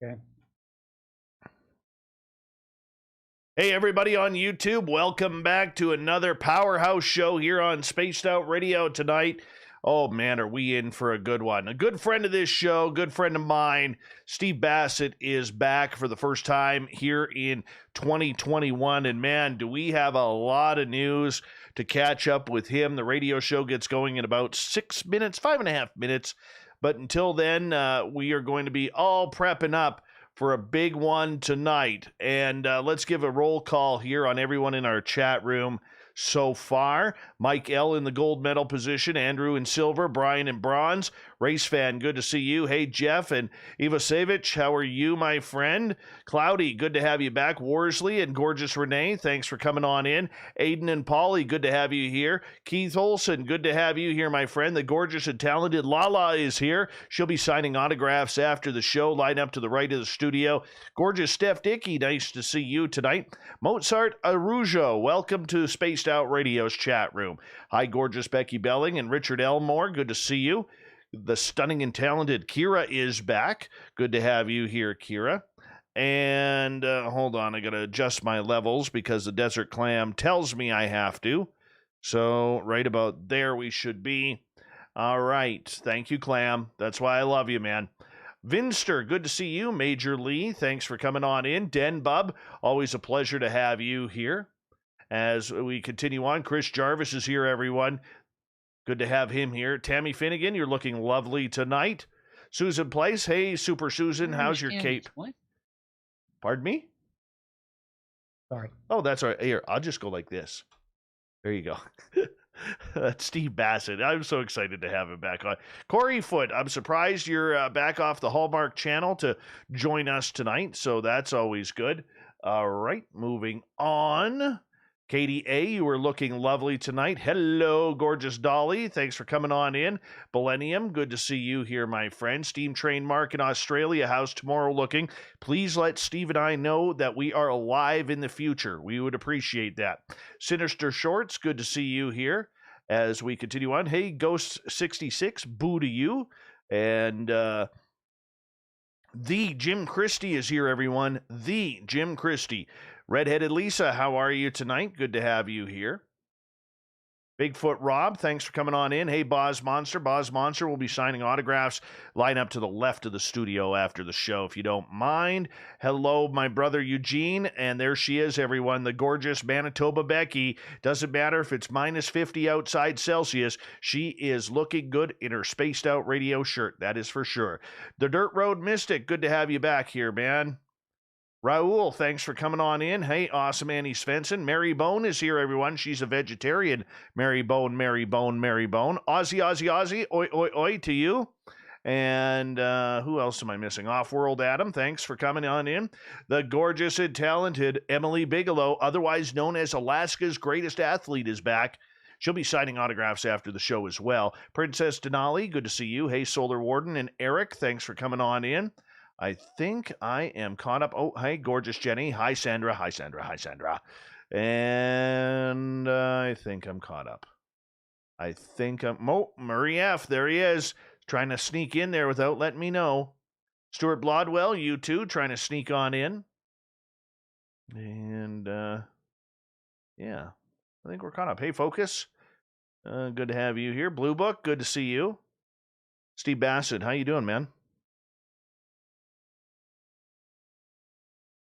Okay. Hey, everybody on YouTube, welcome back to another powerhouse show here on Spaced Out Radio tonight. Oh, man, are we in for a good one. A good friend of this show, good friend of mine, Steve Bassett, is back for the first time here in 2021. And, man, do we have a lot of news to catch up with him. The radio show gets going in about 6 minutes, 5.5 minutes. But until then, we are going to be all prepping up for a big one tonight. And let's give a roll call here on everyone in our chat room so far. Mike L. in the gold medal position, Andrew in silver, Brian in bronze. Race fan, good to see you. Hey, Jeff and Ivasevich, how are you, my friend? Cloudy, good to have you back. Worsley and gorgeous Renee, thanks for coming on in. Aiden and Polly, good to have you here. Keith Olson, good to have you here, my friend. The gorgeous and talented Lala is here. She'll be signing autographs after the show. Line up to the right of the studio. Gorgeous Steph Dickey, nice to see you tonight. Mozart Arujo, welcome to Spaced Out Radio's chat room. Hi, gorgeous Becky Belling and Richard Elmore, good to see you. The stunning and talented Kira is back. Good to have you here, Kira. And hold on, I got to adjust my levels because the Desert Clam tells me I have to. So right about there we should be. All right. Thank you, Clam. That's why I love you, man. Vinster, good to see you. Major Lee, thanks for coming on in. Den Bub, always a pleasure to have you here. As we continue on, Chris Jarvis is here, everyone. Good to have him here. Tammy Finnegan, you're looking lovely tonight. Susan Place, hey, Super Susan, how's your cape? What? Pardon me? Sorry. Oh, that's all right. Here, I'll just go like this. There you go. That's Steve Bassett. I'm so excited to have him back on. Corey Foote, I'm surprised you're back off the Hallmark channel to join us tonight, so that's always good. All right, moving on. Katie A., you were looking lovely tonight. Hello, gorgeous Dolly. Thanks for coming on in. Millennium, good to see you here, my friend. Steam Train Mark in Australia, how's tomorrow looking? Please let Steve and I know that we are alive in the future. We would appreciate that. Sinister Shorts, good to see you here as we continue on. Hey, Ghost66, boo to you. And the Jim Christie is here, everyone. The Jim Christie. Redheaded Lisa, how are you tonight? Good to have you here. Bigfoot Rob, thanks for coming on in. Hey, Boz Monster. Boz Monster will be signing autographs. Line up to the left of the studio after the show, if you don't mind. Hello, my brother Eugene. And there she is, everyone, the gorgeous Manitoba Becky. Doesn't matter if it's minus 50 outside Celsius. She is looking good in her Spaced Out Radio shirt. That is for sure. The Dirt Road Mystic, good to have you back here, man. Raul, thanks for coming on in. Hey, awesome Annie Svensson. Mary Bone is here, everyone. She's a vegetarian. Mary Bone, Mary Bone, Mary Bone. Aussie, Aussie, Aussie. Oi, oi, oi to you. And who else am I missing? Off-World Adam, thanks for coming on in. The gorgeous and talented Emily Bigelow, otherwise known as Alaska's greatest athlete, is back. She'll be signing autographs after the show as well. Princess Denali, good to see you. Hey, Solar Warden and Eric, thanks for coming on in. I think I am caught up. Oh, hey, gorgeous Jenny. Hi, Sandra. Hi, Sandra. Hi, Sandra. And I think I'm caught up. I think I'm... Oh, Murray F. There he is. Trying to sneak in there without letting me know. Stuart Blodwell, you too, trying to sneak on in. And, yeah, I think we're caught up. Hey, Focus. Good to have you here. Blue Book, good to see you. Steve Bassett, how you doing, man?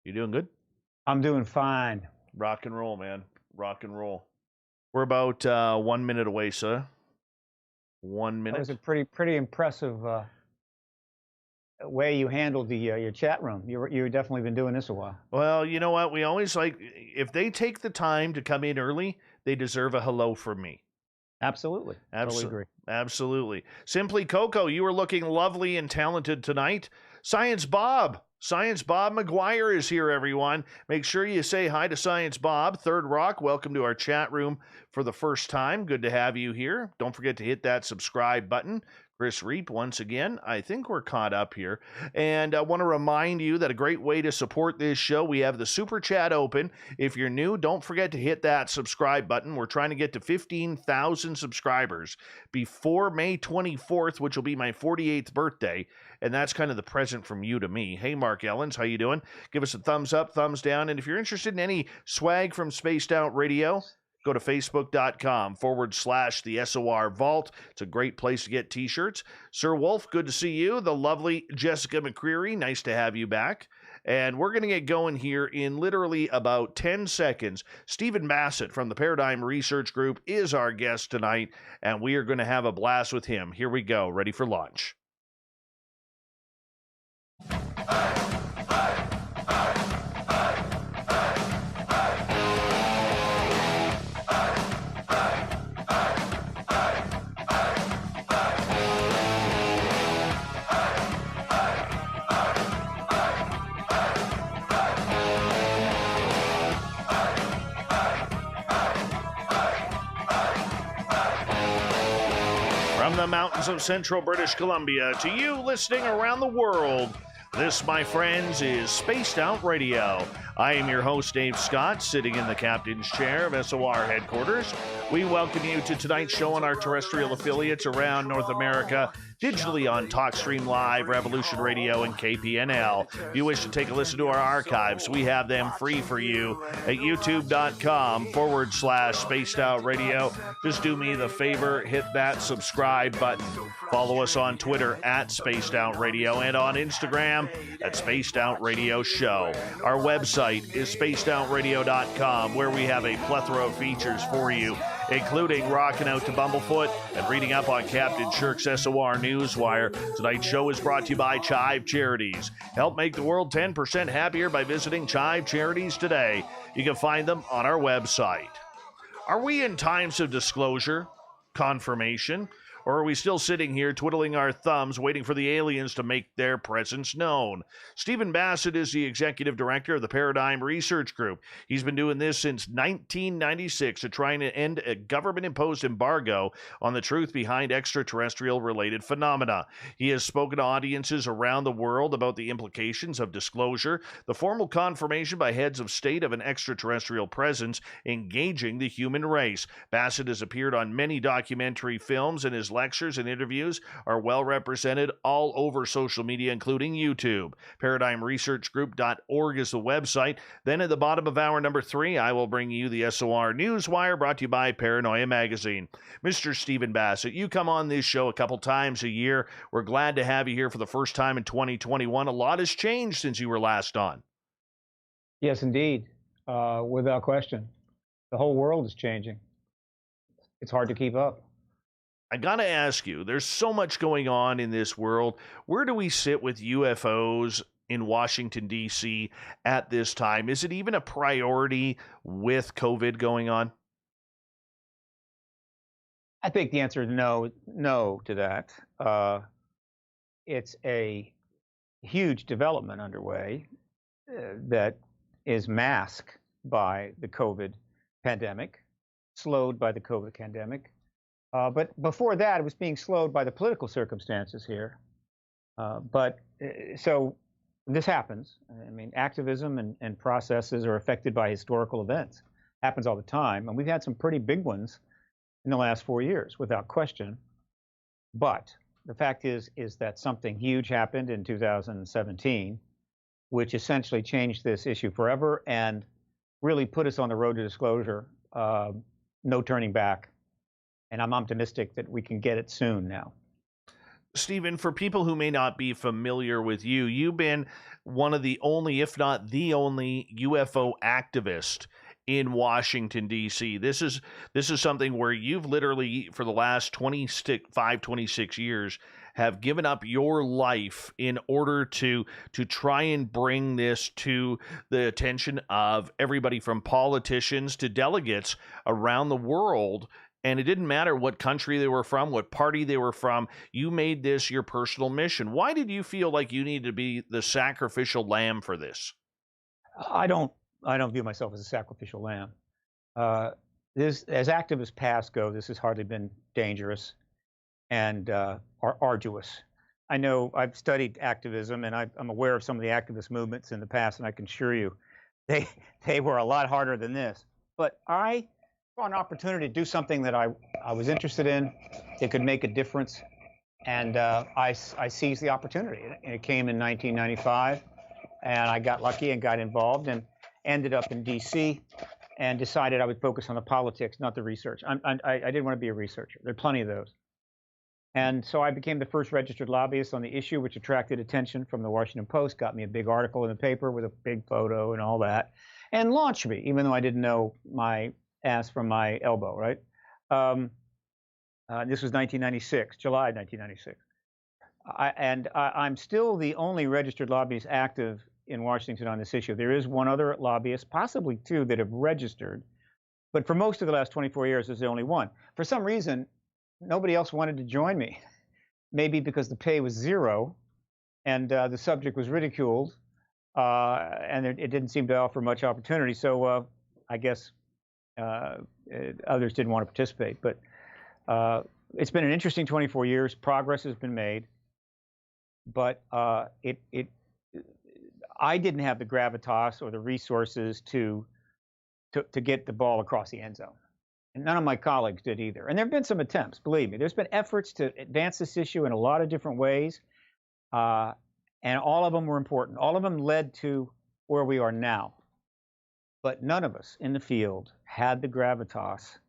You doing good? I'm doing fine. Rock and roll, man. Rock and roll. We're about 1 minute away, sir. 1 minute. That was a pretty impressive way you handled the your chat room. You've definitely been doing this a while. Well, you know what? We always like, if they take the time to come in early, they deserve a hello from me. Absolutely. Totally agree. Absolutely. Simply Coco, you were looking lovely and talented tonight. Science Bob McGuire is here, everyone. Make sure you say hi to Science Bob. Third Rock, welcome to our chat room for the first time. Good to have you here. Don't forget to hit that subscribe button. Chris Reap, once again, I think we're caught up here. And I want to remind you that a great way to support this show, we have the Super Chat open. If you're new, don't forget to hit that subscribe button. We're trying to get to 15,000 subscribers before May 24th, which will be my 48th birthday. And that's kind of the present from you to me. Hey, Mark Ellens, how you doing? Give us a thumbs up, thumbs down. And if you're interested in any swag from Spaced Out Radio, go to facebook.com/the SOR Vault. It's a great place to get t-shirts. Sir Wolf, good to see you. The lovely Jessica McCreary, nice to have you back. And we're going to get going here in literally about 10 seconds. Stephen Bassett from the Paradigm Research Group is our guest tonight, and we are going to have a blast with him. Here we go, ready for launch. From the mountains of central British Columbia to you listening around the world, this, my friends, is Spaced Out Radio. I am your host, Dave Scott, sitting in the captain's chair of SOR headquarters. We welcome you to tonight's show on our terrestrial affiliates around North America, digitally on TalkStream Live, Revolution Radio, and KPNL. If you wish to take a listen to our archives, we have them free for you at youtube.com/Spaced Out Radio. Just do me the favor, hit that subscribe button. Follow us on Twitter at Spaced Out Radio and on Instagram at Spaced Out Radio Show. Our website is spacedoutradio.com, where we have a plethora of features for you, including rocking out to Bumblefoot and reading up on Captain Shirk's SOR Newswire. Tonight's show is brought to you by Chive Charities. Help make the world 10% happier by visiting Chive Charities today. You can find them on our website. Are we in times of disclosure, confirmation, or are we still sitting here twiddling our thumbs waiting for the aliens to make their presence known? Stephen Bassett is the executive director of the Paradigm Research Group. He's been doing this since 1996 to try and end a government-imposed embargo on the truth behind extraterrestrial-related phenomena. He has spoken to audiences around the world about the implications of disclosure, the formal confirmation by heads of state of an extraterrestrial presence engaging the human race. Bassett has appeared on many documentary films, and his lectures and interviews are well represented all over social media, including YouTube. ParadigmResearchGroup.org is the website. Then at the bottom of hour number 3, I will bring you the SOR Newswire, brought to you by Paranoia Magazine. Mr. Stephen Bassett, you come on this show a couple times a year. We're glad to have you here for the first time in 2021. A lot has changed since you were last on. Yes, indeed. Without question. The whole world is changing. It's hard to keep up. I got to ask you, there's so much going on in this world. Where do we sit with UFOs in Washington, D.C. at this time? Is it even a priority with COVID going on? I think the answer is no to that. It's a huge development underway that is masked by the COVID pandemic, slowed by the COVID pandemic. But before that, it was being slowed by the political circumstances here. So this happens. I mean, activism and processes are affected by historical events. Happens all the time. And we've had some pretty big ones in the last 4 years, without question. But the fact is that something huge happened in 2017, which essentially changed this issue forever and really put us on the road to disclosure. No turning back. And I'm optimistic that we can get it soon now. Stephen, for people who may not be familiar with you, you've been one of the only, if not the only, UFO activist in Washington, D.C. This is something where you've literally, for the last 26 years, have given up your life in order to try and bring this to the attention of everybody from politicians to delegates around the world. And it didn't matter what country they were from, what party they were from. You made this your personal mission. Why did you feel like you needed to be the sacrificial lamb for this? I don't view myself as a sacrificial lamb. As activists past go, this has hardly been dangerous. and are arduous. I know I've studied activism, and I'm aware of some of the activist movements in the past, and I can assure you they were a lot harder than this. But I saw an opportunity to do something that I was interested in that could make a difference, and I seized the opportunity. And it came in 1995, and I got lucky and got involved and ended up in D.C. and decided I would focus on the politics, not the research. I didn't want to be a researcher. There are plenty of those. And so I became the first registered lobbyist on the issue, which attracted attention from the Washington Post, got me a big article in the paper with a big photo and all that, and launched me, even though I didn't know my ass from my elbow, right? This was 1996, July 1996. I'm still the only registered lobbyist active in Washington on this issue. There is one other lobbyist, possibly two, that have registered. But for most of the last 24 years, there's the only one. For some reason, nobody else wanted to join me. Maybe because the pay was zero and the subject was ridiculed, and it didn't seem to offer much opportunity. So I guess others didn't want to participate. But it's been an interesting 24 years. Progress has been made. But I didn't have the gravitas or the resources to get the ball across the end zone. And none of my colleagues did either. And there have been some attempts, believe me. There's been efforts to advance this issue in a lot of different ways. And all of them were important. All of them led to where we are now. But none of us in the field had the gravitas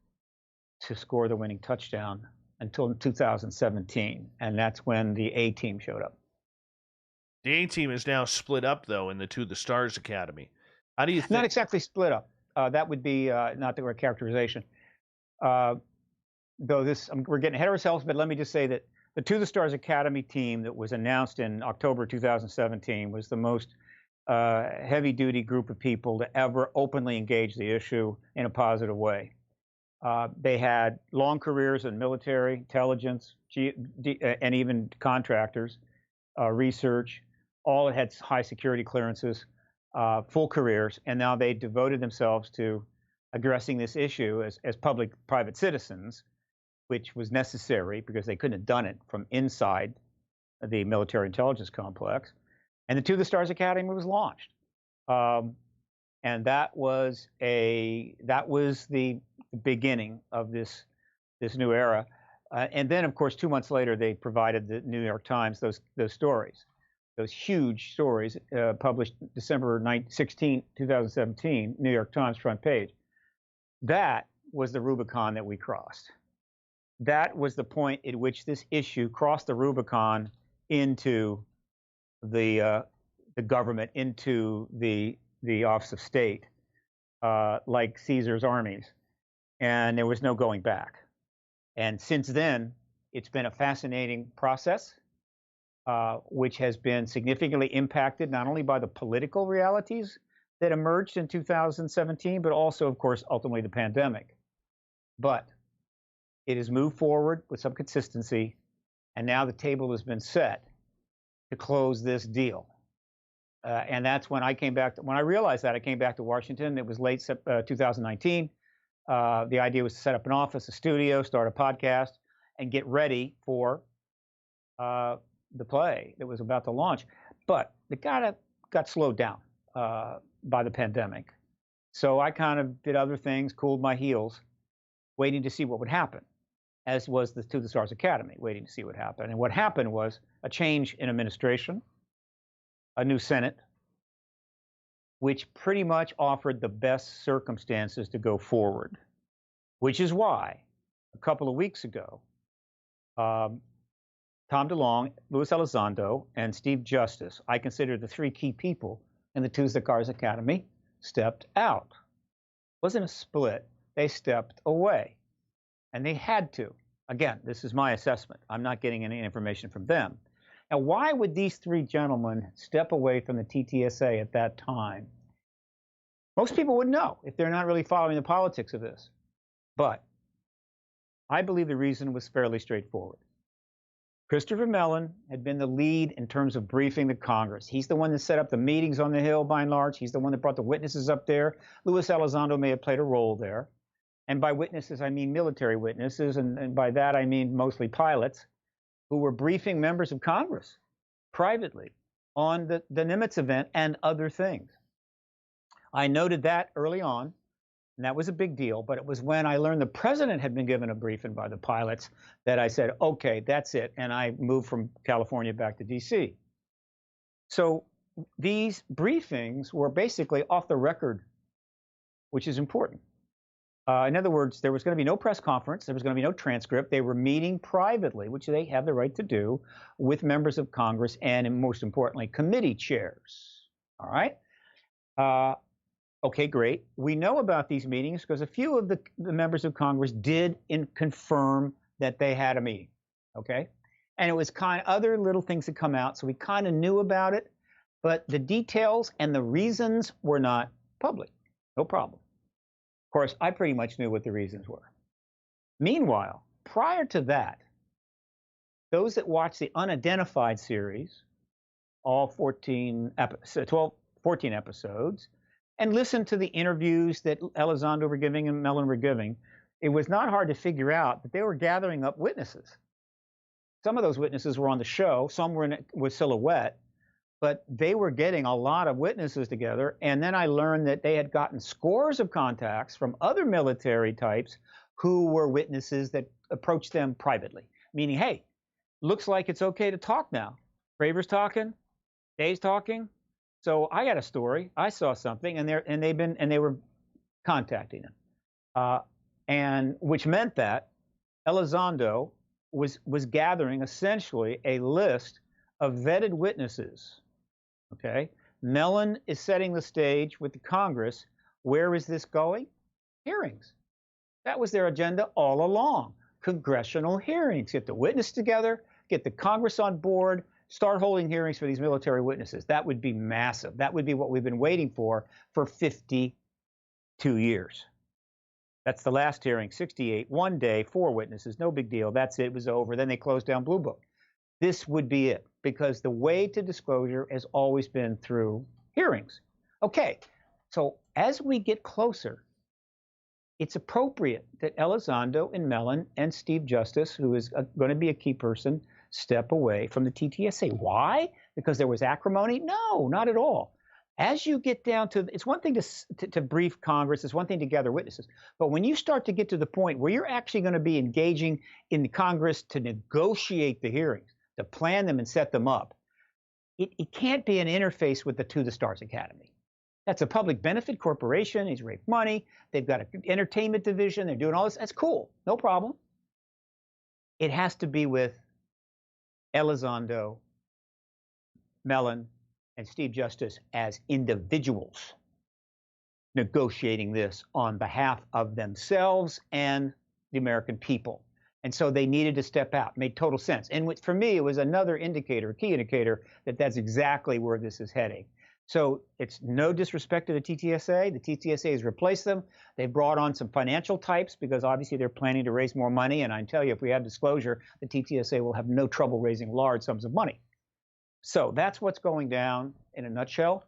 to score the winning touchdown until 2017. And that's when the A team showed up. The A team is now split up, though, in the To the Stars Academy. How do you think? Not exactly split up. That would be not the right characterization. Though we're getting ahead of ourselves, but let me just say that the To the Stars Academy team that was announced in October 2017 was the most heavy-duty group of people to ever openly engage the issue in a positive way. They had long careers in military, intelligence, and even contractors, research. All had high security clearances, full careers, and now they devoted themselves to addressing this issue as public-private citizens, which was necessary because they couldn't have done it from inside the military intelligence complex. And the To the Stars Academy was launched, and that was the beginning of this new era. And then, of course, 2 months later, they provided the New York Times those stories, those huge stories published December 16, 2017, New York Times front page. That was the Rubicon that we crossed. That was the point at which this issue crossed the Rubicon into the government, into the Office of State, like Caesar's armies, and there was no going back. And since then, it's been a fascinating process, which has been significantly impacted not only by the political realities that emerged in 2017, but also, of course, ultimately the pandemic. But it has moved forward with some consistency, and now the table has been set to close this deal. And that's when I came back. When I realized that, I came back to Washington. It was late 2019. The idea was to set up an office, a studio, start a podcast, and get ready for the play that was about to launch. But it got slowed down by the pandemic. So I kind of did other things, cooled my heels, waiting to see what would happen, as was the To the Stars Academy, waiting to see what happened. And what happened was a change in administration, a new Senate, which pretty much offered the best circumstances to go forward, which is why a couple of weeks ago, Tom DeLonge, Luis Elizondo, and Steve Justice, I consider the three key people in the To the Stars Academy, stepped out. It wasn't a split. They stepped away. And they had to. Again, this is my assessment. I'm not getting any information from them. Now, why would these three gentlemen step away from the TTSA at that time? Most people would know if they're not really following the politics of this. But I believe the reason was fairly straightforward. Christopher Mellon had been the lead in terms of briefing the Congress. He's the one that set up the meetings on the Hill, by and large. He's the one that brought the witnesses up there. Luis Elizondo may have played a role there. And by witnesses, I mean military witnesses. And by that, I mean mostly pilots who were briefing members of Congress privately on the Nimitz event and other things. I noted that early on, and that was a big deal, but it was when I learned the president had been given a briefing by the pilots that I said, okay, that's it, and I moved from California back to DC. So these briefings were basically off the record, which is important. In other words, there was going to be no press conference. There was going to be no transcript. They were meeting privately, which they have the right to do, with members of Congress and, most importantly, committee chairs. All right? Okay, great. We know about these meetings because a few of the members of Congress did confirm that they had a meeting. Okay? And it was kind of other little things that come out, so we kind of knew about it, but the details and the reasons were not public. No problem. Of course, I pretty much knew what the reasons were. Meanwhile, prior to that, those that watched the Unidentified series, all 14 episodes, and listened to the interviews that Elizondo were giving and Mellon were giving, it was not hard to figure out that they were gathering up witnesses. Some of those witnesses were on the show, some were with Silhouette, but they were getting a lot of witnesses together. And then I learned that they had gotten scores of contacts from other military types who were witnesses that approached them privately, meaning, hey, looks like it's okay to talk now. Fravors talking, Day's talking. So I got a story. I saw something, and they were contacting him, and which meant that Elizondo was gathering essentially a list of vetted witnesses. Okay, Mellon is setting the stage with the Congress. Where is this going? Hearings. That was their agenda all along. Congressional hearings. Get the witness together, get the Congress on board, start holding hearings for these military witnesses. That would be massive. That would be what we've been waiting for 52 years. That's the last hearing, 68, 1 day, 4 witnesses, no big deal. That's it, it was over. Then they closed down Blue Book. This would be it, because the way to disclosure has always been through hearings. Okay, so as we get closer, it's appropriate that Elizondo and Mellon and Steve Justice, who is going to be a key person, step away from the TTSA. Why? Because there was acrimony? No, not at all. As you get down to, it's one thing to brief Congress, it's one thing to gather witnesses, but when you start to get to the point where you're actually going to be engaging in the Congress to negotiate the hearings, to plan them and set them up, it can't be an interface with the To the Stars Academy. That's a public benefit corporation. He's raised money. They've got an entertainment division. They're doing all this. That's cool. No problem. It has to be with Elizondo, Mellon, and Steve Justice as individuals negotiating this on behalf of themselves and the American people. And so they needed to step out. Made total sense. And for me, it was another indicator, a key indicator, that that's exactly where this is heading. So it's no disrespect to the TTSA. The TTSA has replaced them. They brought on some financial types because obviously they're planning to raise more money. And I tell you, if we have disclosure, the TTSA will have no trouble raising large sums of money. So that's what's going down in a nutshell.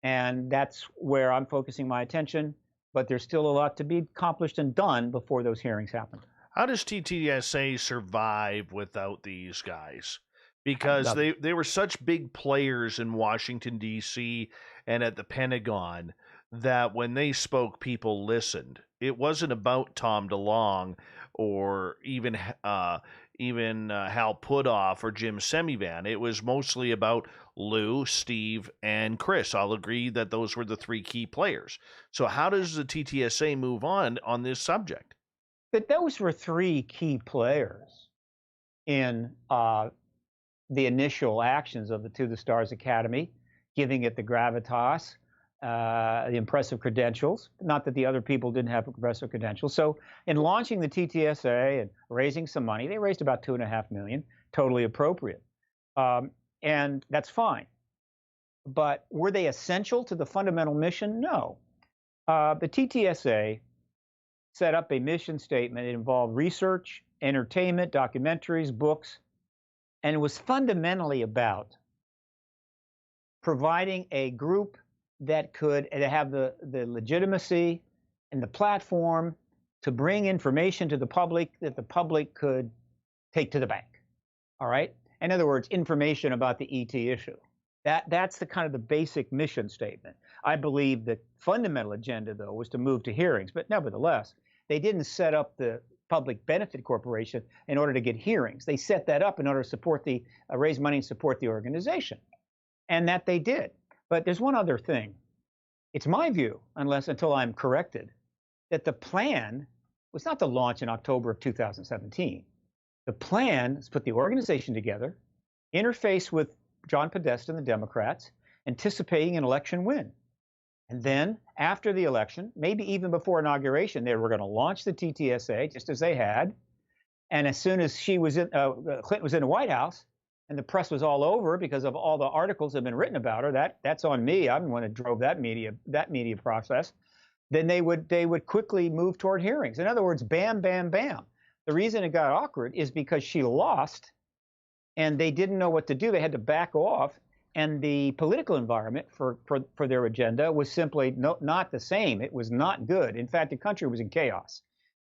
And that's where I'm focusing my attention. But there's still a lot to be accomplished and done before those hearings happen. How does TTSA survive without these guys? Because they were such big players in Washington, D.C. and at the Pentagon that when they spoke, people listened. It wasn't about Tom DeLonge or even Hal Puthoff or Jim Semivan. It was mostly about Lou, Steve, and Chris. I'll agree that those were the 3 key players. So how does the TTSA move on this subject? But those were 3 key players in the initial actions of the To the Stars Academy, giving it the gravitas, the impressive credentials. Not that the other people didn't have impressive credentials. So in launching the TTSA and raising some money, they raised about $2.5 million, totally appropriate. And that's fine. But were they essential to the fundamental mission? No. The TTSA set up a mission statement. It involved research, entertainment, documentaries, books, and it was fundamentally about providing a group that could have the legitimacy and the platform to bring information to the public that the public could take to the bank. All right. In other words, information about the ET issue. That's the kind of the basic mission statement. I believe the fundamental agenda, though, was to move to hearings. But nevertheless, they didn't set up the Public Benefit Corporation in order to get hearings. They set that up in order to support the raise money and support the organization, and that they did. But there's one other thing. It's my view, until I'm corrected, that the plan was not to launch in October of 2017. The plan is to put the organization together, interface with John Podesta and the Democrats, anticipating an election win. And then after the election, maybe even before inauguration, they were going to launch the TTSA, just as they had. And as soon as Clinton was in the White House, and the press was all over because of all the articles that have been written about her, that's on me. I'm the one that drove that media process. Then they would quickly move toward hearings. In other words, bam, bam, bam. The reason it got awkward is because she lost, and they didn't know what to do. They had to back off, and the political environment for their agenda was simply not the same. It was not good. In fact, the country was in chaos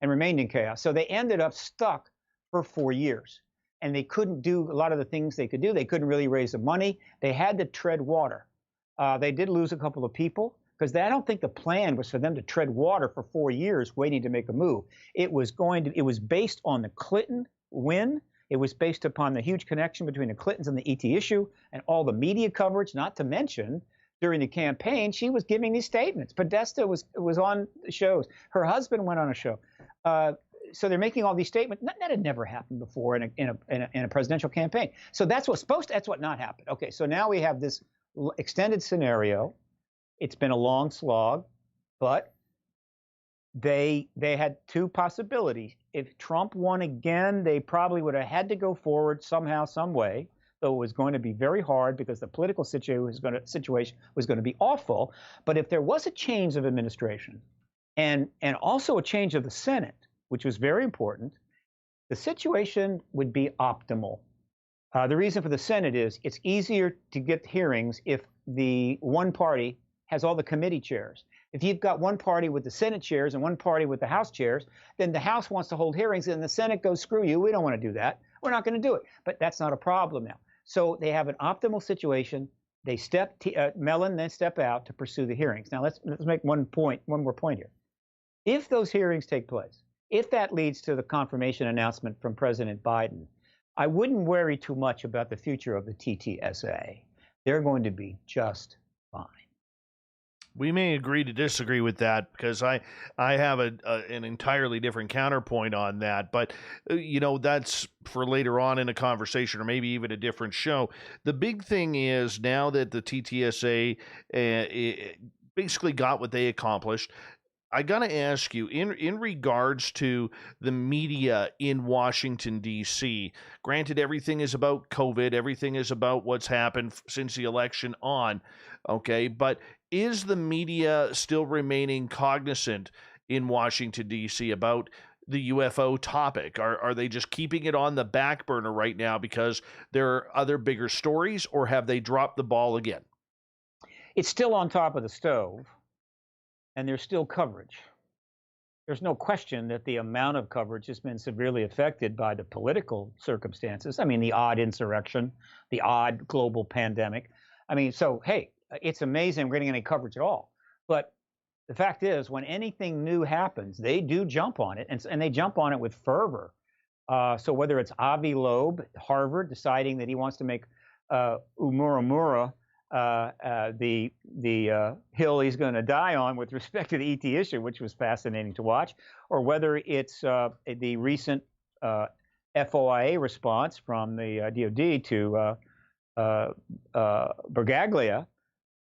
and remained in chaos. So they ended up stuck for 4 years, and they couldn't do a lot of the things they could do. They couldn't really raise the money. They had to tread water. They did lose a couple of people, because I don't think the plan was for them to tread water for 4 years waiting to make a move. It was based on the Clinton win. It was based upon the huge connection between the Clintons and the ET issue and all the media coverage, not to mention during the campaign, she was giving these statements. Podesta was on shows. Her husband went on a show. So they're making all these statements. That had never happened before in a presidential campaign. So that's what not happened. Okay, so now we have this extended scenario. It's been a long slog, but they had two possibilities. If Trump won again, they probably would have had to go forward somehow, some way, though it was going to be very hard because the political situation was going to be awful. But if there was a change of administration and also a change of the Senate, which was very important, the situation would be optimal. The reason for the Senate is it's easier to get hearings if the one party has all the committee chairs. If you've got one party with the Senate chairs and one party with the House chairs, then the House wants to hold hearings and the Senate goes, screw you, we don't want to do that. We're not going to do it. But that's not a problem now. So they have an optimal situation. They Mellon then step out to pursue the hearings. Now let's make one more point here. If those hearings take place, if that leads to the confirmation announcement from President Biden, I wouldn't worry too much about the future of the TTSA. They're going to be just fine. We may agree to disagree with that because I have an entirely different counterpoint on that. But, that's for later on in a conversation or maybe even a different show. The big thing is now that the TTSA basically got what they accomplished, I got to ask you, in regards to the media in Washington, D.C., granted, everything is about COVID, everything is about what's happened since the election on, okay, but is the media still remaining cognizant in Washington, D.C. about the UFO topic? Are they just keeping it on the back burner right now because there are other bigger stories, or have they dropped the ball again? It's still on top of the stove. And there's still coverage. There's no question that the amount of coverage has been severely affected by the political circumstances. I mean, the odd insurrection, the odd global pandemic. I mean, so, hey, it's amazing we're getting any coverage at all. But the fact is, when anything new happens, they do jump on it, and they jump on it with fervor. So whether it's Avi Loeb, Harvard, deciding that he wants to make Oumuamua the hill he's going to die on with respect to the ET issue, which was fascinating to watch, or whether it's the recent FOIA response from the DOD to Bergaglia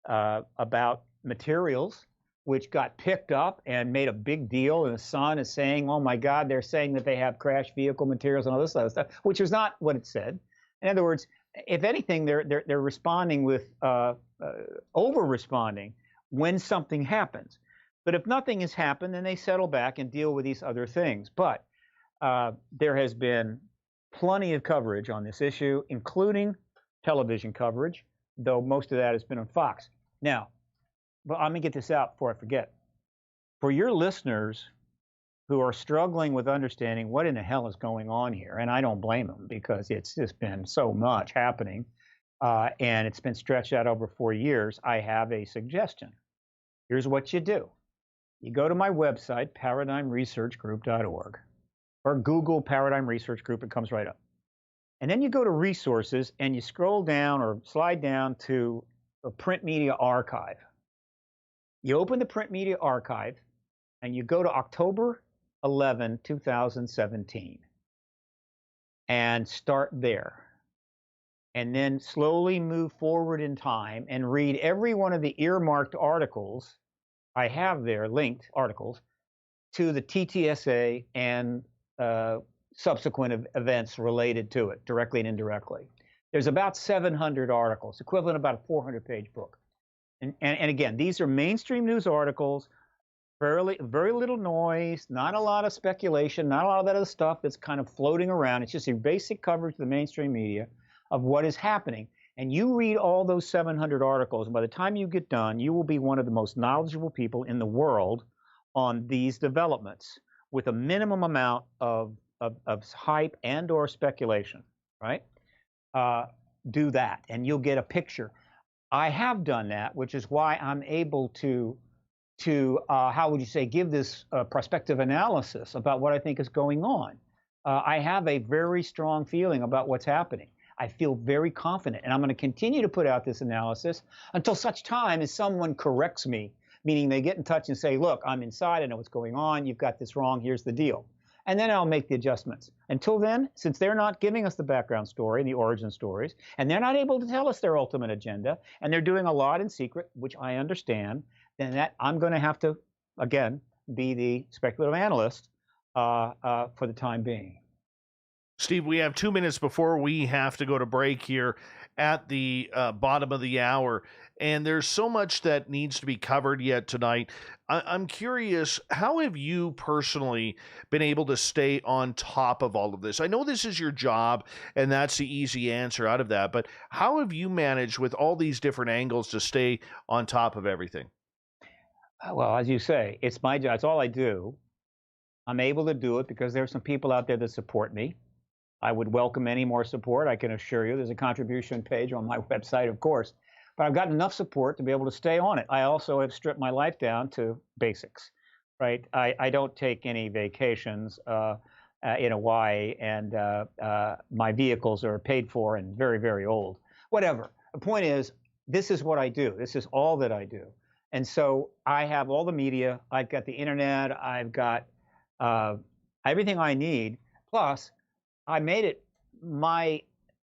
about materials which got picked up and made a big deal, and the Sun is saying, oh my God, they're saying that they have crash vehicle materials and all this other stuff, which was not what it said. In other words, if anything, they're responding with over-responding when something happens. But if nothing has happened, then they settle back and deal with these other things. But there has been plenty of coverage on this issue, including television coverage, though most of that has been on Fox. Now, but let me get this out before I forget. For your listeners who are struggling with understanding what in the hell is going on here. And I don't blame them, because it's just been so much happening, and it's been stretched out over 4 years. I have a suggestion. Here's what you do. You go to my website, paradigmresearchgroup.org, or Google Paradigm Research Group. It comes right up. And then you go to resources and you scroll down or slide down to the print media archive. You open the print media archive and you go to October 11, 2017, and start there. And then slowly move forward in time and read every one of the earmarked articles I have there, linked articles, to the TTSA and subsequent events related to it, directly and indirectly. There's about 700 articles, equivalent to about a 400-page book. And again, these are mainstream news articles, very little noise, not a lot of speculation, not a lot of that other stuff that's kind of floating around. It's just a basic coverage of the mainstream media of what is happening. And you read all those 700 articles, and by the time you get done, you will be one of the most knowledgeable people in the world on these developments, with a minimum amount of hype and or speculation, right? Do that, and you'll get a picture. I have done that, which is why I'm able to how would you say, give this prospective analysis about what I think is going on. I have a very strong feeling about what's happening. I feel very confident, and I'm going to continue to put out this analysis until such time as someone corrects me, meaning they get in touch and say, look, I'm inside, I know what's going on, you've got this wrong, here's the deal. And then I'll make the adjustments. Until then, since they're not giving us the background story and the origin stories, and they're not able to tell us their ultimate agenda, and they're doing a lot in secret, which I understand, then that I'm going to have to, again, be the speculative analyst for the time being. Steve, we have 2 minutes before we have to go to break here at the bottom of the hour, and there's so much that needs to be covered yet tonight. I'm curious, how have you personally been able to stay on top of all of this? I know this is your job, and that's the easy answer out of that, but how have you managed with all these different angles to stay on top of everything? Well, as you say, it's my job. It's all I do. I'm able to do it because there are some people out there that support me. I would welcome any more support. I can assure you there's a contribution page on my website, of course. But I've got enough support to be able to stay on it. I also have stripped my life down to basics, right? I don't take any vacations in Hawaii, and my vehicles are paid for and very, very old. Whatever. The point is, this is what I do. This is all that I do. And so I have all the media. I've got the internet. I've got everything I need. Plus, I made it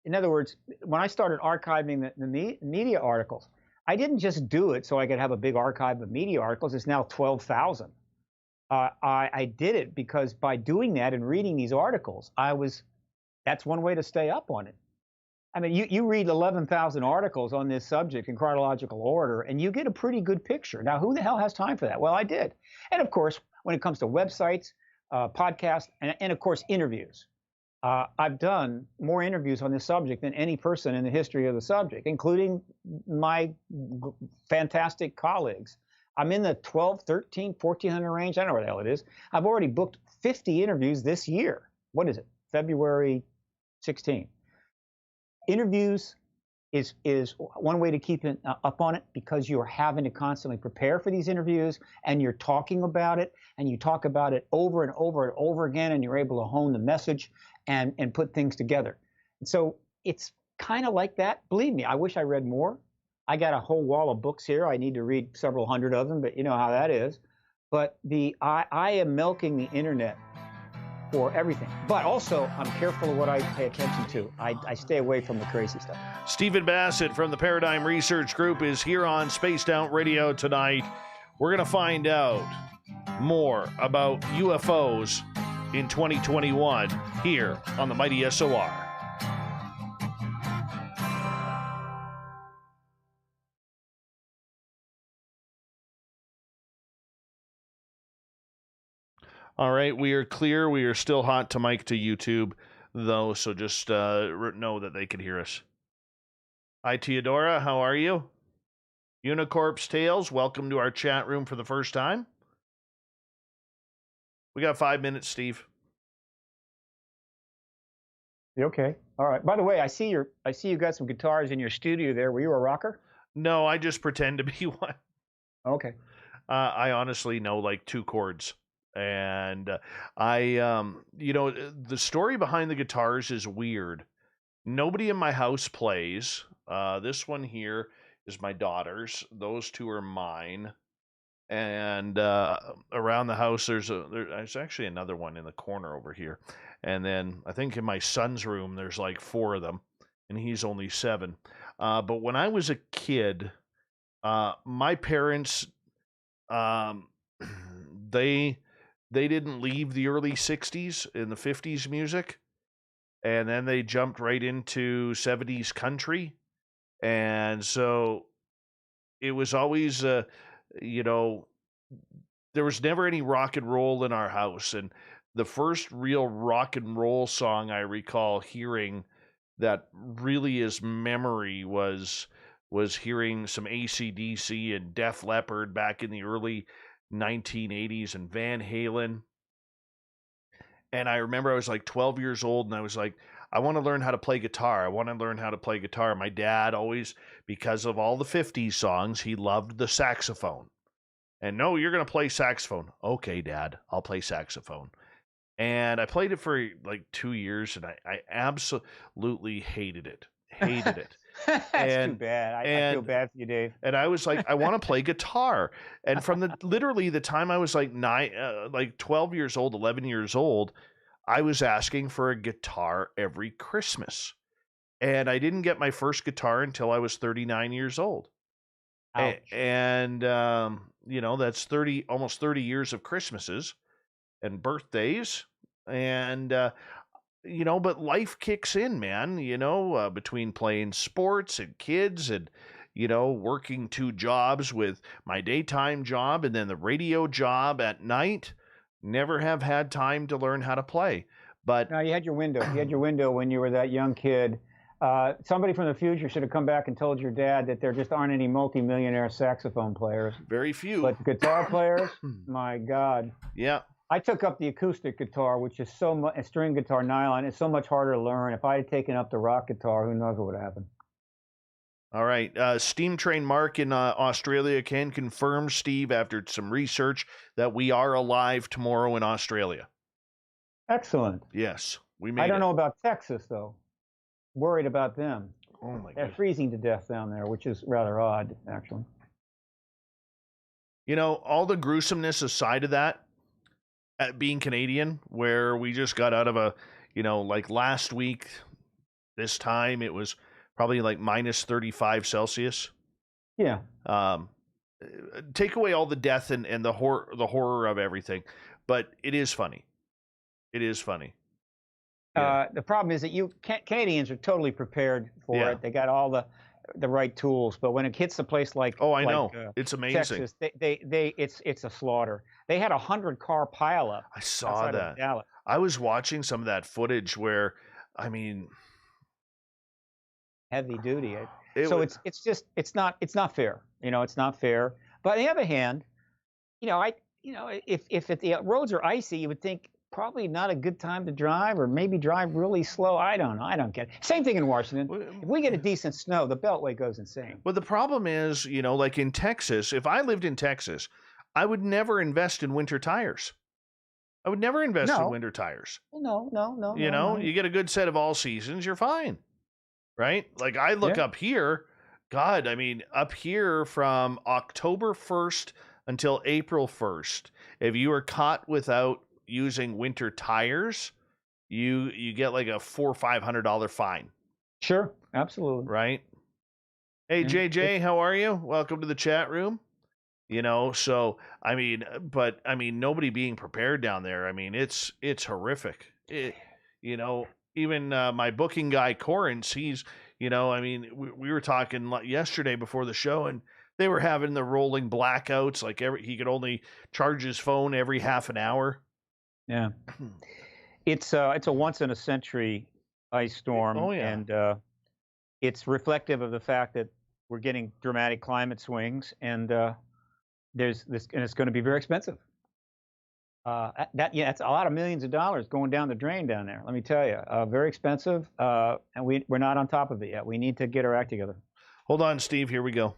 in other words, when I started archiving the media articles, I didn't just do it so I could have a big archive of media articles. It's now 12,000. I did it because by doing that and reading these articles, that's one way to stay up on it. I mean, you read 11,000 articles on this subject in chronological order, and you get a pretty good picture. Now, who the hell has time for that? Well, I did. And of course, when it comes to websites, podcasts, and of course, interviews. I've done more interviews on this subject than any person in the history of the subject, including my fantastic colleagues. I'm in the 12, 13, 1,400 range. I don't know where the hell it is. I've already booked 50 interviews this year. What is it? February 16. Interviews is one way to keep up on it, because you're having to constantly prepare for these interviews, and you're talking about it, and you talk about it over and over and over again, and you're able to hone the message and put things together. And so it's kind of like that. Believe me, I wish I read more. I got a whole wall of books here. I need to read several hundred of them, but you know how that is. But I am milking the internet for everything. But also, I'm careful of what I pay attention to. I stay away from the crazy stuff. Stephen Bassett from the Paradigm Research Group is here on Spaced Out Radio tonight. We're going to find out more about UFOs in 2021 here on the Mighty SOR. All right, we are clear. We are still hot to mic to YouTube, though, so just know that they can hear us. Hi, Theodora. How are you? Unicorp's Tales, welcome to our chat room for the first time. We got 5 minutes, Steve. Okay. All right. By the way, I see you got some guitars in your studio there. Were you a rocker? No, I just pretend to be one. Okay. I honestly know like 2 chords. And the story behind the guitars is weird. Nobody in my house plays. This one here is my daughter's. Those 2 are mine. And around the house, there's actually another one in the corner over here. And then I think in my son's room, there's like 4 of them, and he's only 7. But when I was a kid, my parents, um, they didn't leave the early 60s and the 50s music, and then they jumped right into 70s country. And so it was always, there was never any rock and roll in our house. And the first real rock and roll song I recall hearing that really is memory was hearing some AC/DC and Def Leppard back in the early 1980s and Van Halen. And I remember I was like 12 years old and I was like, I want to learn how to play guitar. I want to learn how to play guitar. My dad always, because of all the 50s songs, he loved the saxophone. And no, you're going to play saxophone. Okay, Dad, I'll play saxophone. And I played it for like 2 years, and I absolutely hated it. Hated it. That's too bad. I feel bad for you, Dave. And I was like, I want to play guitar. And from literally the time I was like 12 years old, 11 years old, I was asking for a guitar every Christmas. And I didn't get my first guitar until I was 39 years old. Ouch. And that's almost 30 years of Christmases and birthdays. And, but life kicks in, man, between playing sports and kids and, working 2 jobs with my daytime job and then the radio job at night. Never have had time to learn how to play. But no, you had your window. You had your window when you were that young kid. Somebody from the future should have come back and told your dad that there just aren't any multimillionaire saxophone players. Very few. But guitar players, my God. Yeah. I took up the acoustic guitar, which is so much, a string guitar, nylon. It's so much harder to learn. If I had taken up the rock guitar, who knows what would happen. All right. Steam Train Mark in Australia can confirm, Steve, after some research, that we are alive tomorrow in Australia. Excellent. Yes, we made it. I don't know about Texas, though. Worried about them. Oh, my God. They're freezing to death down there, which is rather odd, actually. All the gruesomeness aside of that, being Canadian, where we just got out of like last week, this time, it was probably like minus 35 Celsius. Yeah. Take away all the death and the horror of everything, but it is funny. It is funny. Yeah. The problem is that Canadians are totally prepared for it. They got all the right tools, but when it hits a place like I know it's amazing. Texas, it's a slaughter. They had 100-car pileup. I saw that. I was watching some of that footage where, heavy duty. It's not fair. It's not fair. But on the other hand, if the roads are icy, you would think probably not a good time to drive, or maybe drive really slow. I don't know. I don't get it. Same thing in Washington. If we get a decent snow, the Beltway goes insane. Well, the problem is, like in Texas, if I lived in Texas, I would never invest in winter tires. I would never invest in winter tires. Well, no. You get a good set of all seasons, you're fine. Right? Like I look up here, God, up here from October 1st until April 1st, if you are caught without using winter tires, you get like a $400 or $500 fine. Sure, absolutely. Right? Hey, JJ, how are you? Welcome to the chat room. So nobody being prepared down there. It's horrific. Even my booking guy, Corrance, he's, we were talking yesterday before the show, and they were having the rolling blackouts. Like he could only charge his phone every half an hour. Yeah. It's a once in a century ice storm. Oh, yeah. And it's reflective of the fact that we're getting dramatic climate swings, and there's this, and it's going to be very expensive. Yeah, that's a lot of millions of dollars going down the drain down there. Let me tell you, very expensive, and we're not on top of it yet. We need to get our act together. Hold on, Steve. Here we go.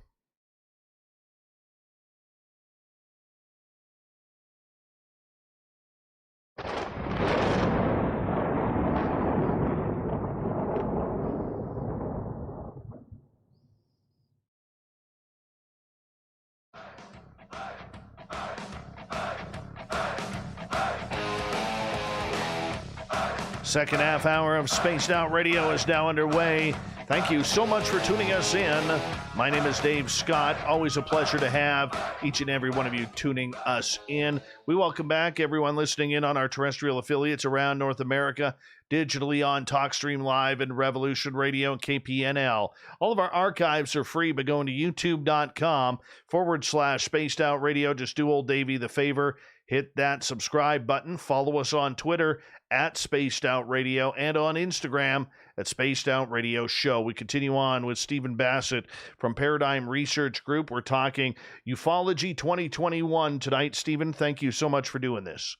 Second half hour of Spaced Out Radio is now underway. Thank you so much for tuning us in. My name is Dave Scott. Always a pleasure to have each and every one of you tuning us in. We welcome back everyone listening in on our terrestrial affiliates around North America, digitally on TalkStream Live and Revolution Radio and KPNL. All of our archives are free by going to youtube.com/Spaced Out Radio. Just do old Davey the favor. Hit that subscribe button. Follow us on Twitter at Spaced Out Radio and on Instagram at Spaced Out Radio Show. We continue on with Stephen Bassett from Paradigm Research Group. We're talking Ufology 2021 tonight. Stephen, thank you so much for doing this.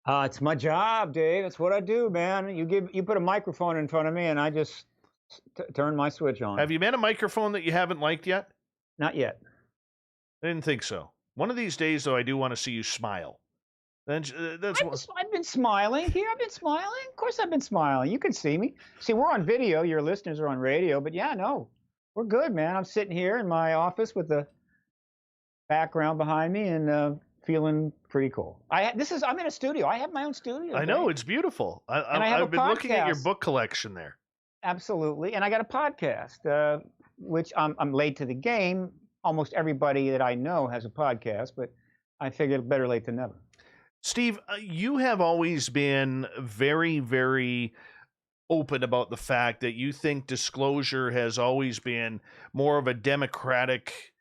It's my job, Dave. It's what I do, man. You put a microphone in front of me, and I just turn my switch on. Have you met a microphone that you haven't liked yet? Not yet. I didn't think so. One of these days, though, I do want to see you smile. I've been smiling here. I've been smiling. Of course, I've been smiling. You can see me. See, we're on video. Your listeners are on radio. But yeah, no, we're good, man. I'm sitting here in my office with the background behind me and feeling pretty cool. I'm in a studio. I have my own studio. I know, it's beautiful. I've been looking at your book collection there. Absolutely, and I got a podcast, which I'm late to the game. Almost everybody that I know has a podcast, but I figured better late than never. Steve, you have always been very, very open about the fact that you think disclosure has always been more of a Democratic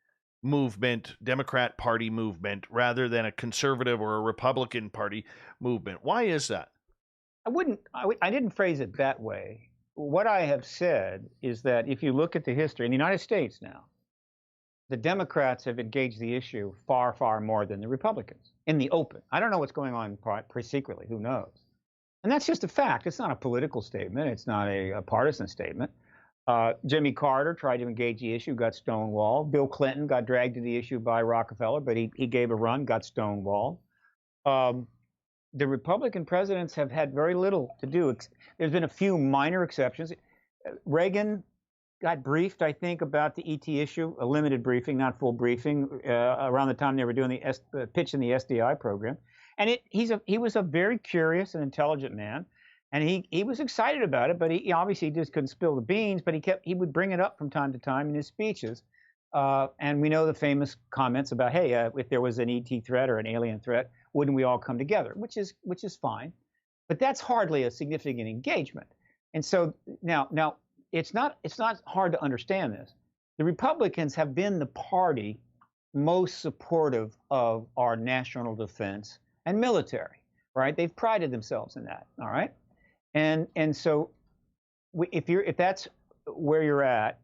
Party movement, rather than a conservative or a Republican Party movement. Why is that? I didn't phrase it that way. What I have said is that if you look at the history in the United States now, the Democrats have engaged the issue far, far more than the Republicans in the open. I don't know what's going on secretly. Who knows? And that's just a fact. It's not a political statement. It's not a partisan statement. Jimmy Carter tried to engage the issue, got stonewalled. Bill Clinton got dragged to the issue by Rockefeller, but he gave a run, got stonewalled. The Republican presidents have had very little to do. There's been a few minor exceptions. Reagan got briefed, I think, about the ET issue, a limited briefing, not full briefing, around the time they were doing the pitch in the SDI program. And he was a very curious and intelligent man, and he was excited about it, but he obviously just couldn't spill the beans. But he would bring it up from time to time in his speeches, and we know the famous comments about, hey, if there was an ET threat or an alien threat, wouldn't we all come together? Which is fine, but that's hardly a significant engagement. And so now. It's not hard to understand this. The Republicans have been the party most supportive of our national defense and military, right? They've prided themselves in that, all right? And so if that's where you're at,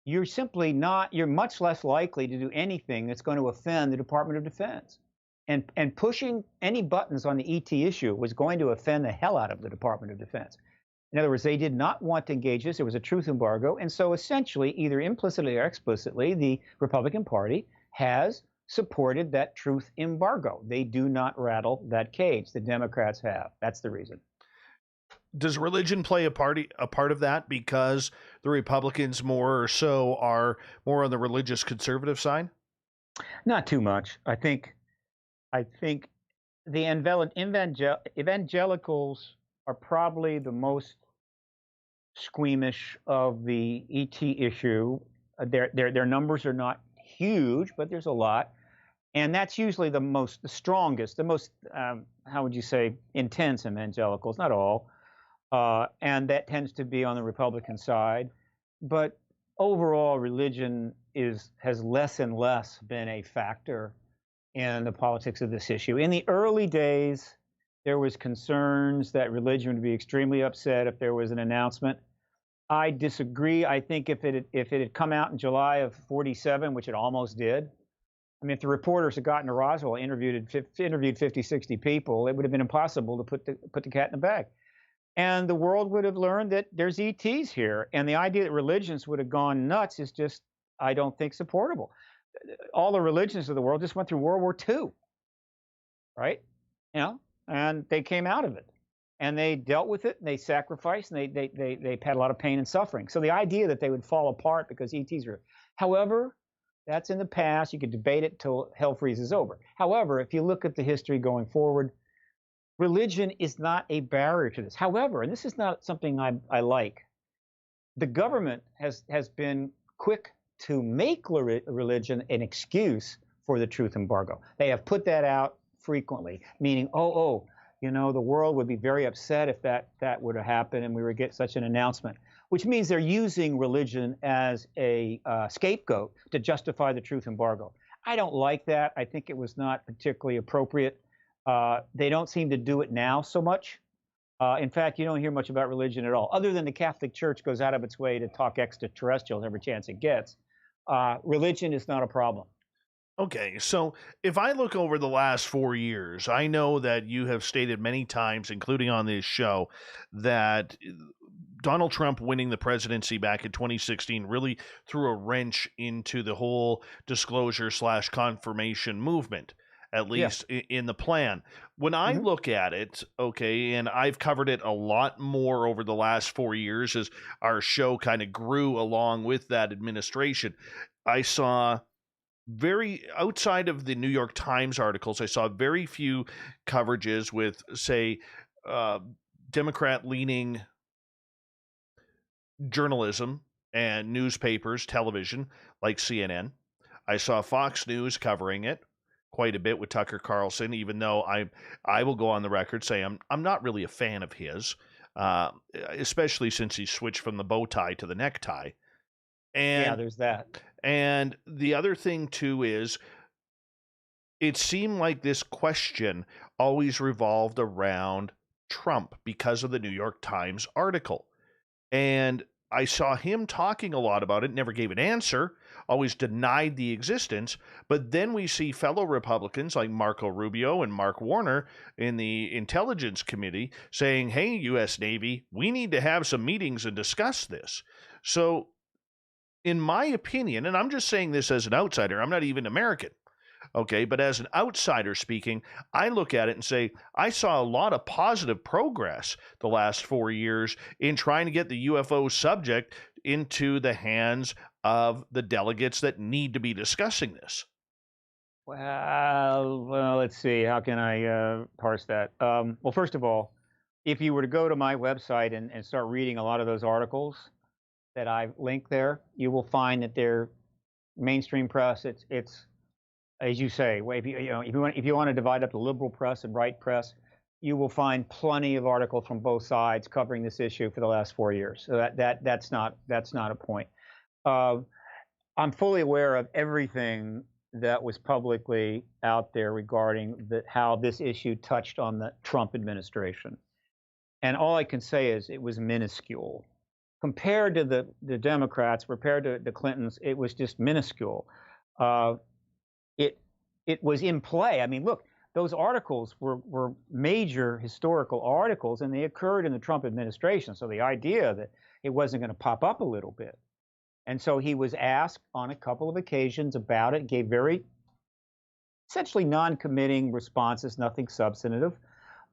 you're much less likely to do anything that's going to offend the Department of Defense. And pushing any buttons on the ET issue was going to offend the hell out of the Department of Defense. In other words, they did not want to engage this. It was a truth embargo. And so essentially, either implicitly or explicitly, the Republican Party has supported that truth embargo. They do not rattle that cage. The Democrats have. That's the reason. Does religion play a part of that, because the Republicans more or so are more on the religious conservative side? Not too much. I think the evangelicals are probably the most squeamish of the ET issue. Their numbers are not huge, but there's a lot, and that's usually the strongest, the most how would you say, intense evangelicals. Not all, and that tends to be on the Republican side. But overall, religion has less and less been a factor in the politics of this issue. In the early days, there was concerns that religion would be extremely upset if there was an announcement. I disagree. I think if it had come out in July of '47, which it almost did, I mean, if the reporters had gotten to Roswell, interviewed 50, 60 people, it would have been impossible to put the cat in the bag. And the world would have learned that there's ETs here. And the idea that religions would have gone nuts is just, I don't think, supportable. All the religions of the world just went through World War II, right? And they came out of it. And they dealt with it, and they sacrificed, and they had a lot of pain and suffering. So the idea that they would fall apart because ETs are, however, that's in the past. You could debate it till hell freezes over. However, if you look at the history going forward, religion is not a barrier to this. However, and this is not something I like, the government has been quick to make religion an excuse for the truth embargo. They have put that out frequently, meaning, the world would be very upset if that were to happen and we would get such an announcement, which means they're using religion as a scapegoat to justify the truth embargo. I don't like that. I think it was not particularly appropriate. They don't seem to do it now so much. In fact, you don't hear much about religion at all, other than the Catholic Church goes out of its way to talk extraterrestrials every chance it gets. Religion is not a problem. Okay, so if I look over the last 4 years, I know that you have stated many times, including on this show, that Donald Trump winning the presidency back in 2016 really threw a wrench into the whole disclosure/confirmation movement, at least in the plan. When I look at it, okay, and I've covered it a lot more over the last 4 years as our show kind of grew along with that administration, I saw very outside of the New York Times articles, I saw very few coverages with, say, Democrat-leaning journalism and newspapers, television, like CNN. I saw Fox News covering it quite a bit with Tucker Carlson, even though I will go on the record say I'm not really a fan of his, especially since he switched from the bow tie to the necktie. And yeah, there's that. And the other thing, too, is it seemed like this question always revolved around Trump because of the New York Times article. And I saw him talking a lot about it, never gave an answer, always denied the existence. But then we see fellow Republicans like Marco Rubio and Mark Warner in the Intelligence Committee saying, hey, U.S. Navy, we need to have some meetings and discuss this. So in my opinion, and I'm just saying this as an outsider, I'm not even American, okay, but as an outsider speaking, I look at it and say, I saw a lot of positive progress the last 4 years in trying to get the UFO subject into the hands of the delegates that need to be discussing this. Well, let's see. How can I parse that? Well, first of all, if you were to go to my website and start reading a lot of those articles that I've linked there, you will find that they're mainstream press. It's as you say, if you want to divide up the liberal press and right press, you will find plenty of articles from both sides covering this issue for the last 4 years. So that's not a point. I'm fully aware of everything that was publicly out there regarding how this issue touched on the Trump administration, and all I can say is it was minuscule. Compared to the Democrats, compared to the Clintons, it was just minuscule. It was in play. I mean, look, those articles were major historical articles, and they occurred in the Trump administration. So the idea that it wasn't going to pop up a little bit. And so he was asked on a couple of occasions about it, gave very essentially non-committing responses, nothing substantive.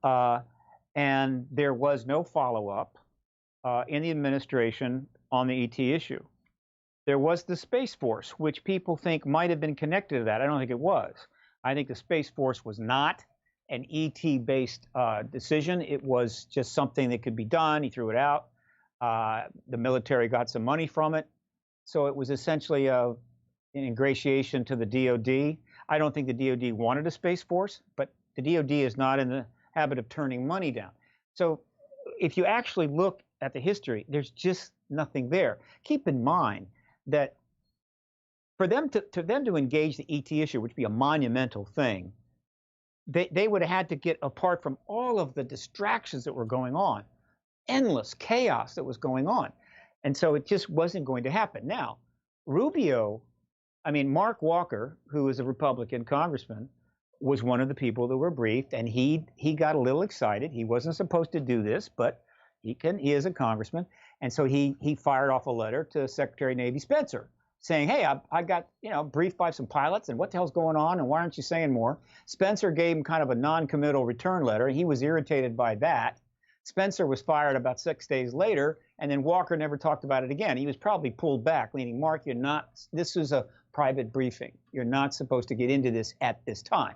And there was no follow-up in the administration on the ET issue. There was the Space Force, which people think might have been connected to that. I don't think it was. I think the Space Force was not an ET-based decision. It was just something that could be done. He threw it out. The military got some money from it. So it was essentially an ingratiation to the DOD. I don't think the DOD wanted a Space Force, but the DOD is not in the habit of turning money down. So if you actually look at the history, there's just nothing there. Keep in mind that for them to engage the ET issue, which would be a monumental thing, they would have had to get apart from all of the distractions that were going on, endless chaos that was going on. And so it just wasn't going to happen. Now, Rubio I mean, Mark Walker, who is a Republican congressman, was one of the people that were briefed, and he got a little excited. He wasn't supposed to do this, but he is a congressman, and so he fired off a letter to Secretary of Navy Spencer saying, "Hey, I got briefed by some pilots, and what the hell's going on, and why aren't you saying more?" Spencer gave him kind of a non-committal return letter, and he was irritated by that. Spencer was fired about 6 days later, and then Walker never talked about it again. He was probably pulled back, meaning, Mark, you're not. This is a private briefing. You're not supposed to get into this at this time.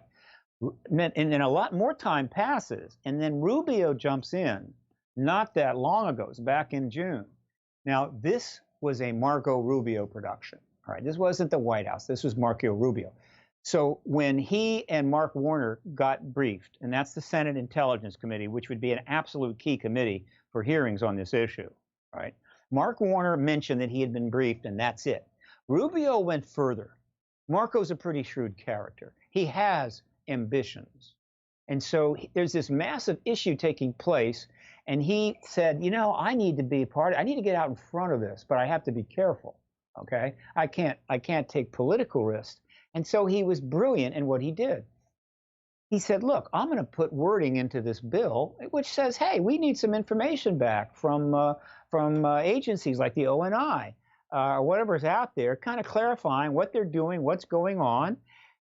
And then a lot more time passes, and then Rubio jumps in not that long ago. It's back in June. Now, this was a Marco Rubio production. All right, this wasn't the White House. This was Marco Rubio. So when he and Mark Warner got briefed, and that's the Senate Intelligence Committee, which would be an absolute key committee for hearings on this issue, right? Mark Warner mentioned that he had been briefed, and that's it. Rubio went further. Marco's a pretty shrewd character. He has ambitions. And so there's this massive issue taking place, and he said, I need to be a part of it. I need to get out in front of this, but I have to be careful, okay? I can't take political risks. And so he was brilliant in what he did. He said, look, I'm going to put wording into this bill which says, hey, we need some information back from agencies like the ONI or whatever's out there, kind of clarifying what they're doing, what's going on.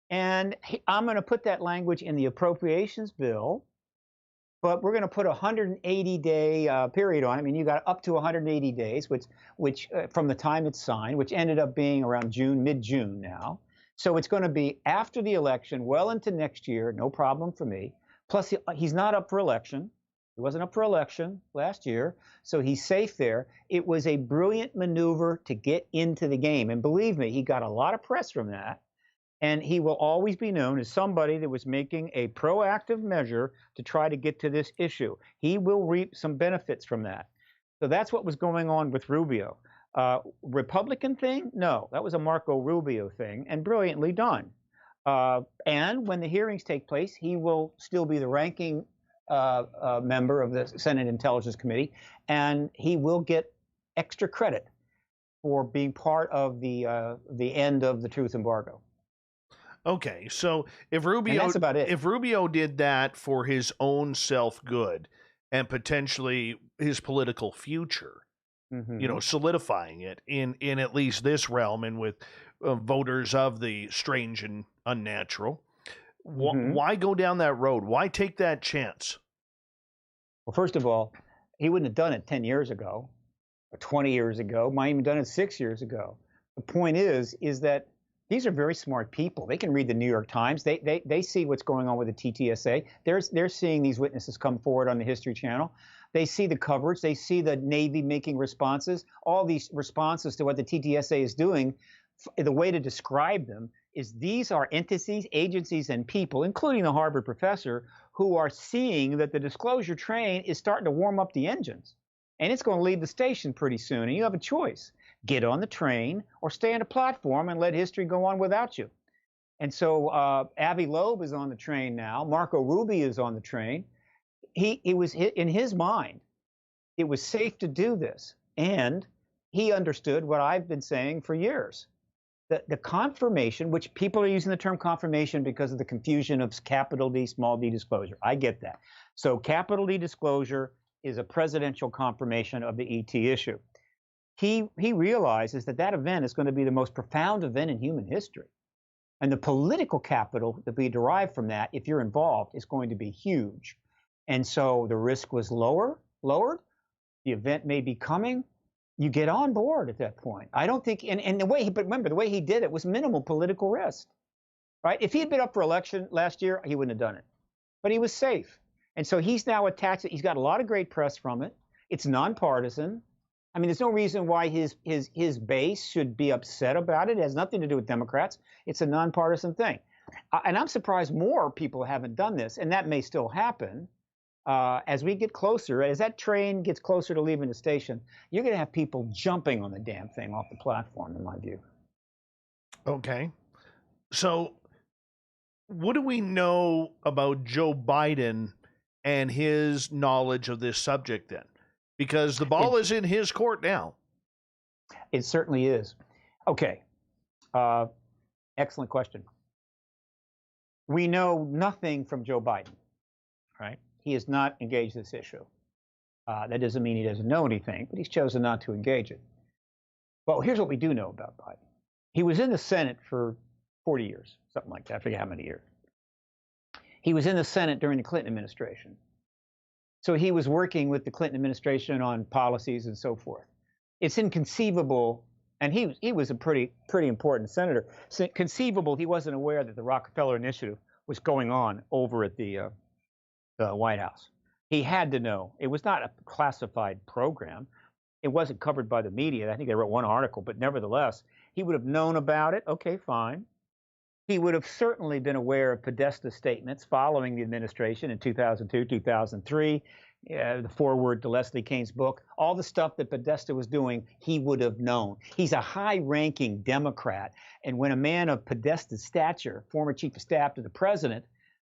And I'm going to put that language in the appropriations bill, but we're going to put a 180-day period on it. I mean, you got up to 180 days, which from the time it's signed, which ended up being around June, mid-June now. So it's going to be after the election, well into next year, no problem for me. Plus, he's not up for election. He wasn't up for election last year, so he's safe there. It was a brilliant maneuver to get into the game. And believe me, he got a lot of press from that. And he will always be known as somebody that was making a proactive measure to try to get to this issue. He will reap some benefits from that. So that's what was going on with Rubio. Republican thing? No, that was a Marco Rubio thing, and brilliantly done. And when the hearings take place, he will still be the ranking member of the Senate Intelligence Committee, and he will get extra credit for being part of the end of the truth embargo. Okay, so if Rubio did that for his own self-good and potentially his political future, solidifying it in at least this realm and with voters of the strange and unnatural, why go down that road? Why take that chance? Well, first of all, he wouldn't have done it 10 years ago or 20 years ago, might even done it 6 years ago. The point is that these are very smart people. They can read the New York Times. They see what's going on with the TTSA. They're seeing these witnesses come forward on the History Channel. They see the coverage. They see the Navy making responses. All these responses to what the TTSA is doing, the way to describe them is these are entities, agencies, and people, including the Harvard professor, who are seeing that the disclosure train is starting to warm up the engines. And it's going to leave the station pretty soon. And you have a choice. Get on the train or stay on the platform and let history go on without you. And so Avi Loeb is on the train now. Marco Rubio is on the train. He was in his mind, it was safe to do this. And he understood what I've been saying for years. The confirmation, which people are using the term confirmation because of the confusion of capital D, small d disclosure. I get that. So capital D disclosure is a presidential confirmation of the ET issue. He realizes that event is going to be the most profound event in human history. And the political capital that we derive from that, if you're involved, is going to be huge. And so the risk was lowered. The event may be coming. You get on board at that point. I don't think, but remember, the way he did it was minimal political risk, right? If he had been up for election last year, he wouldn't have done it. But he was safe. And so he's now attached. He's got a lot of great press from it. It's nonpartisan. I mean, there's no reason why his base should be upset about it. It has nothing to do with Democrats. It's a nonpartisan thing. And I'm surprised more people haven't done this, and that may still happen. As we get closer, as that train gets closer to leaving the station, you're going to have people jumping on the damn thing off the platform, in my view. Okay. So what do we know about Joe Biden and his knowledge of this subject then? Because the ball is in his court now. It certainly is. Okay. Excellent question. We know nothing from Joe Biden, right? He has not engaged this issue. That doesn't mean he doesn't know anything, but he's chosen not to engage it. But here's what we do know about Biden. He was in the Senate for 40 years, something like that. I forget how many years. He was in the Senate during the Clinton administration. So he was working with the Clinton administration on policies and so forth. It's inconceivable, and he was a pretty important senator. It's conceivable he wasn't aware that the Rockefeller Initiative was going on over at the White House. He had to know. It was not a classified program. It wasn't covered by the media. I think they wrote one article, but nevertheless, he would have known about it. Okay, fine. He would have certainly been aware of Podesta's statements following the administration in 2002, 2003, the foreword to Leslie Kane's book, all the stuff that Podesta was doing, he would have known. He's a high-ranking Democrat, and when a man of Podesta's stature, former chief of staff to the president,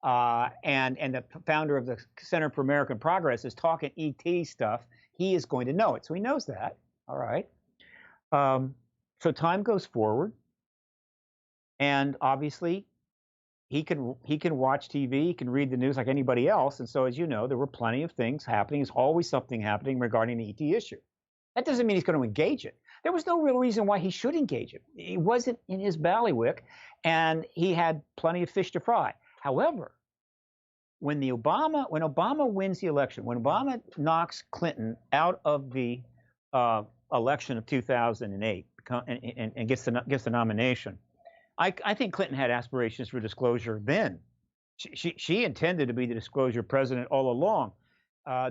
and the founder of the Center for American Progress is talking ET stuff, he is going to know it. So he knows that. All right. So time goes forward, and obviously he can watch TV, he can read the news like anybody else. And so, as you know, there were plenty of things happening. There's always something happening regarding the ET issue. That doesn't mean he's going to engage it. There was no real reason why he should engage it. He wasn't in his ballywick, and he had plenty of fish to fry. However, when Obama wins the election, when Obama knocks Clinton out of the election of 2008 and gets the nomination, I think Clinton had aspirations for disclosure then. She intended to be the disclosure president all along,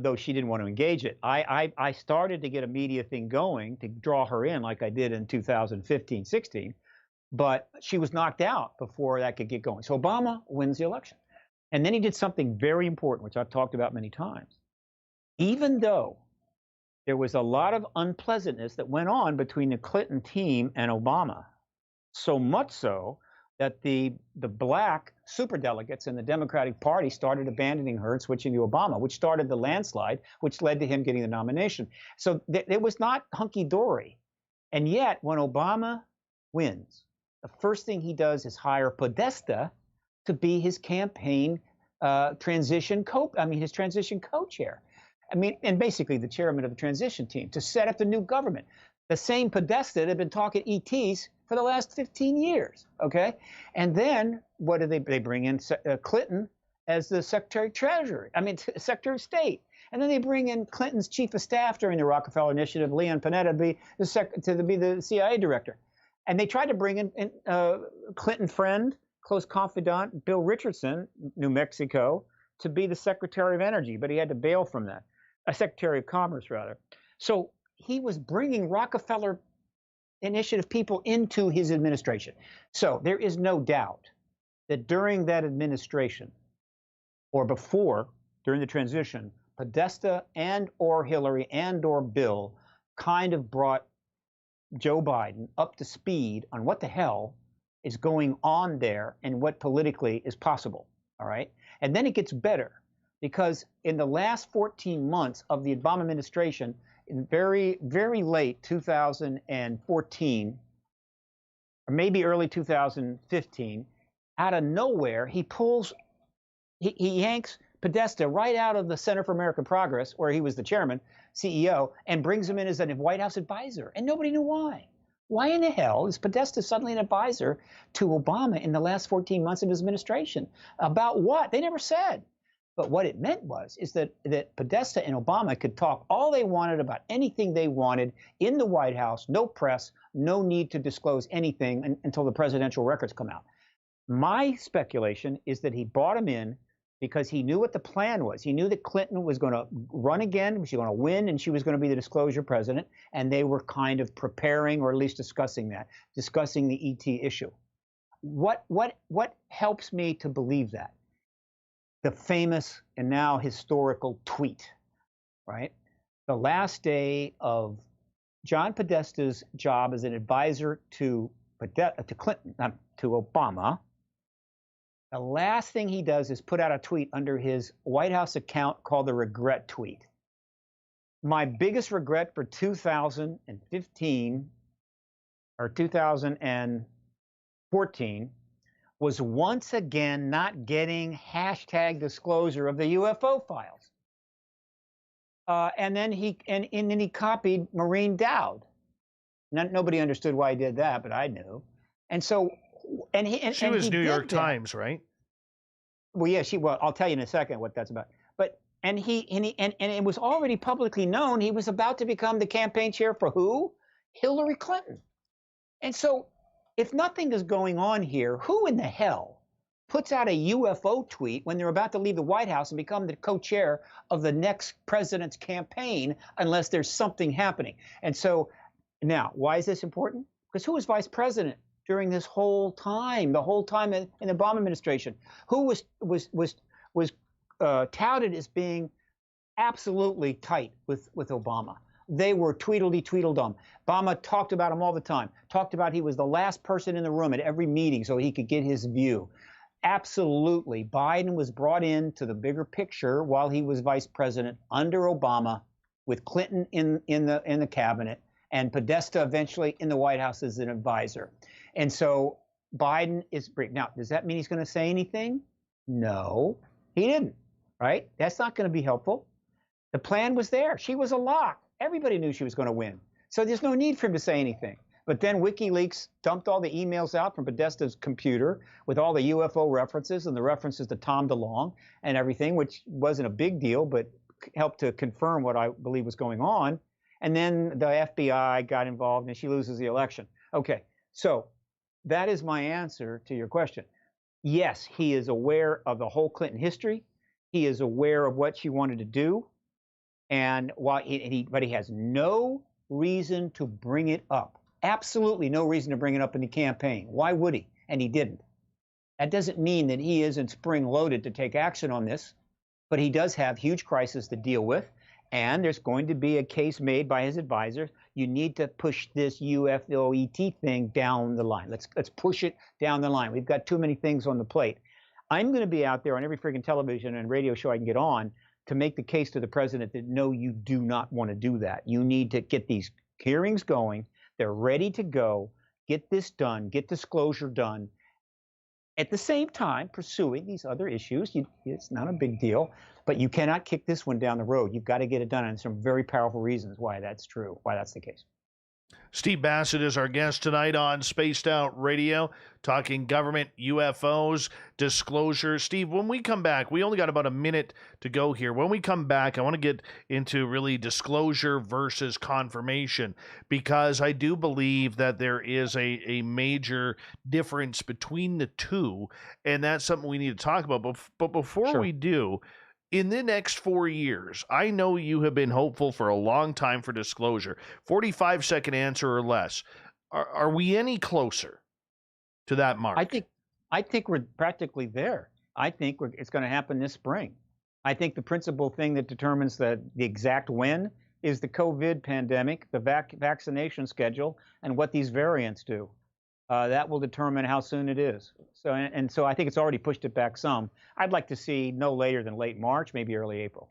though she didn't want to engage it. I started to get a media thing going to draw her in like I did in 2015, 16, but she was knocked out before that could get going. So Obama wins the election. And then he did something very important, which I've talked about many times. Even though there was a lot of unpleasantness that went on between the Clinton team and Obama, so much so that the black superdelegates in the Democratic Party started abandoning her and switching to Obama, which started the landslide, which led to him getting the nomination. So it was not hunky-dory. And yet, when Obama wins, the first thing he does is hire Podesta to be his campaign transition co-chair. I mean, and basically the chairman of the transition team to set up the new government. The same Podesta that had been talking ETs for the last 15 years, okay? And then what do they bring in Clinton as the Secretary of State. And then they bring in Clinton's chief of staff during the Rockefeller Initiative, Leon Panetta, to be the CIA director. And they tried to bring in Clinton friend, close confidant, Bill Richardson, New Mexico, to be the Secretary of Energy, but he had to bail from that. Secretary of Commerce, rather. So he was bringing Rockefeller Initiative people into his administration. So there is no doubt that during that administration, or before, during the transition, Podesta and or Hillary and or Bill kind of brought Joe Biden up to speed on what the hell is going on there and what politically is possible, all right? And then it gets better, because in the last 14 months of the Obama administration, in very, very late 2014, or maybe early 2015, out of nowhere, he yanks Podesta right out of the Center for American Progress, where he was the chairman, CEO, and brings him in as a White House advisor. And nobody knew why. Why in the hell is Podesta suddenly an advisor to Obama in the last 14 months of his administration? About what? They never said. But what it meant is that Podesta and Obama could talk all they wanted about anything they wanted in the White House, no press, no need to disclose anything until the presidential records come out. My speculation is that he brought him in because he knew what the plan was. He knew that Clinton was going to run again, she was going to win, and she was going to be the disclosure president, and they were kind of preparing, or at least discussing the ET issue. What helps me to believe that? The famous and now historical tweet, right? The last day of John Podesta's job as an advisor to Clinton, to Obama, the last thing he does is put out a tweet under his White House account called the regret tweet. My biggest regret for 2015 or 2000 and 14 was once again not getting hashtag disclosure of the UFO files. And then he copied Maureen Dowd. Nobody understood why he did that, but I knew. And so, she was New York Times, right? Well, yeah, well, I'll tell you in a second what that's about. But and it was already publicly known he was about to become the campaign chair for who? Hillary Clinton. And so, if nothing is going on here, who in the hell puts out a UFO tweet when they're about to leave the White House and become the co-chair of the next president's campaign, unless there's something happening? And so, now, why is this important? Because who was vice president during this whole time, the whole time in the Obama administration? Who was touted as being absolutely tight with Obama? They were Tweedledum. Obama talked about him all the time, talked about he was the last person in the room at every meeting so he could get his view. Absolutely. Biden was brought into the bigger picture while he was vice president under Obama, with Clinton in the cabinet, and Podesta eventually in the White House as an advisor. And so Biden is – now, does that mean he's going to say anything? No, he didn't, right? That's not going to be helpful. The plan was there. She was a lock. Everybody knew she was going to win. So there's no need for him to say anything. But then WikiLeaks dumped all the emails out from Podesta's computer with all the UFO references and the references to Tom DeLonge and everything, which wasn't a big deal, but helped to confirm what I believe was going on. And then the FBI got involved and she loses the election. Okay, so that is my answer to your question. Yes, he is aware of the whole Clinton history. He is aware of what she wanted to do. And but he has no reason to bring it up. Absolutely no reason to bring it up in the campaign. Why would he? And he didn't. That doesn't mean that he isn't spring-loaded to take action on this, but he does have huge crisis to deal with. And there's going to be a case made by his advisors. You need to push this UFOET thing down the line. Let's push it down the line. We've got too many things on the plate. I'm going to be out there on every freaking television and radio show I can get on to make the case to the president that no, you do not want to do that. You need to get these hearings going. They're ready to go. Get this done. Get disclosure done. At the same time, pursuing these other issues. It's not a big deal, but you cannot kick this one down the road. You've got to get it done, and some very powerful reasons why that's true, why that's the case. Steve Bassett is our guest tonight on Spaced Out Radio, talking government, UFOs, disclosure. Steve, when we come back, we only got about a minute to go here. When we come back, I want to get into really disclosure versus confirmation, because I do believe that there is a major difference between the two, and that's something we need to talk about. But before we do, in the next 4 years, I know you have been hopeful for a long time for disclosure. 45-second answer or less. Are we any closer to that mark? I think we're practically there. I think it's going to happen this spring. I think the principal thing that determines the exact when is the COVID pandemic, the vaccination schedule, and what these variants do. That will determine how soon it is. So I think it's already pushed it back some. I'd like to see no later than late March, maybe early April.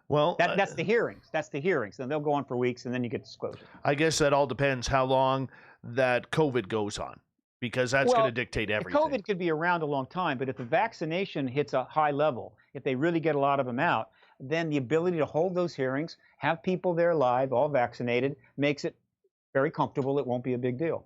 Well, that's the hearings. That's the hearings. And they'll go on for weeks, and then you get disclosure. I guess that all depends how long that COVID goes on, because that's going to dictate everything. COVID could be around a long time, but if the vaccination hits a high level, if they really get a lot of them out, then the ability to hold those hearings, have people there live, all vaccinated, makes it very comfortable. It won't be a big deal.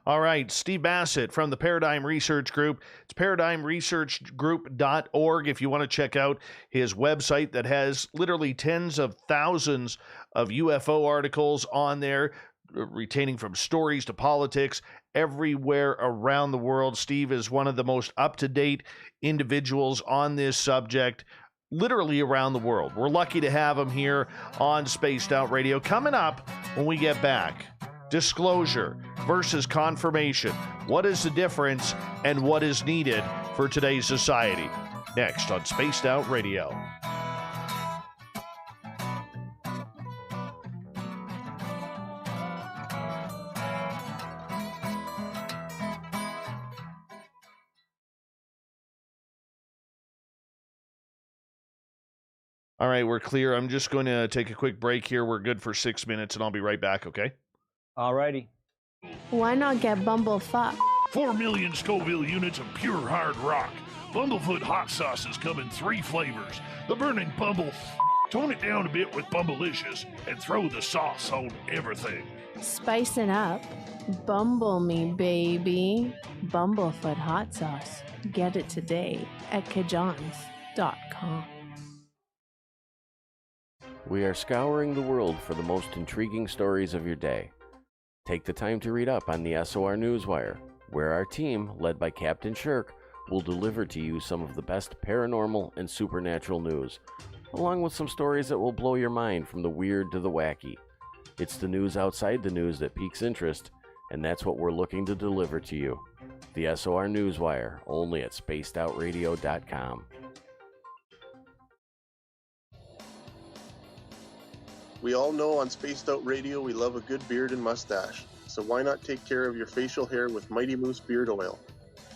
All right, Steve Bassett from the Paradigm Research Group. It's paradigmresearchgroup.org if you want to check out his website that has literally tens of thousands of UFO articles on there, retaining from stories to politics everywhere around the world. Steve is one of the most up-to-date individuals on this subject, literally around the world. We're lucky to have him here on Spaced Out Radio. Coming up when we get back, disclosure versus confirmation. What is the difference and what is needed for today's society? Next on Spaced Out Radio. All right, we're clear. I'm just going to take a quick break here. We're good for 6 minutes, and I'll be right back, okay? All righty. Why not get bumblefucked? 4 million Scoville units of pure hard rock. Bumblefoot hot sauces come in 3 flavors. The burning Bumble. Tone it down a bit with Bumblicious and throw the sauce on everything. Spice it up. Bumble me, baby. Bumblefoot hot sauce. Get it today at kajans.com. We are scouring the world for the most intriguing stories of your day. Take the time to read up on the SOR Newswire, where our team, led by Captain Shirk, will deliver to you some of the best paranormal and supernatural news, along with some stories that will blow your mind from the weird to the wacky. It's the news outside the news that piques interest, and that's what we're looking to deliver to you. The SOR Newswire, only at spacedoutradio.com. We all know on Spaced Out Radio we love a good beard and mustache, so why not take care of your facial hair with Mighty Moose Beard Oil?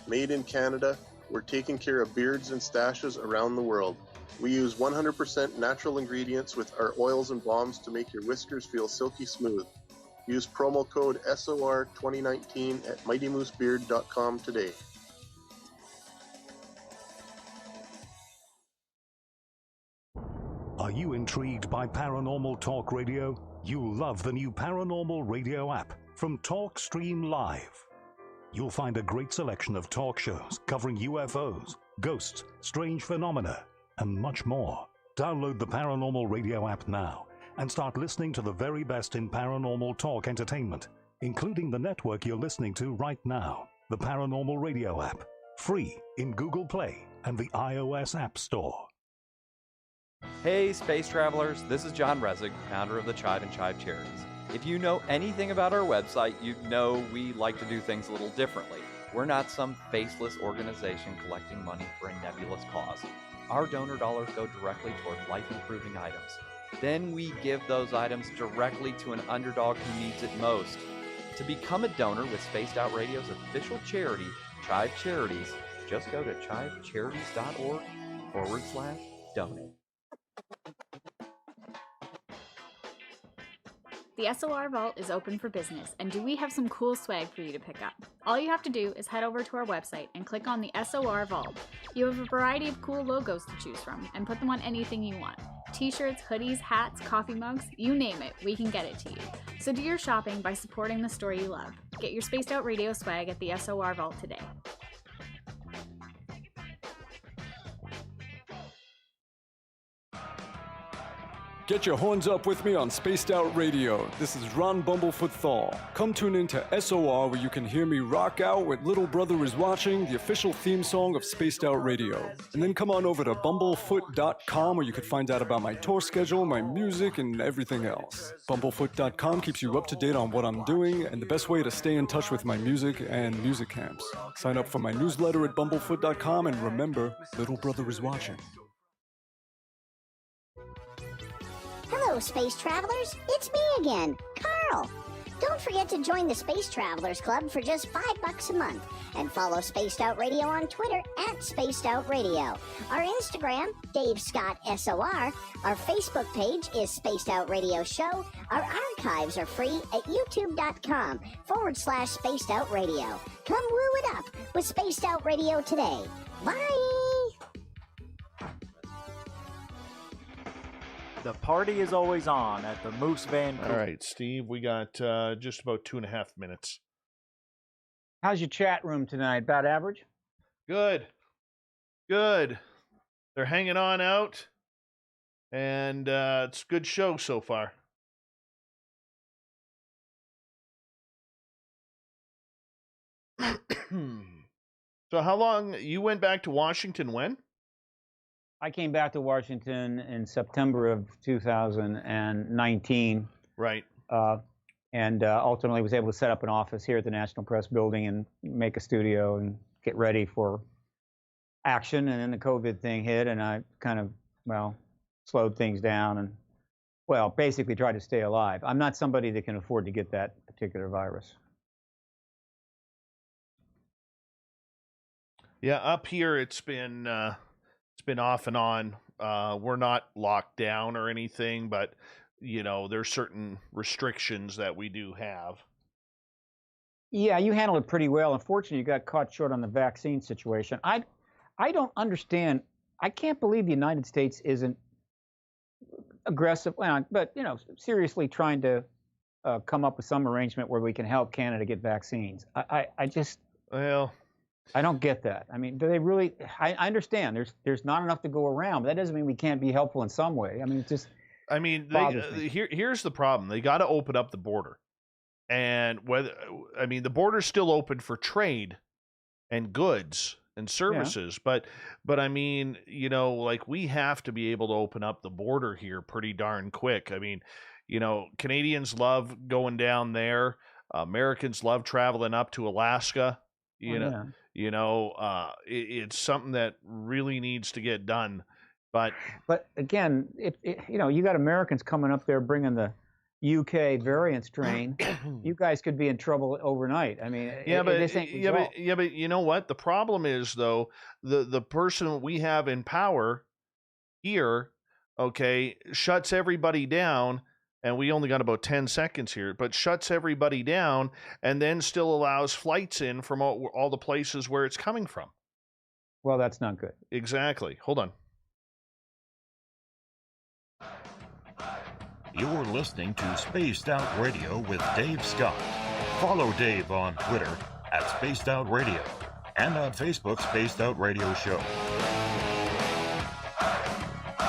Made in Canada, we're taking care of beards and stashes around the world. We use 100% natural ingredients with our oils and balms to make your whiskers feel silky smooth. Use promo code SOR2019 at mightymoosebeard.com today. Are you intrigued by Paranormal Talk Radio? You'll love the new Paranormal Radio app from TalkStream Live. You'll find a great selection of talk shows covering UFOs, ghosts, strange phenomena, and much more. Download the Paranormal Radio app now and start listening to the very best in paranormal talk entertainment, including the network you're listening to right now, the Paranormal Radio app, free in Google Play and the iOS App Store. Hey space travelers, this is John Resig, founder of the Chive and Chive Charities. If you know anything about our website, you know we like to do things a little differently. We're not some faceless organization collecting money for a nebulous cause. Our donor dollars go directly toward life-improving items. Then we give those items directly to an underdog who needs it most. To become a donor with Spaced Out Radio's official charity, Chive Charities, just go to chivecharities.org/donate. The SOR Vault is open for business, and do we have some cool swag for you to pick up? All you have to do is head over to our website and click on the SOR Vault. You have a variety of cool logos to choose from, and put them on anything you want. T-shirts, hoodies, hats, coffee mugs, you name it, we can get it to you. So do your shopping by supporting the store you love. Get your Spaced Out Radio swag at the SOR Vault today. Get your horns up with me on Spaced Out Radio. This is Ron Bumblefoot Thal. Come tune in to SOR where you can hear me rock out with Little Brother is Watching, the official theme song of Spaced Out Radio. And then come on over to bumblefoot.com where you can find out about my tour schedule, my music, and everything else. Bumblefoot.com keeps you up to date on what I'm doing and the best way to stay in touch with my music and music camps. Sign up for my newsletter at bumblefoot.com and remember, Little Brother is watching. Hello, space travelers. It's me again, Carl. Don't forget to join the Space Travelers Club for just $5 a month and follow Spaced Out Radio on Twitter at Spaced Out Radio. Our Instagram, Dave Scott SOR. Our Facebook page is Spaced Out Radio Show. Our archives are free at youtube.com/Spaced Out Radio. Come woo it up with Spaced Out Radio today. Bye! The party is always on at the Moose Vancouver. All right, Steve, we got just about 2.5 minutes. How's your chat room tonight? About average? Good. Good. They're hanging on out, and it's a good show so far. So how long, you went back to Washington when? I came back to Washington in September of 2019. Right. And ultimately was able to set up an office here at the National Press Building and make a studio and get ready for action. And then the COVID thing hit, and I kind of, slowed things down and, basically tried to stay alive. I'm not somebody that can afford to get that particular virus. Yeah, up here it's been off and on. We're not locked down or anything, but there's certain restrictions that we do have. Yeah, you handled it pretty well. Unfortunately, you got caught short on the vaccine situation. I don't understand. I can't believe the United States isn't aggressive, well, but seriously trying to come up with some arrangement where we can help Canada get vaccines. I just, well, I don't get that. I mean, do they really? I understand there's not enough to go around, but that doesn't mean we can't be helpful in some way. I mean, it's just. I mean, bothers me. here's the problem. They got to open up the border, and the border's still open for trade and goods and services, but I mean, like we have to be able to open up the border here pretty darn quick. I mean, Canadians love going down there. Americans love traveling up to Alaska. It's something that really needs to get done. But again, you got Americans coming up there bringing the UK variant strain. You guys could be in trouble overnight. I mean, but you know what? The problem is though, the person we have in power here, okay, shuts everybody down. And we only got about 10 seconds here, but shuts everybody down and then still allows flights in from all the places where it's coming from. Well, that's not good. Exactly. Hold on. You're listening to Spaced Out Radio with Dave Scott. Follow Dave on Twitter at Spaced Out Radio and on Facebook, Spaced Out Radio Show.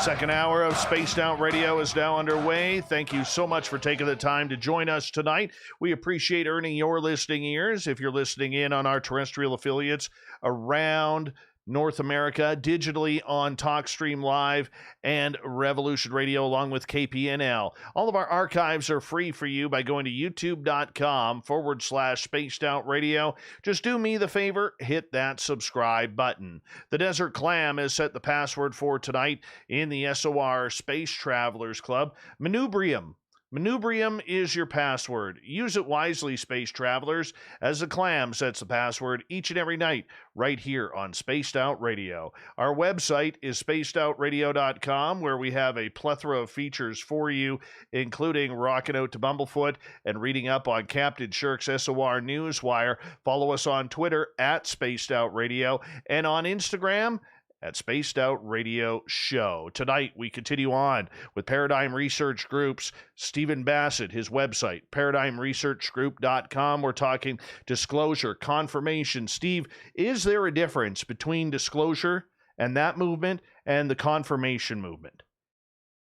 Second hour of Spaced Out Radio is now underway. Thank you so much for taking the time to join us tonight. We appreciate earning your listening ears. If you're listening in on our terrestrial affiliates around North America, digitally on TalkStream Live and Revolution Radio, along with KPNL. All of our archives are free for you by going to youtube.com/Spaced Out Radio. Just do me the favor, hit that subscribe button. The Desert Clam has set the password for tonight in the SOR Space Travelers Club. Manubrium. Manubrium is your password. Use it wisely, space travelers, as the Clam sets the password each and every night right here on Spaced Out Radio. Our website is spacedoutradio.com, where we have a plethora of features for you, including rocking out to Bumblefoot and reading up on Captain Shirk's SOR Newswire. Follow us on Twitter at Spaced Out Radio and on Instagram at Spaced Out Radio Show. Tonight, we continue on with Paradigm Research Group's Stephen Bassett, his website, paradigmresearchgroup.com. We're talking disclosure, confirmation. Steve, is there a difference between disclosure and that movement and the confirmation movement?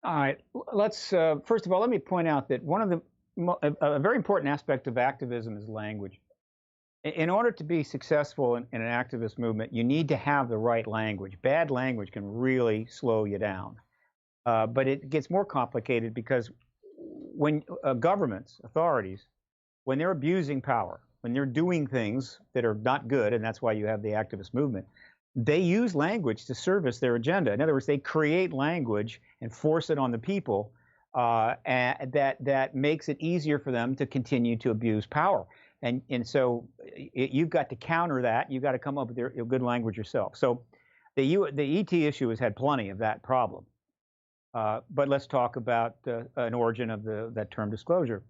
All right. Let's, first of all, let me point out that a very important aspect of activism is language. In order to be successful in an activist movement, you need to have the right language. Bad language can really slow you down. But it gets more complicated because when governments, authorities, when they're abusing power, when they're doing things that are not good, and that's why you have the activist movement, they use language to service their agenda. In other words, they create language and force it on the people and that makes it easier for them to continue to abuse power. And so you've got to counter that. You've got to come up with your good language yourself. So the ET issue has had plenty of that problem. But let's talk about an origin of that term disclosure.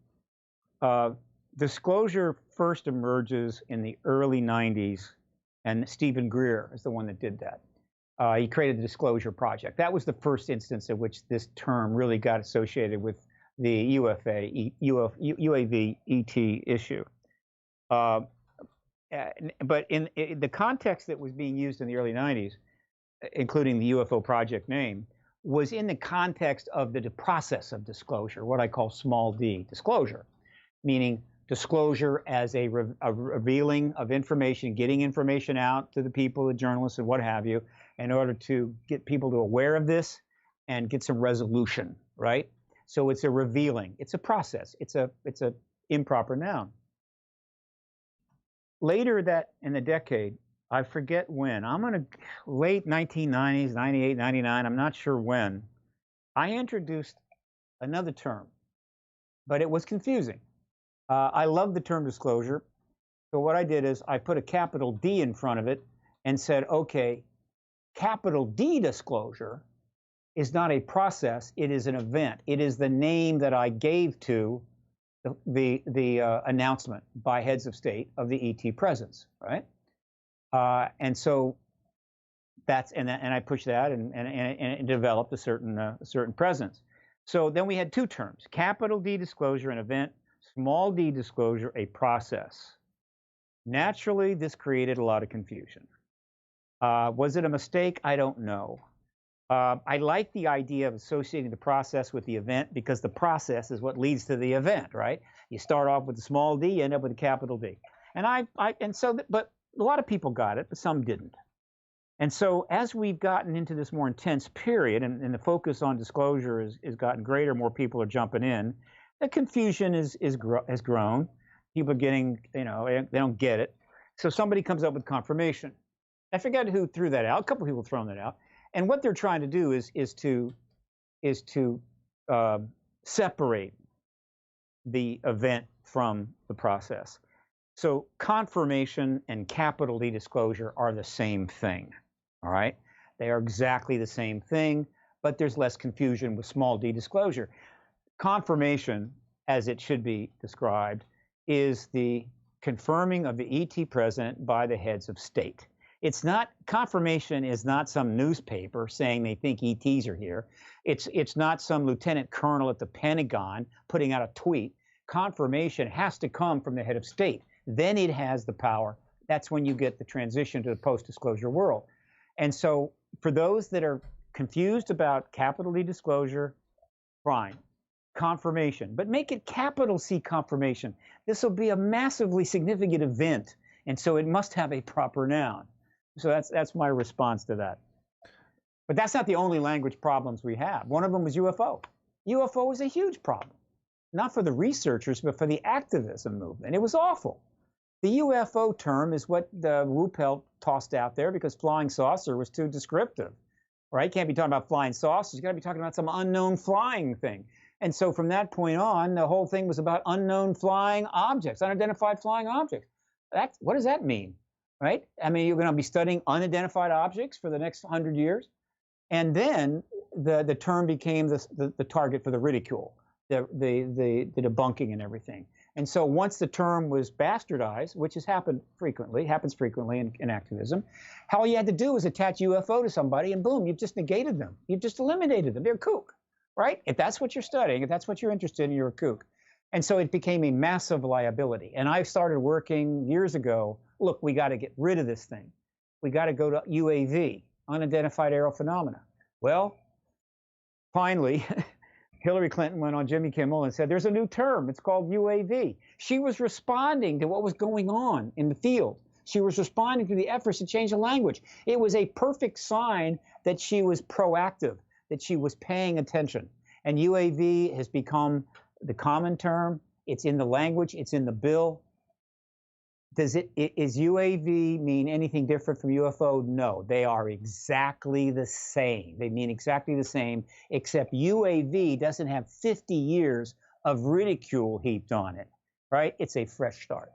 Disclosure first emerges in the early 90s, and Stephen Greer is the one that did that. He created the Disclosure Project. That was the first instance in which this term really got associated with the UAV ET issue. But in the context that was being used in the early 90s, including the UFO project name, was in the context of the process of disclosure, what I call small d disclosure, meaning disclosure as a revealing of information, getting information out to the people, the journalists, and what have you, in order to get people to aware of this and get some resolution, right? So it's a revealing. It's a process. It's a improper noun. Later that in the decade, I forget when, late 1990s, 98, 99, I'm not sure when, I introduced another term, but it was confusing. I love the term disclosure. So what I did is I put a capital D in front of it and said, okay, capital D disclosure is not a process, it is an event. It is the name that I gave to the announcement by heads of state of the ET presence, right? And so that's and I pushed that and developed a certain presence. So then we had two terms: capital D disclosure, an event; small d disclosure, a process. Naturally, this created a lot of confusion. Was it a mistake? I don't know. I like the idea of associating the process with the event because the process is what leads to the event, right? You start off with a small d, you end up with a capital D. But a lot of people got it, but some didn't. And so as we've gotten into this more intense period and the focus on disclosure has gotten greater, more people are jumping in, the confusion has grown. People are getting, they don't get it. So somebody comes up with confirmation. I forget who threw that out. A couple of people have thrown that out. And what they're trying to do is to separate the event from the process. So confirmation and capital D disclosure are the same thing, all right? They are exactly the same thing, but there's less confusion with small d disclosure. Confirmation, as it should be described, is the confirming of the ET present by the heads of state. It's not, confirmation is not some newspaper saying they think ETs are here. It's not some lieutenant colonel at the Pentagon putting out a tweet. Confirmation has to come from the head of state. Then it has the power. That's when you get the transition to the post-disclosure world. And so for those that are confused about capital D disclosure, fine. Confirmation, but make it capital C confirmation. This will be a massively significant event, and so it must have a proper noun. So that's my response to that. But that's not the only language problems we have. One of them was UFO. UFO was a huge problem, not for the researchers, but for the activism movement. It was awful. The UFO term is what Rubio tossed out there because flying saucer was too descriptive, right? Can't be talking about flying saucers. You got to be talking about some unknown flying thing. And so from that point on, the whole thing was about unknown flying objects, unidentified flying objects. What does that mean, right? I mean, you're going to be studying unidentified objects for the next 100 years. And then the term became the target for the ridicule, the debunking and everything. And so once the term was bastardized, which happens frequently in activism, all you had to do was attach UFO to somebody and boom, you've just negated them. You've just eliminated them. They're a kook, right? If that's what you're studying, if that's what you're interested in, you're a kook. And so it became a massive liability. And I started working years ago, look, we got to get rid of this thing. We got to go to UAV, unidentified aerial phenomena. Well, finally, Hillary Clinton went on Jimmy Kimmel and said, there's a new term. It's called UAV. She was responding to what was going on in the field. She was responding to the efforts to change the language. It was a perfect sign that she was proactive, that she was paying attention. And UAV has become the common term. It's in the language. It's in the bill. Is UAV mean anything different from UFO? No, they are exactly the same. They mean exactly the same, except UAV doesn't have 50 years of ridicule heaped on it, right? It's a fresh start.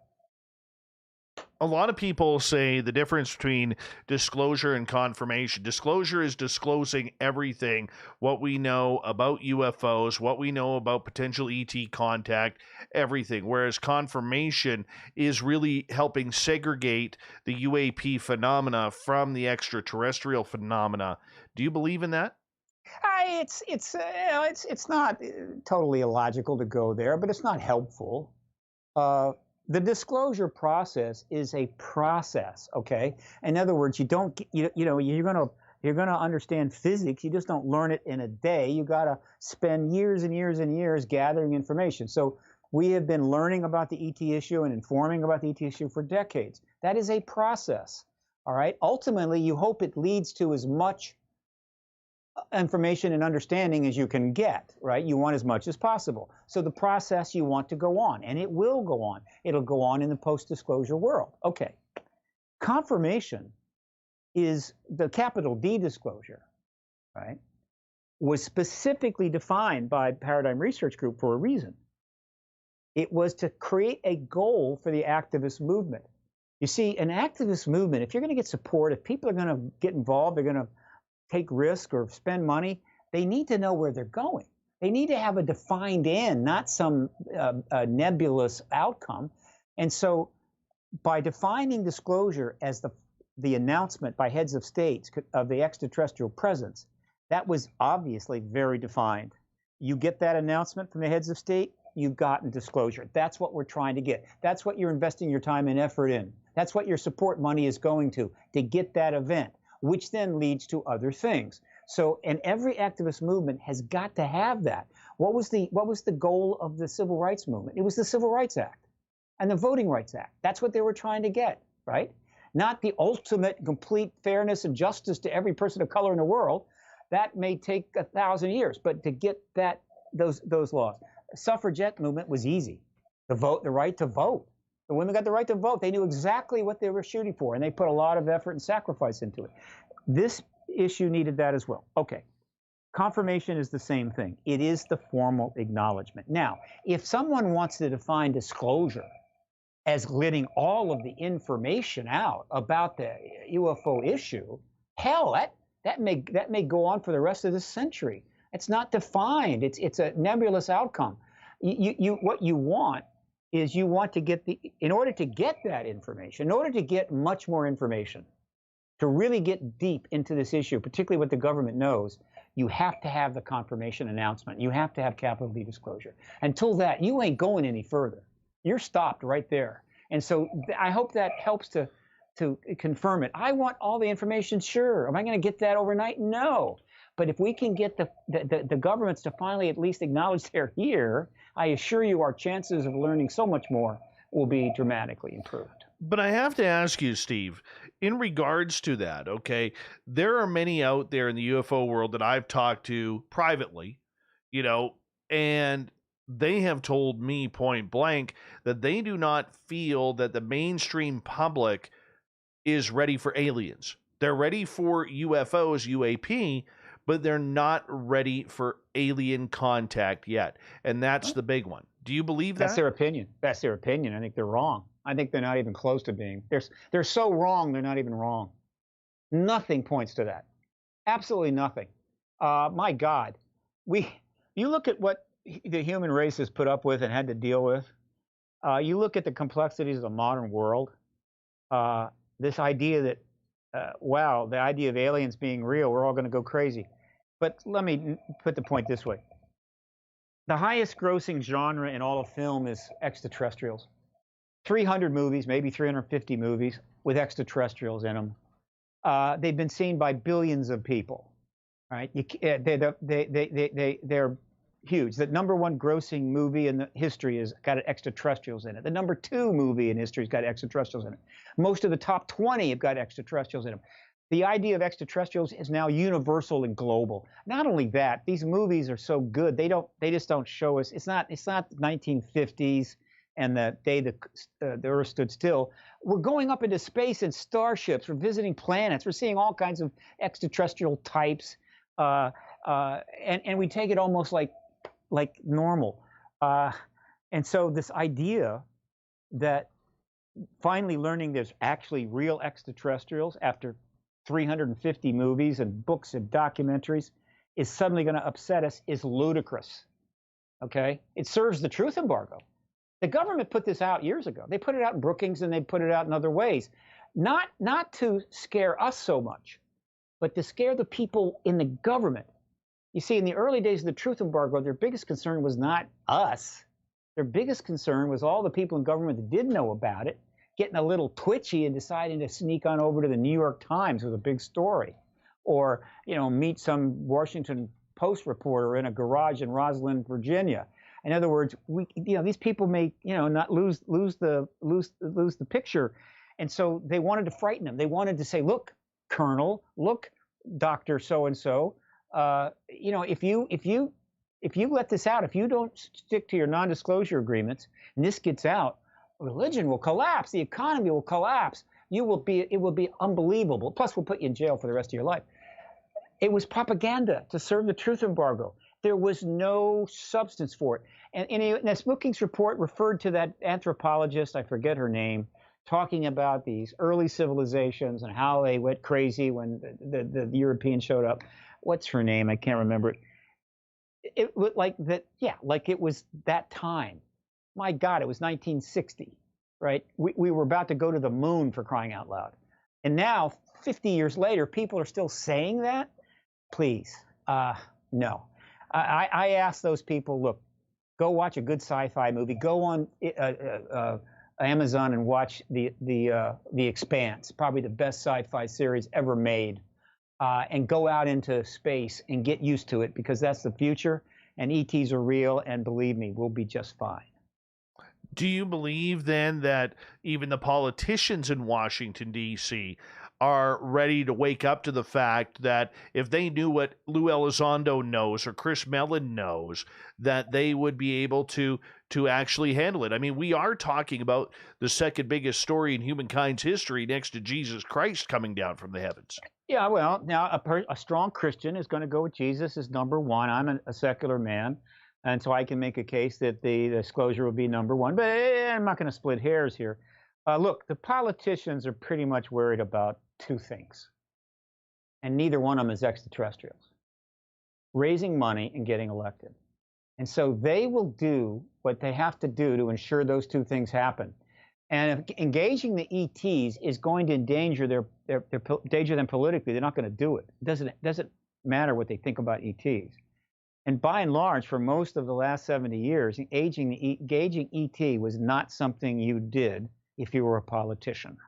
A lot of people say the difference between disclosure and confirmation. Disclosure is disclosing everything, what we know about UFOs, what we know about potential ET contact, everything. Whereas confirmation is really helping segregate the UAP phenomena from the extraterrestrial phenomena. Do you believe in that? It's not totally illogical to go there, but it's not helpful. The disclosure process is a process, okay? In other words, you're gonna understand physics. You just don't learn it in a day. You gotta spend years and years and years gathering information. So we have been learning about the ET issue and informing about the ET issue for decades. That is a process, all right? Ultimately, you hope it leads to as much information and understanding as you can get, right? You want as much as possible. So the process you want to go on, and it will go on. It'll go on in the post-disclosure world. Okay. Confirmation is the capital D disclosure, right? Was specifically defined by Paradigm Research Group for a reason. It was to create a goal for the activist movement. You see, an activist movement, if you're going to get support, if people are going to get involved, they're going to take risk or spend money, they need to know where they're going. They need to have a defined end, not some nebulous outcome. And so by defining disclosure as the announcement by heads of states of the extraterrestrial presence, that was obviously very defined. You get that announcement from the heads of state, you've gotten disclosure. That's what we're trying to get. That's what you're investing your time and effort in. That's what your support money is going to get that event, which then leads to other things. So, and every activist movement has got to have that. What was the goal of the Civil Rights Movement? It was the Civil Rights Act and the Voting Rights Act. That's what they were trying to get, right? Not the ultimate complete fairness and justice to every person of color in the world. That may take 1,000 years, but to get those laws. The suffragette movement was easy. The right to vote. The women got the right to vote. They knew exactly what they were shooting for, and they put a lot of effort and sacrifice into it. This issue needed that as well. Okay. Confirmation is the same thing. It is the formal acknowledgement. Now, if someone wants to define disclosure as letting all of the information out about the UFO issue, hell, that may go on for the rest of this century. It's not defined. It's a nebulous outcome. What you want is you want to get in order to get that information, in order to get much more information, to really get deep into this issue, particularly what the government knows, you have to have the confirmation announcement. You have to have capital D disclosure. Until that, you ain't going any further. You're stopped right there. And so I hope that helps to confirm it. I want all the information, sure. Am I going to get that overnight? No. But if we can get the governments to finally at least acknowledge they're here, I assure you our chances of learning so much more will be dramatically improved. But I have to ask you, Steve, in regards to that, okay, there are many out there in the UFO world that I've talked to privately, and they have told me point blank that they do not feel that the mainstream public is ready for aliens. They're ready for UFOs, UAP, but they're not ready for alien contact yet. And that's the big one. Do you believe that? That's their opinion. That's their opinion. I think they're wrong. I think they're not even close to being. They're so wrong, they're not even wrong. Nothing points to that. Absolutely nothing. My God. You look at what the human race has put up with and had to deal with. You look at the complexities of the modern world. This idea that, the idea of aliens being real, we're all going to go crazy. But let me put the point this way. The highest grossing genre in all of film is extraterrestrials. 300 movies, maybe 350 movies with extraterrestrials in them. They've been seen by billions of people, right? They're huge. The number one grossing movie in the history has got extraterrestrials in it. The number two movie in history has got extraterrestrials in it. Most of the top 20 have got extraterrestrials in them. The idea of extraterrestrials is now universal and global. Not only that, these movies are so good. They just don't show us. It's not 1950s and the day the Earth stood still. We're going up into space in starships. We're visiting planets. We're seeing all kinds of extraterrestrial types, and we take it almost like normal. And so this idea that finally learning there's actually real extraterrestrials after 350 movies and books and documentaries is suddenly going to upset us is ludicrous. Okay? It serves the truth embargo. The government put this out years ago. They put it out in Brookings and they put it out in other ways. Not to scare us so much, but to scare the people in the government. You see, in the early days of the truth embargo, their biggest concern was not us. Their biggest concern was all the people in government that did know about it, getting a little twitchy and deciding to sneak on over to the New York Times with a big story, or meet some Washington Post reporter in a garage in Roslyn, Virginia. In other words, these people may not lose the picture, and so they wanted to frighten them. They wanted to say, "Look, Colonel, look, Doctor so and so. If you let this out, if you don't stick to your non-disclosure agreements, and this gets out, religion will collapse. The economy will collapse. It will be unbelievable. Plus, we'll put you in jail for the rest of your life." It was propaganda to serve the truth embargo. There was no substance for it. And this Brookings report referred to that anthropologist, I forget her name, talking about these early civilizations and how they went crazy when the Europeans showed up. What's her name? I can't remember it. it was like that. Yeah, like it was that time. My God, it was 1960, right? We were about to go to the moon, for crying out loud. And now, 50 years later, people are still saying that? Please, no. I ask those people, look, go watch a good sci-fi movie. Go on Amazon and watch the Expanse, probably the best sci-fi series ever made. And go out into space and get used to it, because that's the future, and ETs are real, and believe me, we'll be just fine. Do you believe then that even the politicians in Washington, D.C. are ready to wake up to the fact that if they knew what Lou Elizondo knows or Chris Mellon knows, that they would be able to actually handle it? I mean, we are talking about the second biggest story in humankind's history next to Jesus Christ coming down from the heavens. Yeah, well, now a strong Christian is going to go with Jesus as number one. I'm a secular man, and so I can make a case that the disclosure will be number one. But I'm not going to split hairs here. Look, the politicians are pretty much worried about two things, and neither one of them is extraterrestrials: raising money and getting elected. And so they will do what they have to do to ensure those two things happen. And if engaging the ETs is going to endanger them politically, they're not going to do it. It doesn't matter what they think about ETs. And by and large, for most of the last 70 years, engaging ET was not something you did if you were a politician.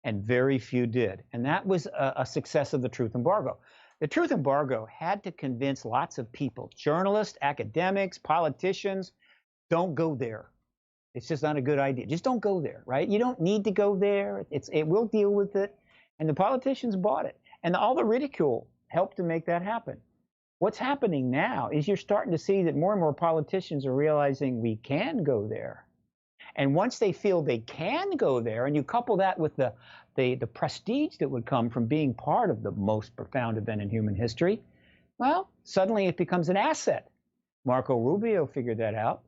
And very few did. And that was a success of the truth embargo. The truth embargo had to convince lots of people, journalists, academics, politicians, don't go there. It's just not a good idea. Just don't go there, right? You don't need to go there. It will deal with it. And the politicians bought it. And all the ridicule helped to make that happen. What's happening now is you're starting to see that more and more politicians are realizing we can go there. And once they feel they can go there, and you couple that with the prestige that would come from being part of the most profound event in human history, well, suddenly it becomes an asset. Marco Rubio figured that out.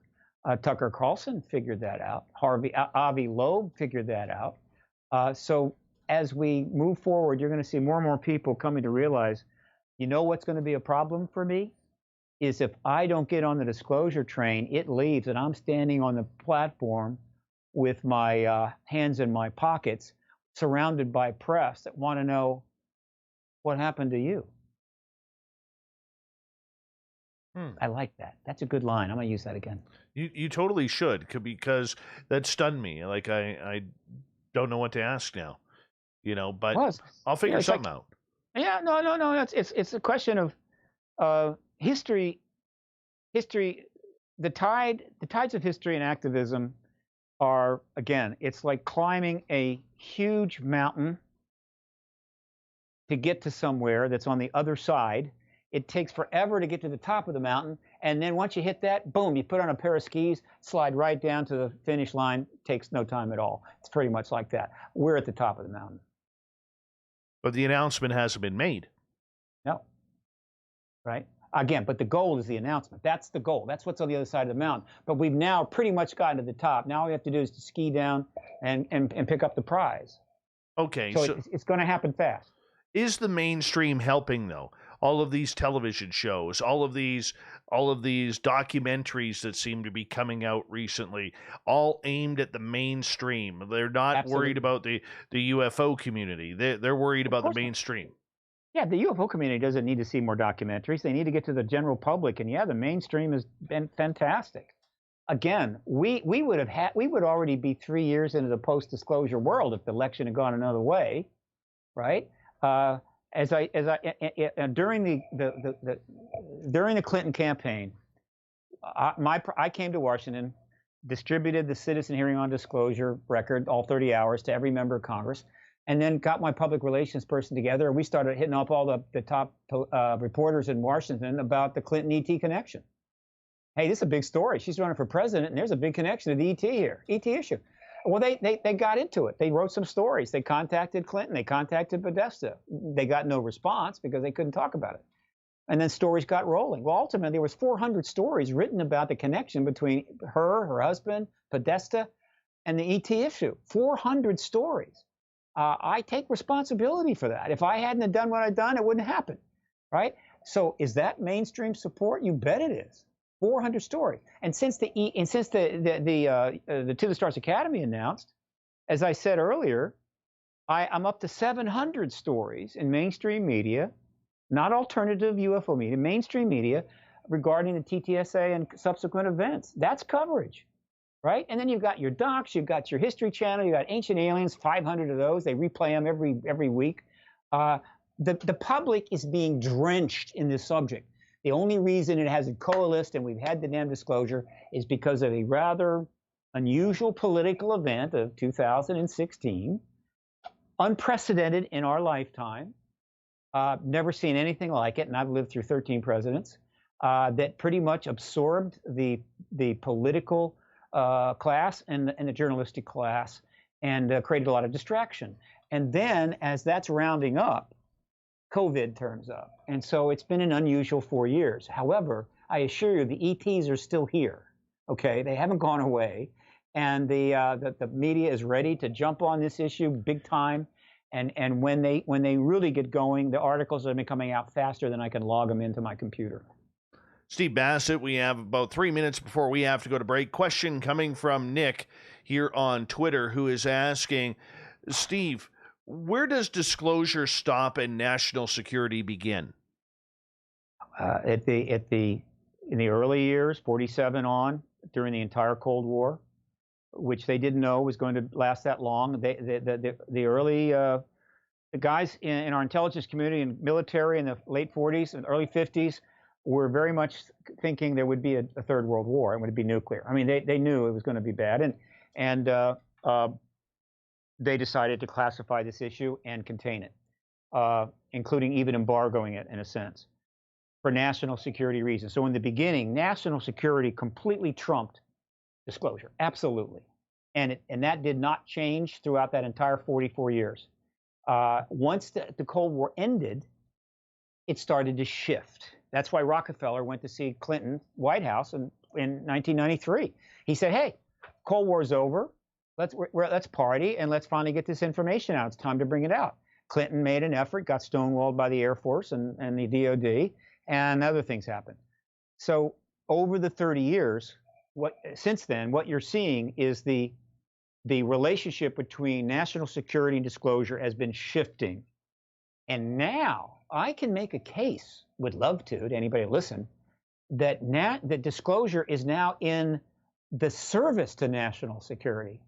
Tucker Carlson figured that out. Avi Loeb figured that out. So as we move forward, you're going to see more and more people coming to realize, you know what's going to be a problem for me? Is if I don't get on the disclosure train, it leaves, and I'm standing on the platform with my hands in my pockets, surrounded by press that want to know what happened to you. I like that. That's a good line. I'm going to use that again. You totally should, because that stunned me. Like I don't know what to ask now, but I'll figure something out. Yeah, no. It's a question of history. The tides of history and activism are, again, it's like climbing a huge mountain to get to somewhere that's on the other side. It takes forever to get to the top of the mountain, and then once you hit that, boom, you put on a pair of skis, slide right down to the finish line. Takes no time at all. It's pretty much like that. We're at the top of the mountain. But the announcement hasn't been made. No. Right? Again, but the goal is the announcement. That's the goal. That's what's on the other side of the mountain. But we've now pretty much gotten to the top. Now all we have to do is to ski down and pick up the prize. Okay. So it's going to happen fast. Is the mainstream helping, though? All of these television shows, all of these documentaries that seem to be coming out recently, all aimed at the mainstream. They're not worried about the UFO community. They're worried about the mainstream. Yeah, the UFO community doesn't need to see more documentaries. They need to get to the general public. And yeah, the mainstream has been fantastic. Again, we would already be 3 years into the post-disclosure world if the election had gone another way, right? During the Clinton campaign, I came to Washington, distributed the citizen hearing on disclosure record, all 30 hours, to every member of Congress, and then got my public relations person together, and we started hitting up all the top reporters in Washington about the Clinton ET connection. Hey, this is a big story. She's running for president, and there's a big connection to the ET here, ET issue. Well, they got into it. They wrote some stories. They contacted Clinton. They contacted Podesta. They got no response because they couldn't talk about it. And then stories got rolling. Well, ultimately, there was 400 stories written about the connection between her husband, Podesta, and the ET issue. 400 stories. I take responsibility for that. If I hadn't have done what I've done, it wouldn't happen, right? So is that mainstream support? You bet it is. 400 stories. And since the To the Stars Academy announced, as I said earlier, I'm up to 700 stories in mainstream media, not alternative UFO media, mainstream media, regarding the TTSA and subsequent events. That's coverage, right? And then you've got your docs, you've got your History Channel, you've got Ancient Aliens, 500 of those. They replay them every week. The public is being drenched in this subject. The only reason it hasn't coalesced and we've had the damn disclosure is because of a rather unusual political event of 2016, unprecedented in our lifetime. Never seen anything like it, and I've lived through 13 presidents, that pretty much absorbed the political class and the journalistic class and created a lot of distraction. And then as that's rounding up, COVID turns up. And so it's been an unusual 4 years. However, I assure you the ETs are still here, okay? They haven't gone away. And the media is ready to jump on this issue big time. And when they really get going, the articles have been coming out faster than I can log them into my computer. Steve Bassett, we have about 3 minutes before we have to go to break. Question coming from Nick here on Twitter, who is asking, Steve, where does disclosure stop and national security begin? In the early years, 47 on, during the entire Cold War, which they didn't know was going to last that long. The early the guys in our intelligence community and military in the late 40s and early 50s were very much thinking there would be a third world war and would be nuclear. I mean, they knew it was going to be bad, and they decided to classify this issue and contain it, including even embargoing it in a sense, for national security reasons. So in the beginning, national security completely trumped disclosure, absolutely. And that did not change throughout that entire 44 years. Once the Cold War ended, it started to shift. That's why Rockefeller went to see Clinton White House in 1993. He said, hey, Cold War's over. Let's party and let's finally get this information out. It's time to bring it out. Clinton made an effort, got stonewalled by the Air Force and the DOD, and other things happened. So over the 30 years, since then, what you're seeing is the relationship between national security and disclosure has been shifting. And now I can make a case, would love to anybody listen, that disclosure is now in the service to national security.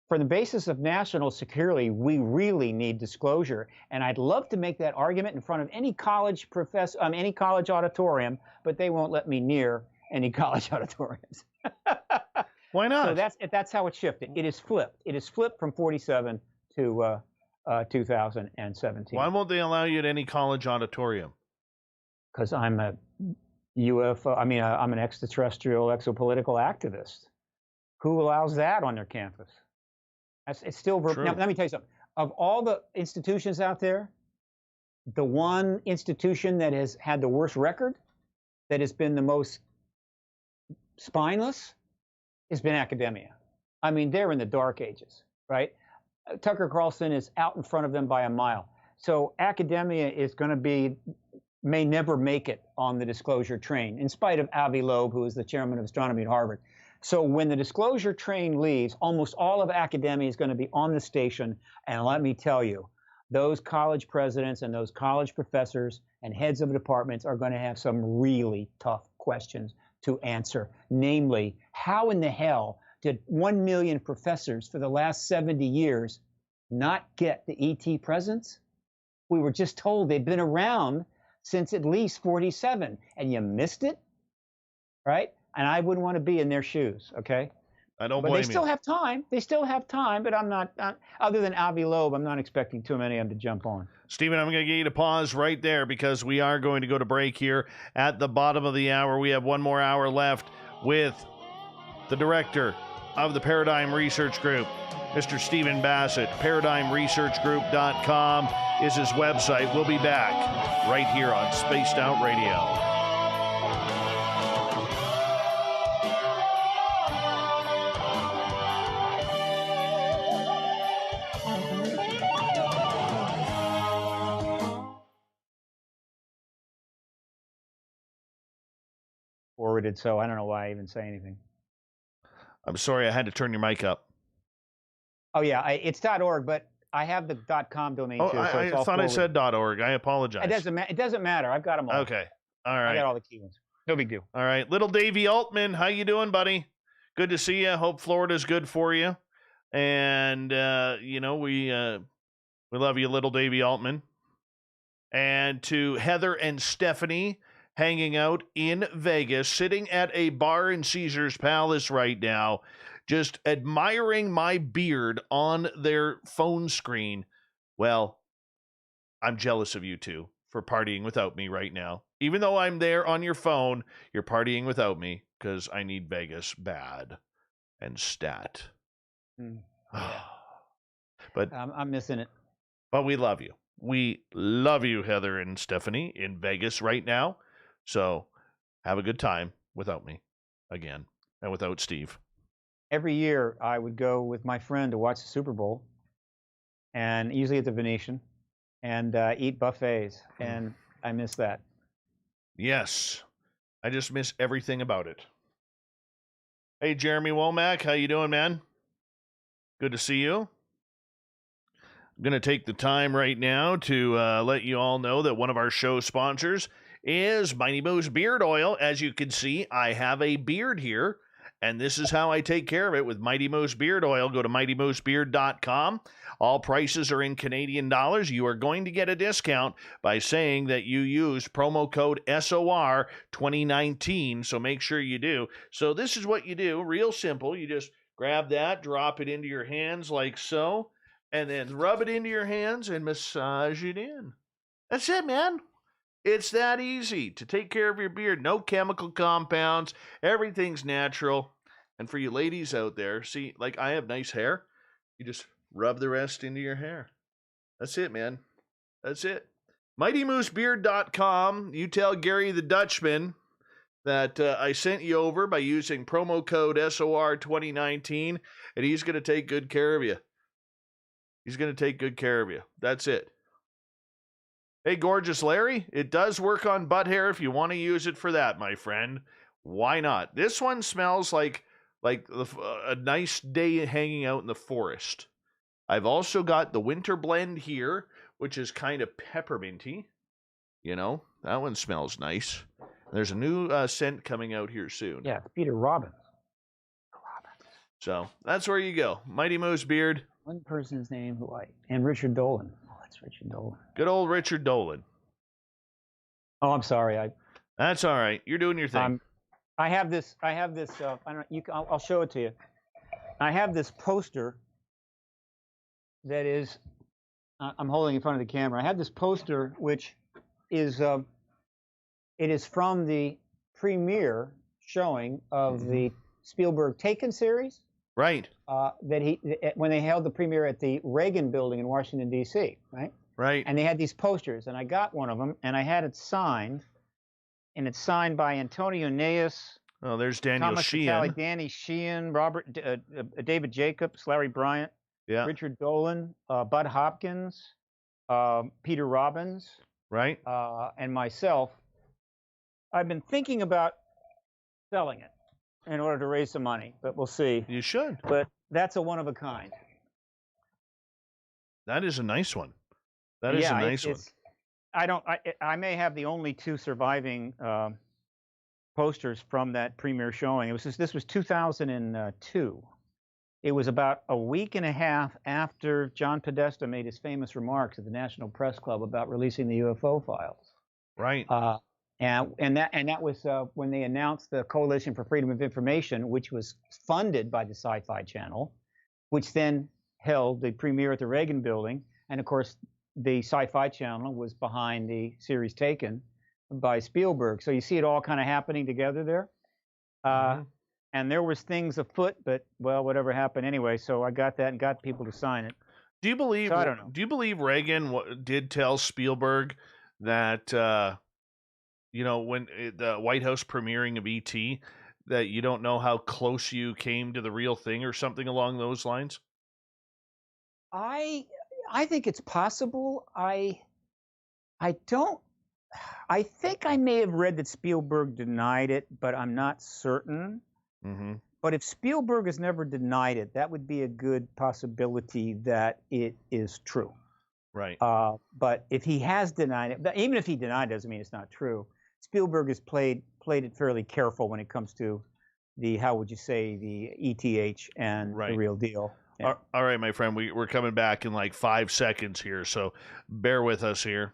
For the basis of national security, we really need disclosure. And I'd love to make that argument in front of any college professor, any college auditorium, but they won't let me near any college auditoriums. Why not? So that's how it shifted. It is flipped. It is flipped from 47 to 2017. Why won't they allow you at any college auditorium? Because I'm a UFO. I'm an extraterrestrial, exopolitical activist. Who allows that on their campus? It's still. Now, let me tell you something. Of all the institutions out there, the one institution that has had the worst record, that has been the most spineless, has been academia. I mean, they're in the dark ages, right? Tucker Carlson is out in front of them by a mile. So academia is going to may never make it on the disclosure train, in spite of Avi Loeb, who is the chairman of astronomy at Harvard. So when the disclosure train leaves, almost all of academia is going to be on the station. And let me tell you, those college presidents and those college professors and heads of departments are going to have some really tough questions to answer. Namely, how in the hell did 1 million professors for the last 70 years not get the ET presence? We were just told they'd been around since at least 47, and you missed it, right? And I wouldn't want to be in their shoes, okay? I don't blame you. But they still have time. They still have time, but I'm not, other than Avi Loeb, I'm not expecting too many of them to jump on. Stephen, I'm going to get you to pause right there because we are going to go to break here at the bottom of the hour. We have one more hour left with the director of the Paradigm Research Group, Mr. Stephen Bassett. ParadigmResearchGroup.com is his website. We'll be back right here on Spaced Out Radio. forwarded, so I don't know why I even say anything. I'm sorry, I had to turn your mic up. Oh yeah, it's .org, but I have the .com domain too. So I it's all thought I forwarded. said .org. I apologize. It doesn't matter. I've got them all. Okay. All right. I got all the key ones. No big deal. All right. Little Davey Altman, how you doing, buddy? Good to see you. Hope Florida's good for you. And, we love you, little Davey Altman. And to Heather and Stephanie hanging out in Vegas, sitting at a bar in Caesar's Palace right now, just admiring my beard on their phone screen. Well, I'm jealous of you two for partying without me right now. Even though I'm there on your phone, you're partying without me because I need Vegas bad and stat. Yeah. But I'm missing it. But we love you. We love you, Heather and Stephanie, in Vegas right now. So have a good time without me again and without Steve. Every year I would go with my friend to watch the Super Bowl, and usually at the Venetian, and eat buffets, and I miss that. Yes, I just miss everything about it. Hey, Jeremy Womack, how you doing, man? Good to see you. I'm going to take the time right now to let you all know that one of our show sponsors is Mighty Moose Beard Oil. As you can see, I have a beard here, and this is how I take care of it with Mighty Moose Beard Oil. Go to mightymoosebeard.com. All prices are in Canadian dollars. You are going to get a discount by saying that you use promo code SOR 2019, so make sure you do. So this is what you do, real simple. You just grab that, drop it into your hands like so, and then rub it into your hands and massage it in. That's it, man. It's that easy to take care of your beard. No chemical compounds. Everything's natural. And for you ladies out there, see, like I have nice hair. You just rub the rest into your hair. That's it, man. That's it. MightyMooseBeard.com. You tell Gary the Dutchman that I sent you over by using promo code SOR 2019, and he's going to take good care of you. He's going to take good care of you. That's it. Hey, Gorgeous Larry, it does work on butt hair if you want to use it for that, my friend. Why not? This one smells like a nice day hanging out in the forest. I've also got the winter blend here, which is kind of pepperminty. You know, that one smells nice. There's a new scent coming out here soon. Yeah, Peter Robbins. So that's where you go. Mighty Moose Beard. One person's name who and Richard Dolan. Oh, that's Richard Dolan. Good old Richard Dolan. Oh, I'm sorry. That's all right. You're doing your thing. I have this. I don't know. I'll show it to you. I have this poster that is. I'm holding in front of the camera. I have this poster, which is. It is from the premiere showing of the Spielberg Taken series. Right. When they held the premiere at the Reagan Building in Washington, D.C., right? Right. And they had these posters, and I got one of them, and I had it signed, and it's signed by Antonio Naas. Oh, there's Daniel Thomas Sheehan. Vitale, Danny Sheehan, David Jacobs, Larry Bryant, Richard Dolan, Bud Hopkins, Peter Robbins, right, and myself. I've been thinking about selling it in order to raise some money, but we'll see. You should. But that's a one of a kind. That is a nice one. That is a nice one. I may have the only two surviving posters from that premiere showing. This was 2002. It was about a week and a half after John Podesta made his famous remarks at the National Press Club about releasing the UFO files. Right. And that was when they announced the Coalition for Freedom of Information, which was funded by the Sci-Fi Channel, which then held the premiere at the Reagan Building. And of course, the Sci-Fi Channel was behind the series Taken by Spielberg. So you see it all kind of happening together there. And there was things afoot, but well, whatever happened anyway. So I got that and got people to sign it. Do you believe? So I don't know. Do you believe Reagan did tell Spielberg that? When the White House premiering of E.T., that you don't know how close you came to the real thing or something along those lines? I think it's possible. I don't. I think I may have read that Spielberg denied it, but I'm not certain. Mm-hmm. But if Spielberg has never denied it, that would be a good possibility that it is true. Right. But if he has denied it, but even if he denied it, doesn't mean it's not true. Spielberg has played it fairly careful when it comes to the, how would you say, the ETH and the real deal. Yeah. All right, my friend, we're coming back in like 5 seconds here, so bear with us here.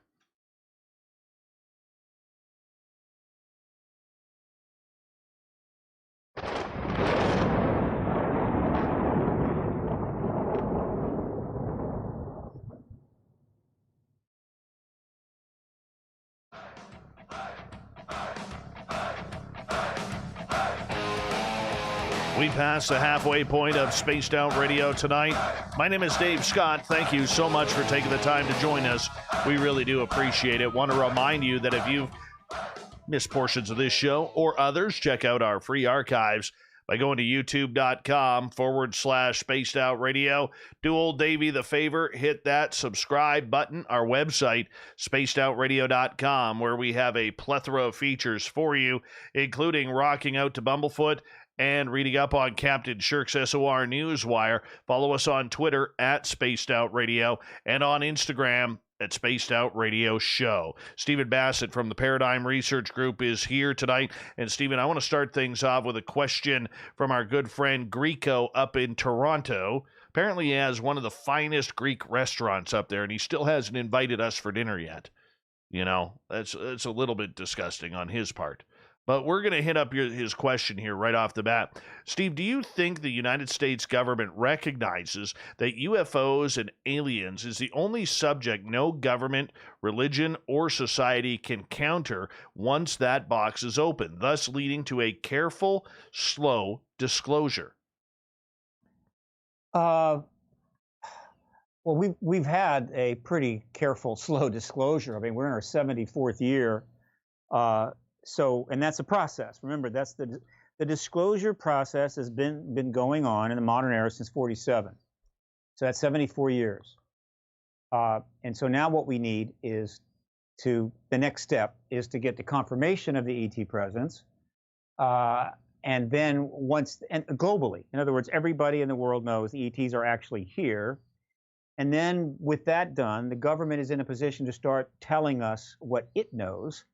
We passed the halfway point of Spaced Out Radio tonight. My name is Dave Scott. Thank you so much for taking the time to join us. We really do appreciate it. Want to remind you that if you've missed portions of this show or others, check out our free archives by going to youtube.com/Spaced Out Radio. Do old Davey the favor, hit that subscribe button. Our website, spacedoutradio.com, where we have a plethora of features for you, including rocking out to Bumblefoot and reading up on Captain Shirk's SOR Newswire. Follow us on Twitter at Spaced Out Radio and on Instagram at Spaced Out Radio Show. Stephen Bassett from the Paradigm Research Group is here tonight. And Stephen, I want to start things off with a question from our good friend Greco up in Toronto. Apparently he has one of the finest Greek restaurants up there, and he still hasn't invited us for dinner yet. You know, that's a little bit disgusting on his part. But we're going to hit up his question here right off the bat. Steve, do you think the United States government recognizes that UFOs and aliens is the only subject no government, religion, or society can counter once that box is open, thus leading to a careful, slow disclosure? Well, we've had a pretty careful, slow disclosure. I mean, we're in our 74th year. And that's a process. Remember, that's the disclosure process has been going on in the modern era since 47. So that's 74 years. And so now what we need is the next step is to get the confirmation of the ET presence. And then globally, in other words, everybody in the world knows the ETs are actually here. And then with that done, the government is in a position to start telling us what it knows.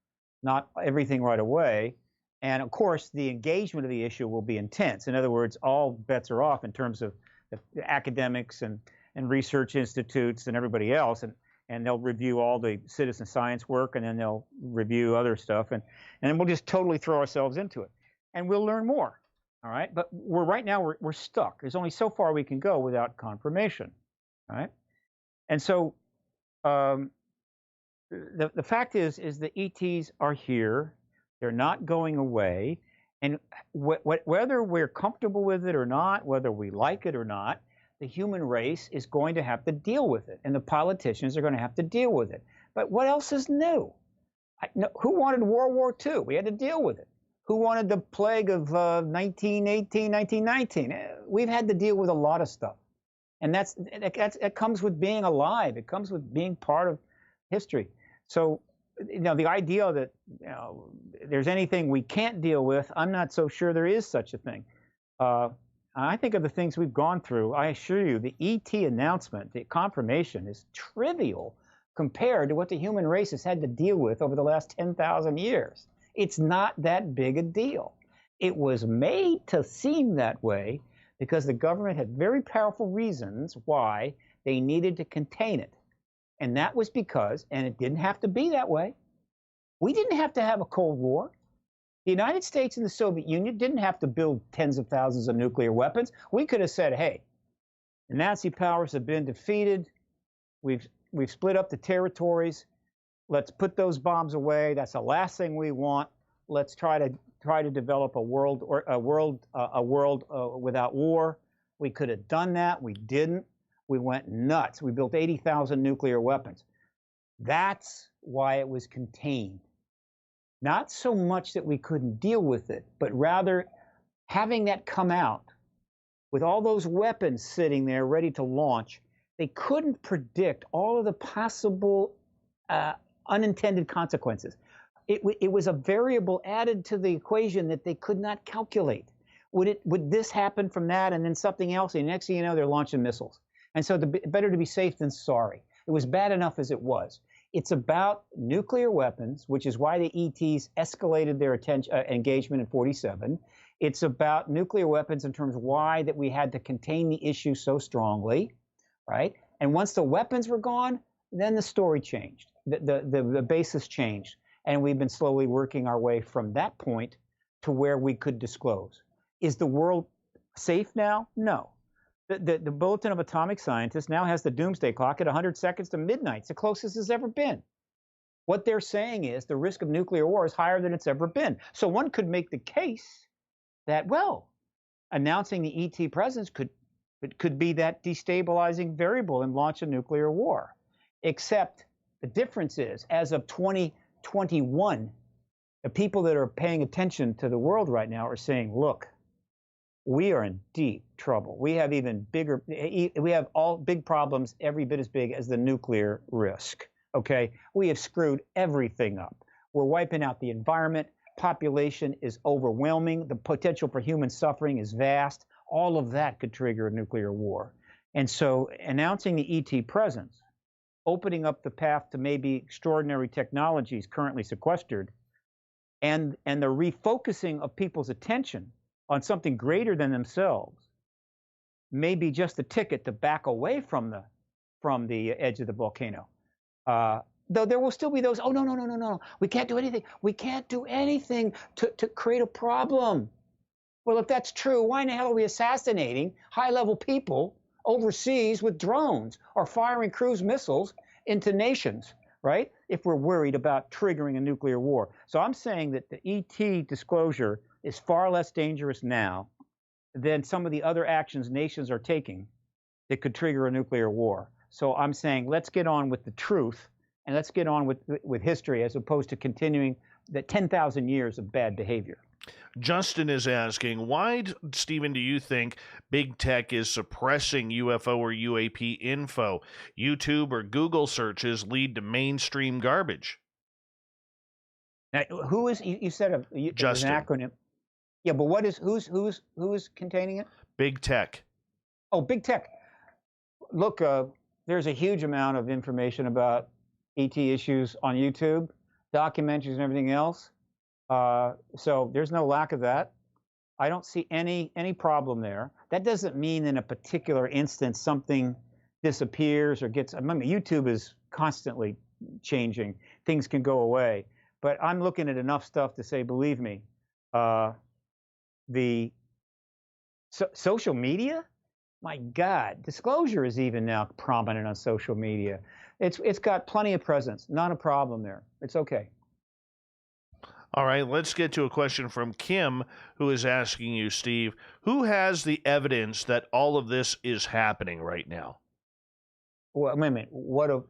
Not everything right away. And of course, the engagement of the issue will be intense. In other words, all bets are off in terms of the academics and research institutes and everybody else. And they'll review all the citizen science work, and then they'll review other stuff. And then we'll just totally throw ourselves into it. And we'll learn more. All right. But right now we're stuck. There's only so far we can go without confirmation. All right. And so the fact is the ETs are here. They're not going away. And whether we're comfortable with it or not, whether we like it or not, the human race is going to have to deal with it. And the politicians are going to have to deal with it. But what else is new? Who wanted World War II? We had to deal with it. Who wanted the plague of 1918, 1919? We've had to deal with a lot of stuff. And that comes with being alive. It comes with being part of history. So, the idea that there's anything we can't deal with, I'm not so sure there is such a thing. I think of the things we've gone through. I assure you, the ET announcement, the confirmation, is trivial compared to what the human race has had to deal with over the last 10,000 years. It's not that big a deal. It was made to seem that way because the government had very powerful reasons why they needed to contain it. And that was because, and it didn't have to be that way, we didn't have to have a Cold War. The United States and the Soviet Union didn't have to build tens of thousands of nuclear weapons. We could have said, hey, the Nazi powers have been defeated. We've split up the territories. Let's put those bombs away. That's the last thing we want. Let's try to develop a world without war. We could have done that. We didn't. We went nuts. We built 80,000 nuclear weapons. That's why it was contained. Not so much that we couldn't deal with it, but rather having that come out with all those weapons sitting there ready to launch. They couldn't predict all of the possible unintended consequences. It was a variable added to the equation that they could not calculate. Would this happen from that and then something else? And next thing you know, they're launching missiles. And so better to be safe than sorry. It was bad enough as it was. It's about nuclear weapons, which is why the ETs escalated their engagement in 47. It's about nuclear weapons in terms of why that we had to contain the issue so strongly, right? And once the weapons were gone, then the story changed. The basis changed. And we've been slowly working our way from that point to where we could disclose. Is the world safe now? No. The Bulletin of Atomic Scientists now has the doomsday clock at 100 seconds to midnight. It's the closest it's ever been. What they're saying is the risk of nuclear war is higher than it's ever been. So one could make the case that, well, announcing the ET presence could be that destabilizing variable and launch a nuclear war. Except the difference is, as of 2021, the people that are paying attention to the world right now are saying, look, we are in deep trouble. We have even bigger, we have all big problems every bit as big as the nuclear risk, okay? We have screwed everything up. We're wiping out the environment. Population is overwhelming. The potential for human suffering is vast. All of that could trigger a nuclear war. And so announcing the ET presence, opening up the path to maybe extraordinary technologies currently sequestered, and the refocusing of people's attention on something greater than themselves may be just a ticket to back away from the edge of the volcano. Though there will still be those, oh, no, we can't do anything. We can't do anything to create a problem. Well, if that's true, why in the hell are we assassinating high-level people overseas with drones or firing cruise missiles into nations, right? If we're worried about triggering a nuclear war. So I'm saying that the ET disclosure is far less dangerous now than some of the other actions nations are taking that could trigger a nuclear war. So I'm saying let's get on with the truth and let's get on with history as opposed to continuing the 10,000 years of bad behavior. Justin is asking, why, Stephen, do you think big tech is suppressing UFO or UAP info? YouTube or Google searches lead to mainstream garbage. Now, who is, you said Justin. An acronym. Yeah, but what is, who's containing it? Big tech. Oh, big tech. Look, there's a huge amount of information about ET issues on YouTube, documentaries and everything else. So there's no lack of that. I don't see any problem there. That doesn't mean in a particular instance something disappears or gets, I mean, YouTube is constantly changing. Things can go away. But I'm looking at enough stuff to say, believe me, social media, my God, disclosure is even now prominent on social media. It's got plenty of presence, not a problem there. It's okay. All right, let's get to a question from Kim, who is asking you, Steve, who has the evidence that all of this is happening right now? Well, wait a minute.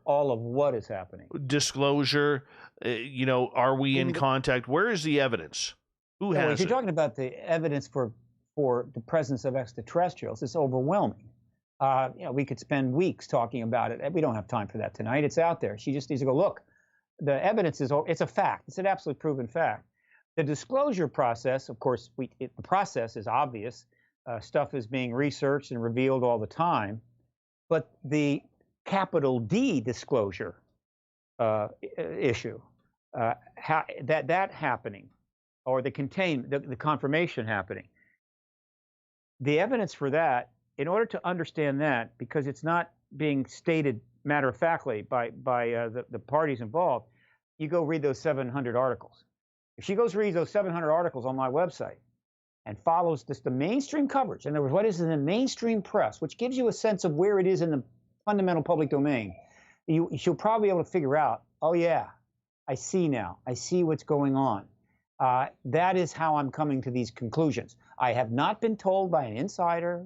All of what is happening? Disclosure, are we in contact? Where is the evidence? Who has it? If you're talking about the evidence for the presence of extraterrestrials, it's overwhelming. We could spend weeks talking about it. We don't have time for that tonight. It's out there. She just needs to go, look, the evidence it's a fact. It's an absolutely proven fact. The disclosure process, of course, the process is obvious. Stuff is being researched and revealed all the time. But the capital D disclosure issue, that happening, or the confirmation happening, the evidence for that, in order to understand that, because it's not being stated matter-of-factly by the parties involved, you go read those 700 articles. If she goes read those 700 articles on my website and follows just the mainstream coverage, in other words, what is in the mainstream press, which gives you a sense of where it is in the fundamental public domain, she'll probably be able to figure out, oh yeah, I see now. I see what's going on. That is how I'm coming to these conclusions. I have not been told by an insider.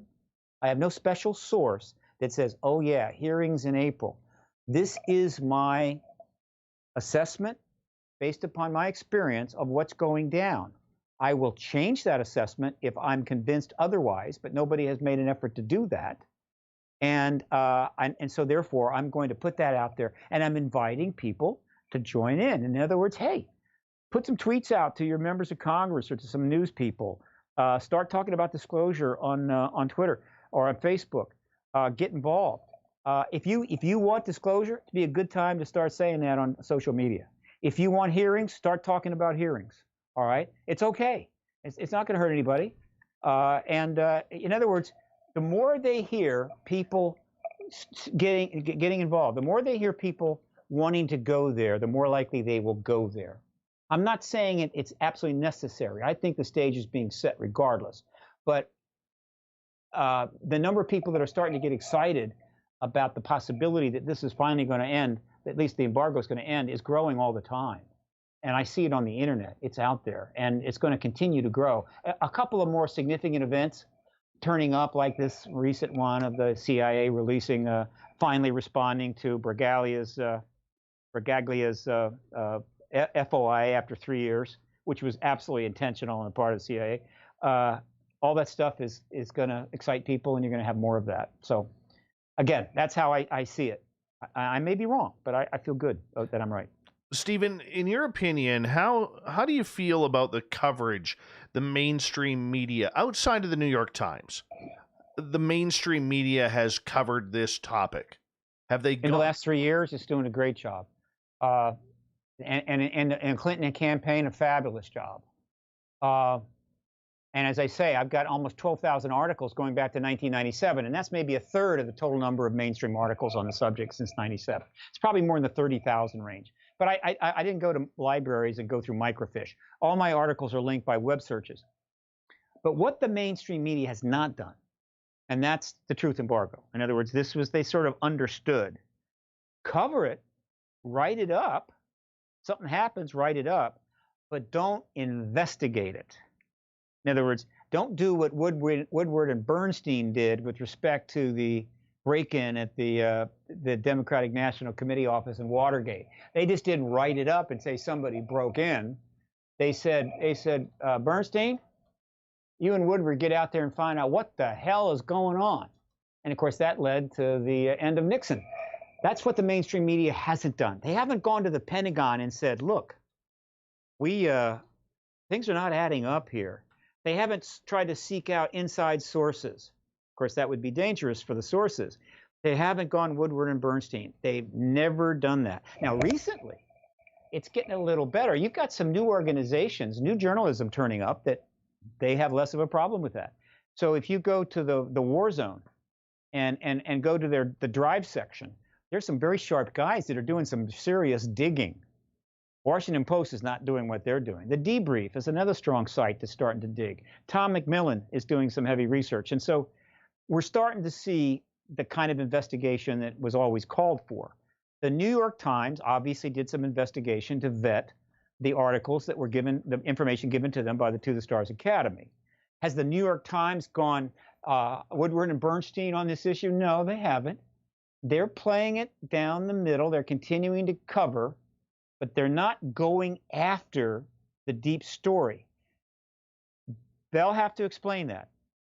I have no special source that says, oh yeah, hearings in April. This is my assessment based upon my experience of what's going down. I will change that assessment if I'm convinced otherwise, but nobody has made an effort to do that. And so therefore, I'm going to put that out there, and I'm inviting people to join in. In other words, hey, put some tweets out to your members of Congress or to some news people. Start talking about disclosure on Twitter or on Facebook. Get involved. If you want disclosure, it'd be a good time to start saying that on social media. If you want hearings, start talking about hearings. All right, it's okay. It's not going to hurt anybody. In other words, the more they hear people getting involved, the more they hear people wanting to go there, the more likely they will go there. I'm not saying it's absolutely necessary. I think the stage is being set regardless. But the number of people that are starting to get excited about the possibility that this is finally going to end, at least the embargo is going to end, is growing all the time. And I see it on the internet. It's out there, and it's going to continue to grow. A couple of more significant events turning up, like this recent one of the CIA releasing, finally responding to Bragaglia's FOI after 3 years, which was absolutely intentional on the part of the CIA. All that stuff is going to excite people, and you're going to have more of that. So, again, that's how I see it. I may be wrong, but I feel good that I'm right. Stephen, in your opinion, how do you feel about the coverage, the mainstream media, outside of the New York Times? The mainstream media has covered this topic. Have they? In the last 3 years, it's doing a great job. And Clinton campaign, a fabulous job. And as I say, I've got almost 12,000 articles going back to 1997, and that's maybe a third of the total number of mainstream articles on the subject since 97. It's probably more in the 30,000 range. But I didn't go to libraries and go through microfiche. All my articles are linked by web searches. But what the mainstream media has not done, and that's the truth embargo. In other words, they sort of understood. Cover it, write it up. Something happens, write it up, but don't investigate it. In other words, don't do what Woodward and Bernstein did with respect to the break-in at the Democratic National Committee office in Watergate. They just didn't write it up and say somebody broke in. They said, Bernstein, you and Woodward get out there and find out what the hell is going on. And of course, that led to the end of Nixon. That's what the mainstream media hasn't done. They haven't gone to the Pentagon and said, look, things are not adding up here. They haven't tried to seek out inside sources. Of course, that would be dangerous for the sources. They haven't gone Woodward and Bernstein. They've never done that. Now, recently, it's getting a little better. You've got some new organizations, new journalism turning up that they have less of a problem with that. So if you go to the war zone and go to the drive section, there's some very sharp guys that are doing some serious digging. Washington Post is not doing what they're doing. The Debrief is another strong site that's starting to dig. Tom McMillan is doing some heavy research. And so we're starting to see the kind of investigation that was always called for. The New York Times obviously did some investigation to vet the articles that were given, the information given to them by the To the Stars Academy. Has the New York Times gone Woodward and Bernstein on this issue? No, they haven't. They're playing it down the middle. They're continuing to cover, but they're not going after the deep story. They'll have to explain that.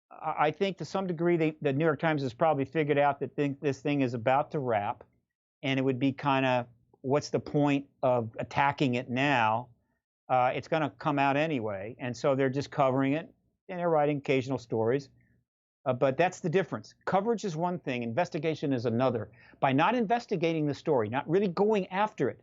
I think to some degree, the New York Times has probably figured out that this thing is about to wrap, and it would be kind of, what's the point of attacking it now? It's going to come out anyway, and so they're just covering it, and they're writing occasional stories. But that's the difference. Coverage is one thing, investigation is another. By not investigating the story, not really going after it.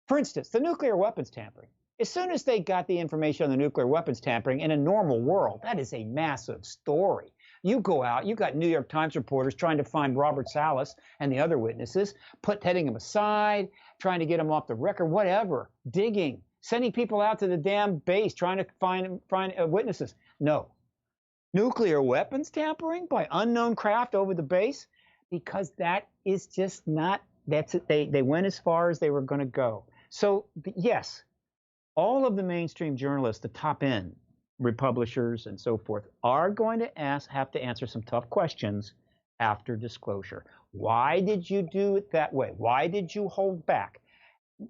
For instance, the nuclear weapons tampering. As soon as they got the information on the nuclear weapons tampering in a normal world, that is a massive story. You go out, you got New York Times reporters trying to find Robert Salas and the other witnesses, heading them aside, trying to get them off the record, whatever, digging, sending people out to the damn base, trying to find witnesses. No. Nuclear weapons tampering by unknown craft over the base, because that is just not, that's it. They went as far as they were going to go. So yes, all of the mainstream journalists, the top end, republishers and so forth, are going to have to answer some tough questions after disclosure. Why did you do it that way? Why did you hold back?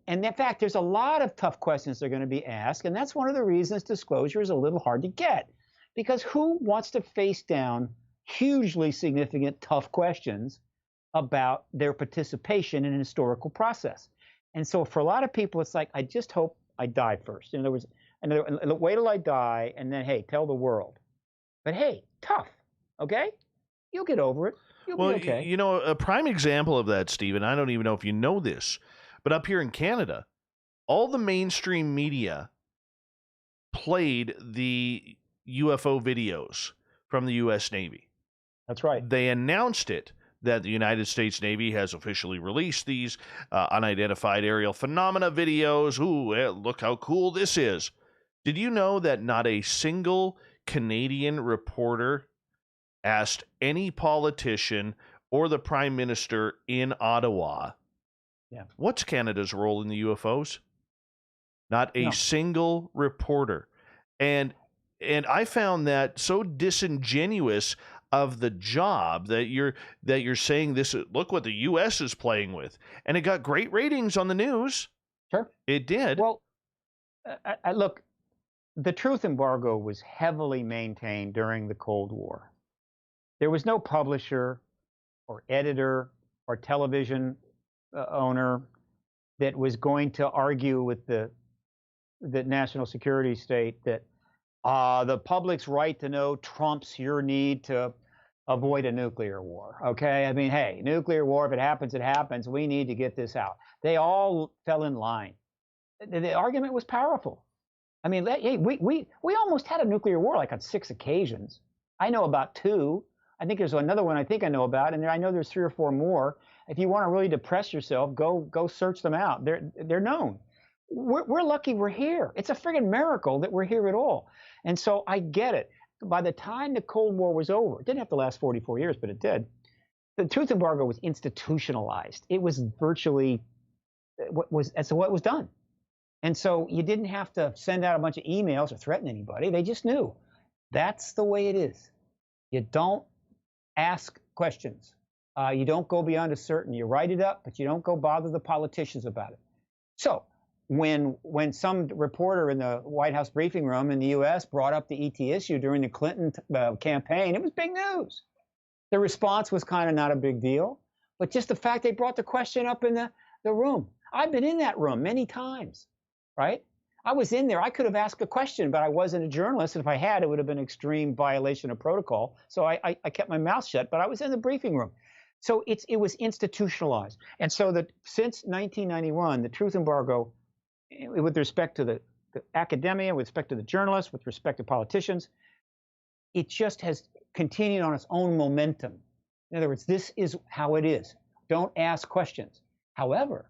And in fact, there's a lot of tough questions that are going to be asked, and that's one of the reasons disclosure is a little hard to get. Because who wants to face down hugely significant, tough questions about their participation in an historical process? And so for a lot of people, it's like, I just hope I die first. In other words, wait till I die, and then, hey, tell the world. But hey, tough, okay? You'll get over it. You'll be okay. You know, a prime example of that, Stephen, I don't even know if you know this, but up here in Canada, all the mainstream media played the UFO videos from the U.S. Navy. That's right. They announced it, that the United States Navy has officially released these unidentified aerial phenomena videos. Ooh, look how cool this is. Did you know that not a single Canadian reporter asked any politician or the Prime Minister in Ottawa, what's Canada's role in the UFOs? Not a single reporter. And I found that so disingenuous of the job that you're saying this. Look what the U.S. is playing with, and it got great ratings on the news. Sure, it did. Well, look, the truth embargo was heavily maintained during the Cold War. There was no publisher or editor or television owner that was going to argue with the national security state that the public's right to know trumps your need to avoid a nuclear war. Okay, I mean, hey, nuclear war, if it happens, it happens. We need to get this out. They all fell in line. The argument was powerful. I mean, hey, we almost had a nuclear war like on 6 occasions. I know about 2. I think there's another one I think I know about, and I know there's 3 or 4 more. If you want to really depress yourself, go search them out. They're known. We're lucky we're here. It's a friggin' miracle that we're here at all. And so I get it. By the time the Cold War was over, it didn't have to last 44 years, but it did. The truth embargo was institutionalized. It was virtually what was done. And so you didn't have to send out a bunch of emails or threaten anybody. They just knew that's the way it is. You don't ask questions. You don't go beyond a certain. You write it up, but you don't go bother the politicians about it. So when some reporter in the White House briefing room in the U.S. brought up the ET issue during the Clinton campaign, it was big news. The response was kind of not a big deal, but just the fact they brought the question up in the room. I've been in that room many times, right? I was in there. I could have asked a question, but I wasn't a journalist. And if I had, it would have been an extreme violation of protocol. So I kept my mouth shut, but I was in the briefing room. So it was institutionalized. And so that since 1991, the truth embargo, with respect to the academia, with respect to the journalists, with respect to politicians, it just has continued on its own momentum. In other words, this is how it is. Don't ask questions. However,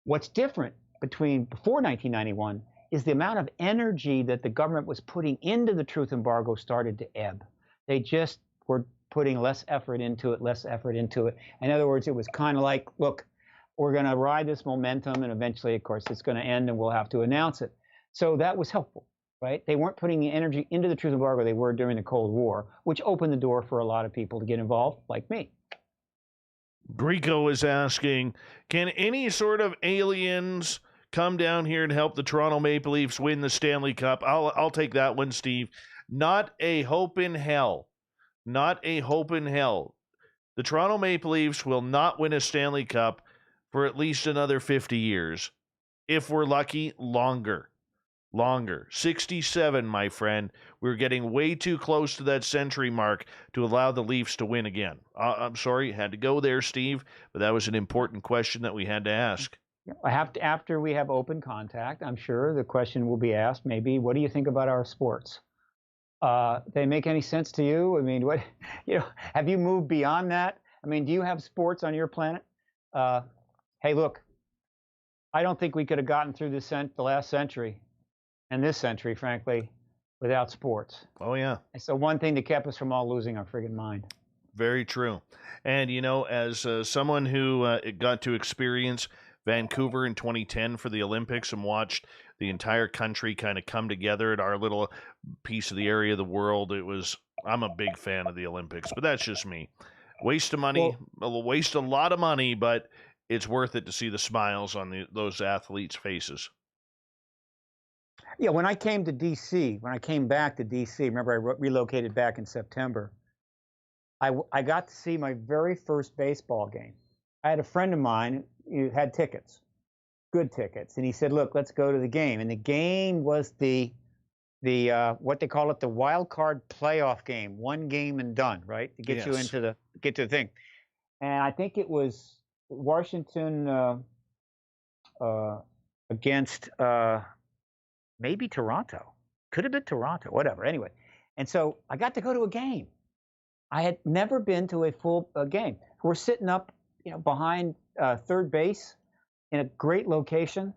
what's different between before 1991 is the amount of energy that the government was putting into the truth embargo started to ebb. They just were putting less effort into it. In other words, it was kind of like, look, we're going to ride this momentum, and eventually, of course, it's going to end, and we'll have to announce it. So that was helpful, right? They weren't putting the energy into the truth embargo they were during the Cold War, which opened the door for a lot of people to get involved, like me. Greco is asking, can any sort of aliens come down here and help the Toronto Maple Leafs win the Stanley Cup? I'll take that one, Steve. Not a hope in hell. Not a hope in hell. The Toronto Maple Leafs will not win a Stanley Cup for at least another 50 years. If we're lucky, longer. 67, my friend. We're getting way too close to that century mark to allow the Leafs to win again. I'm sorry, had to go there, Steve, but that was an important question that we had to ask. After we have open contact, I'm sure the question will be asked, maybe, what do you think about our sports? They make any sense to you? I mean, have you moved beyond that? I mean, do you have sports on your planet? Hey, look, I don't think we could have gotten through the last century and this century, frankly, without sports. Oh, yeah. It's the one thing that kept us from all losing our friggin' mind. Very true. And, as someone who got to experience Vancouver in 2010 for the Olympics and watched the entire country kind of come together at our little piece of the area of the world, I'm a big fan of the Olympics, but that's just me. Waste of money, waste a lot of money, but it's worth it to see the smiles on those athletes' faces. Yeah, when I came back to D.C., remember I relocated back in September, I got to see my very first baseball game. I had a friend of mine who had tickets. good tickets. And he said, look, let's go to the game. And the game was the what they call it, the wild card playoff game, one game and done, right? To get you into get to the thing. And I think it was Washington against maybe Toronto. Could have been Toronto, whatever. Anyway, and so I got to go to a game. I had never been to a full game. We're sitting up, behind third base in a great location,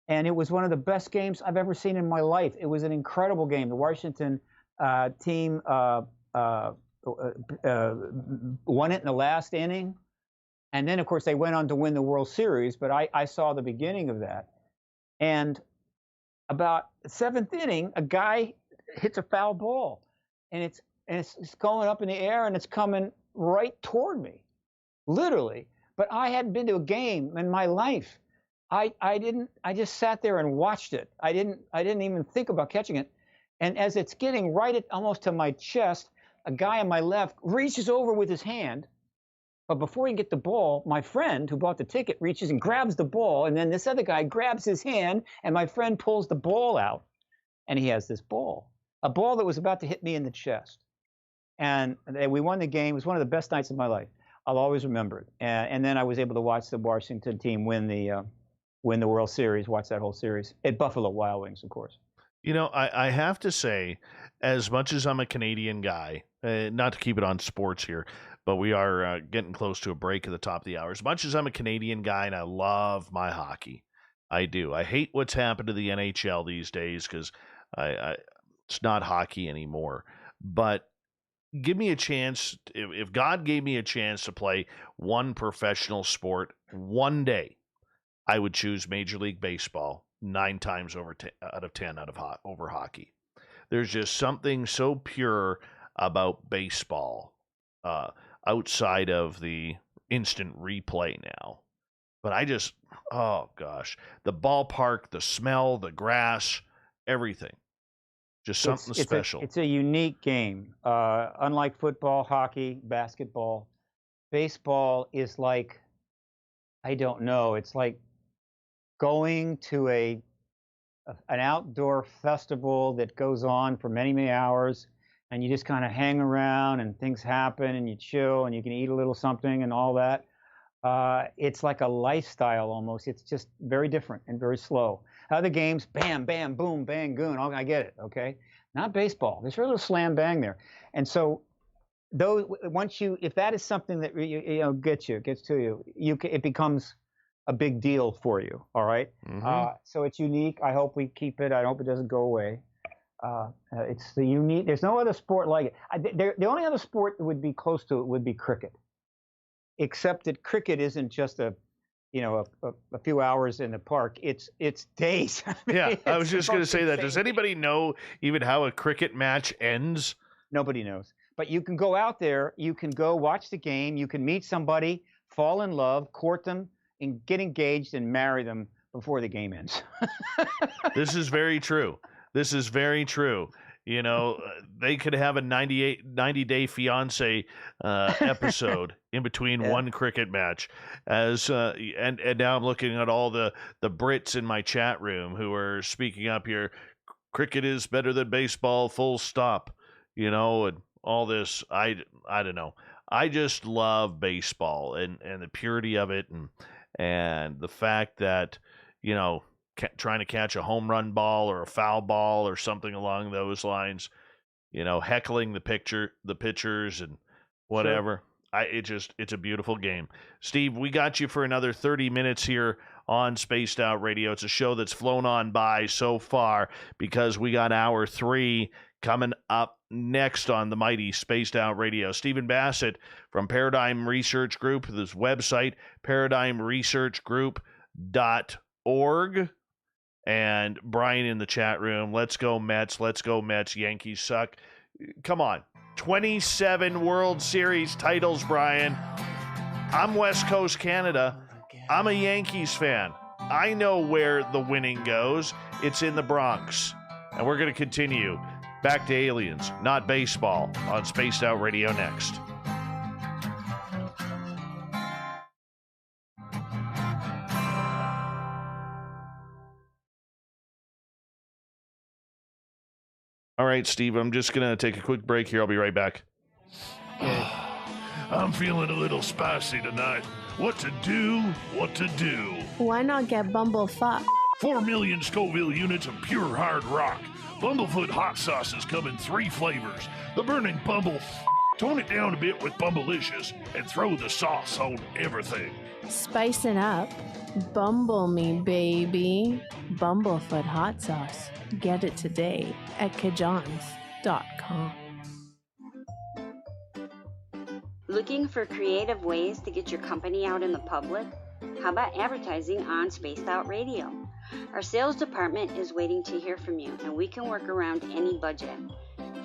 and it was one of the best games I've ever seen in my life. It was an incredible game. The Washington team won it in the last inning, and then, of course, they went on to win the World Series, but I saw the beginning of that. And about the seventh inning, a guy hits a foul ball, and it's going up in the air, and it's coming right toward me, literally. But I hadn't been to a game in my life. I just sat there and watched it. I didn't even think about catching it. And as it's getting right almost to my chest, a guy on my left reaches over with his hand. But before he can get the ball, my friend who bought the ticket reaches and grabs the ball. And then this other guy grabs his hand, and my friend pulls the ball out. And he has this ball, a ball that was about to hit me in the chest. And we won the game. It was one of the best nights of my life. I'll always remember it. And then I was able to watch the Washington team win the World Series, watch that whole series at Buffalo Wild Wings, of course. I have to say, as much as I'm a Canadian guy, not to keep it on sports here, but we are getting close to a break at the top of the hour. As much as I'm a Canadian guy and I love my hockey, I do. I hate what's happened to the NHL these days because it's not hockey anymore. But give me a chance, if God gave me a chance to play one professional sport one day, I would choose Major League Baseball 9 times out of 10 over hockey. There's just something so pure about baseball outside of the instant replay now. But oh gosh, the ballpark, the smell, the grass, everything. Just something special. It's a unique game. Unlike football, hockey, basketball, baseball is like, I don't know, it's like going to an outdoor festival that goes on for many, many hours, and you just kind of hang around and things happen and you chill and you can eat a little something and all that. It's like a lifestyle almost. It's just very different and very slow. Other games, bam, bam, boom, bang, goon. Oh, I get it, okay? Not baseball. There's a little slam bang there. And so if that is something that gets to you, it becomes a big deal for you, all right? Mm-hmm. So it's unique. I hope we keep it. I hope it doesn't go away. It's the unique. There's no other sport like it. The only other sport that would be close to it would be cricket, except that cricket isn't just a few hours in the park. It's days. I was just going to say that. Does anybody know even how a cricket match ends? Nobody knows. But you can go out there. You can go watch the game. You can meet somebody, fall in love, court them, and get engaged and marry them before the game ends. This is very true. This is very true. They could have a 90-day fiance episode in between one cricket match. And now I'm looking at all the Brits in my chat room who are speaking up here. Cricket is better than baseball, full stop. And all this. I don't know. I just love baseball and the purity of it and the fact that, trying to catch a home run ball or a foul ball or something along those lines, heckling the pitchers and whatever. Sure. It's a beautiful game. Steve, we got you for another 30 minutes here on Spaced Out Radio. It's a show that's flown on by so far because we got hour 3 coming up next on the mighty Spaced Out Radio. Stephen Bassett from Paradigm Research Group, this website, paradigmresearchgroup.org. And Brian in the chat room, let's go Mets, Yankees suck. Come on, 27 World Series titles, Brian. I'm West Coast Canada. I'm a Yankees fan. I know where the winning goes. It's in the Bronx. And we're going to continue. Back to aliens, not baseball, on Spaced Out Radio next. All right, Steve, I'm just going to take a quick break here. I'll be right back. I'm feeling a little spicy tonight. What to do? What to do? Why not get bumblefuck? 4 million Scoville units of pure hard rock. Bumblefoot hot sauces come in 3 flavors. The burning bumble. Tone it down a bit with Bumblicious and throw the sauce on everything. Spice it up. Bumble me, baby. Bumblefoot hot sauce. Get it today at kajans.com. Looking for creative ways to get your company out in the public? How about advertising on Spaced Out Radio? Our sales department is waiting to hear from you, and we can work around any budget.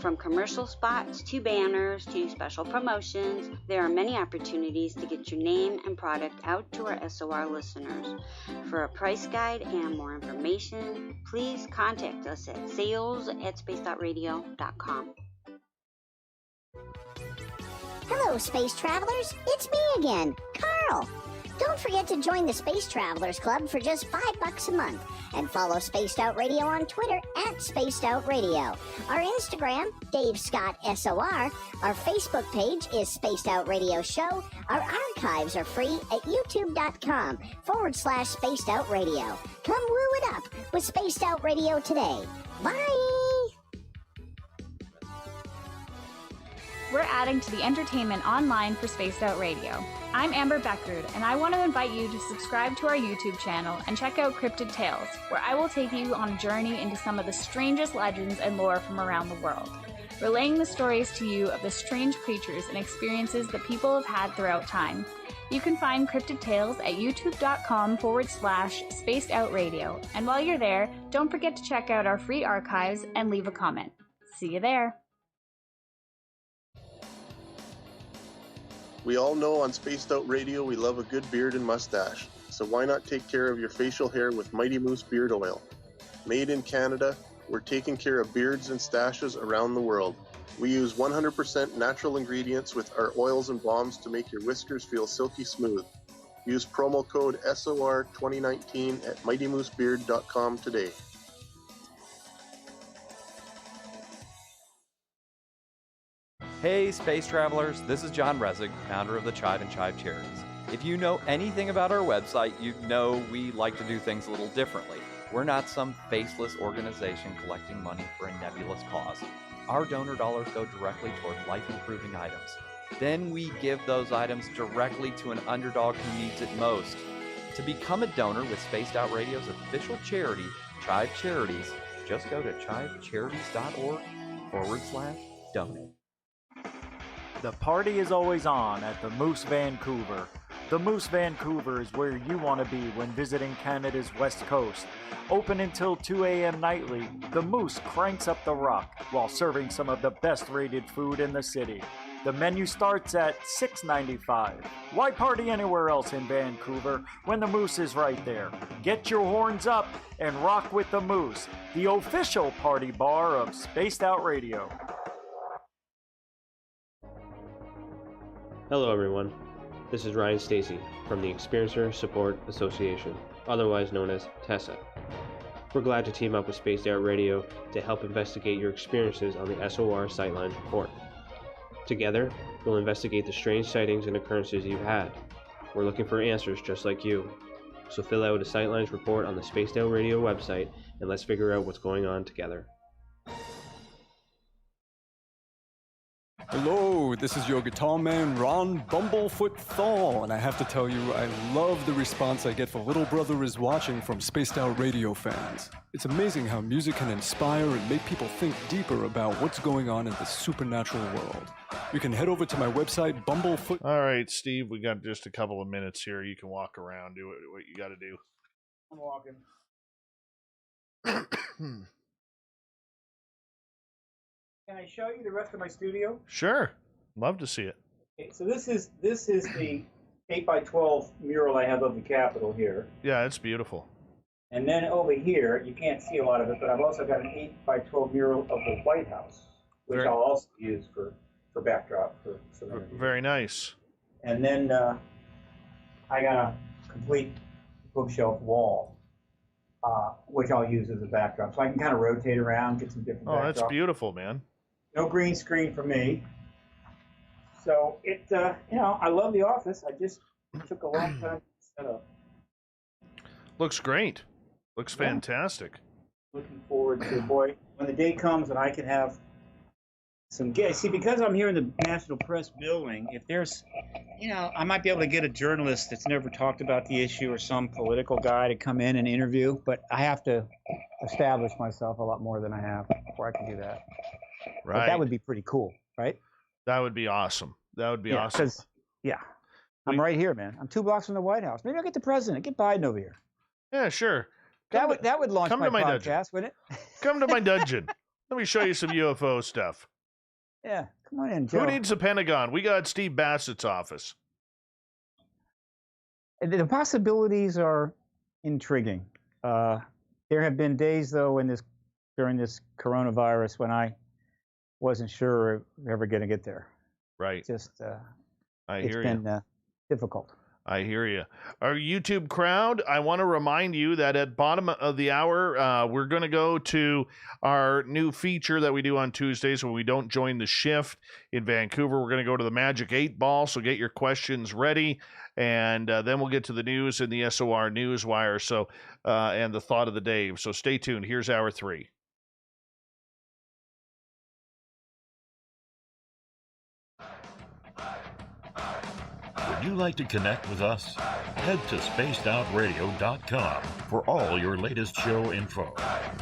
From commercial spots to banners to special promotions, there are many opportunities to get your name and product out to our SOR listeners. For a price guide and more information, please contact us at sales@spacedoutradio.com. Hello, space travelers. It's me again, Carl. Don't forget to join the Space Travelers Club for just $5 a month and follow Spaced Out Radio on Twitter at Spaced Out Radio. Our Instagram, Dave Scott SOR. Our Facebook page is Spaced Out Radio Show. Our archives are free at youtube.com/Spaced Out Radio. Come woo it up with Spaced Out Radio today. Bye! We're adding to the entertainment online for Spaced Out Radio. I'm Amber Beckrud, and I want to invite you to subscribe to our YouTube channel and check out Cryptid Tales, where I will take you on a journey into some of the strangest legends and lore from around the world, relaying the stories to you of the strange creatures and experiences that people have had throughout time. You can find Cryptid Tales at youtube.com/Spaced Out Radio, and while you're there, don't forget to check out our free archives and leave a comment. See you there. We all know on Spaced Out Radio we love a good beard and mustache, so why not take care of your facial hair with Mighty Moose Beard Oil? Made in Canada, we're taking care of beards and stashes around the world. We use 100% natural ingredients with our oils and balms to make your whiskers feel silky smooth. Use promo code SOR2019 at mightymoosebeard.com today. Hey, space travelers, this is John Resig, founder of the Chide and Chive Charities. If you know anything about our website, you know we like to do things a little differently. We're not some faceless organization collecting money for a nebulous cause. Our donor dollars go directly toward life-improving items. Then we give those items directly to an underdog who needs it most. To become a donor with Spaced Out Radio's official charity, Chive Charities, just go to chivecharities.org/donate. The party is always on at the Moose Vancouver. The Moose Vancouver is where you want to be when visiting Canada's West Coast. Open until 2 a.m. nightly, the Moose cranks up the rock while serving some of the best rated food in the city. The menu starts at $6.95. Why party anywhere else in Vancouver when the Moose is right there? Get your horns up and rock with the Moose, the official party bar of Spaced Out Radio. Hello everyone, this is Ryan Stacy from the Experiencer Support Association, otherwise known as TTSA. We're glad to team up with Spaced Out Radio to help investigate your experiences on the SOR Sightlines report. Together, we'll investigate the strange sightings and occurrences you've had. We're looking for answers just like you. So fill out a Sightlines report on the Spaced Out Radio website and let's figure out what's going on together. Hello, this is your guitar man, Ron Bumblefoot Thaw, and I have to tell you, I love the response I get for Little Brother is Watching from Spaced Out Radio fans. It's amazing how music can inspire and make people think deeper about what's going on in the supernatural world. You can head over to my website, Bumblefoot. All right, Steve, we got just a couple of minutes here. You can walk around, do what you got to do. I'm walking. Can I show you the rest of my studio? Sure. Love to see it. Okay, so this is the 8x12 mural I have of the Capitol here. Yeah, it's beautiful. And then over here, you can't see a lot of it, but I've also got an 8x12 mural of the White House, which I'll also use for backdrop for Serenity. Very nice. And then I got a complete bookshelf wall. which I'll use as a backdrop. So I can kind of rotate around, get some different backdrops. That's beautiful, man. No green screen for me. So I love the office. I just took a long time to set up. Looks great. Looks fantastic. Looking forward to, boy, when the day comes and I can have some guests. See, because I'm here in the National Press building, if there's, I might be able to get a journalist that's never talked about the issue or some political guy to come in and interview, but I have to establish myself a lot more than I have before I can do that. Right. But that would be pretty cool, right? That would be awesome. That would be awesome. I'm right here, man. I'm 2 blocks from the White House. Maybe I'll get the president, get Biden over here. Yeah, sure. That would launch come my to my podcast, dungeon. wouldn't it? Come to my dungeon. Let me show you some UFO stuff. Yeah, come on in, Joe. Who needs the Pentagon? We got Steve Bassett's office. The possibilities are intriguing. There have been days, though, during this coronavirus when I wasn't sure we were ever going to get there. Right. Just, it's been difficult. I hear you. Our YouTube crowd, I want to remind you that at bottom of the hour, we're going to go to our new feature that we do on Tuesdays when we don't join the shift in Vancouver. We're going to go to the Magic 8 Ball, so get your questions ready, and then we'll get to the news and the SOR Newswire, so and the thought of the day. So stay tuned. Here's hour 3. Would you like to connect with us? Head to spacedoutradio.com for all your latest show info.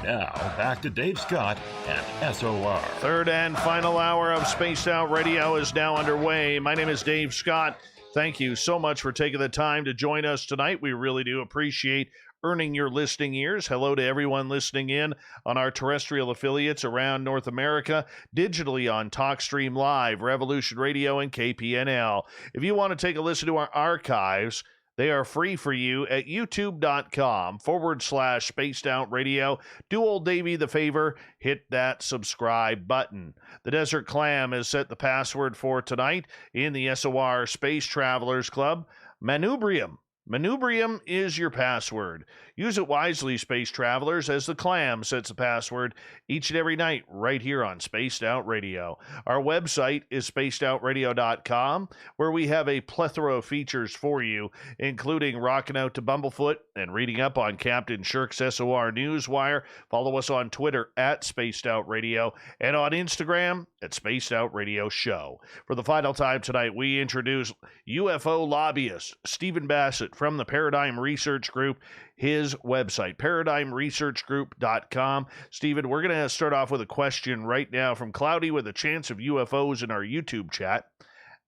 Now, back to Dave Scott and SOR. Third and final hour of Spaced Out Radio is now underway. My name is Dave Scott. Thank you so much for taking the time to join us tonight. We really do appreciate earning your listening ears. Hello to everyone listening in on our terrestrial affiliates around North America, digitally on TalkStream Live, Revolution Radio, and KPNL. If you want to take a listen to our archives, they are free for you at youtube.com/Spaced Out Radio. Do old Davey the favor, hit that subscribe button. The Desert Clam has set the password for tonight in the SOR Space Travelers Club. Manubrium. Manubrium is your password. Use it wisely, space travelers, as the Clam sets the password each and every night right here on Spaced Out Radio. Our website is spacedoutradio.com, where we have a plethora of features for you, including rocking out to Bumblefoot and reading up on Captain Shirk's SOR Newswire. Follow us on Twitter at Spaced Out Radio and on Instagram at Spaced Out Radio Show. For the final time tonight, we introduce UFO lobbyist Stephen Bassett from the Paradigm Research Group, his website, paradigmresearchgroup.com. Stephen, we're going to start off with a question right now from Cloudy with a Chance of UFOs in our YouTube chat.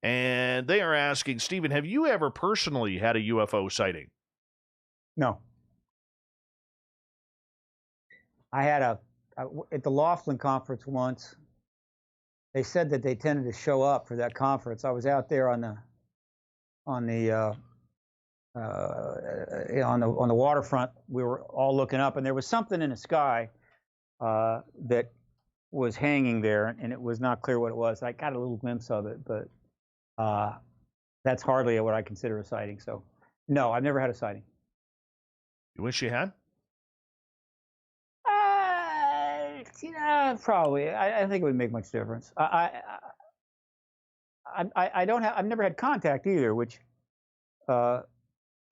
And they are asking, Stephen, have you ever personally had a UFO sighting? No. I had at the Laughlin conference once, they said that they tended to show up for that conference. I was out there on the waterfront. We were all looking up, and there was something in the sky that was hanging there, and it was not clear what it was. I got a little glimpse of it, but that's hardly what I consider a sighting. So, no, I've never had a sighting. You wish you had? Probably. I think it would make much difference. I don't have. I've never had contact either, which.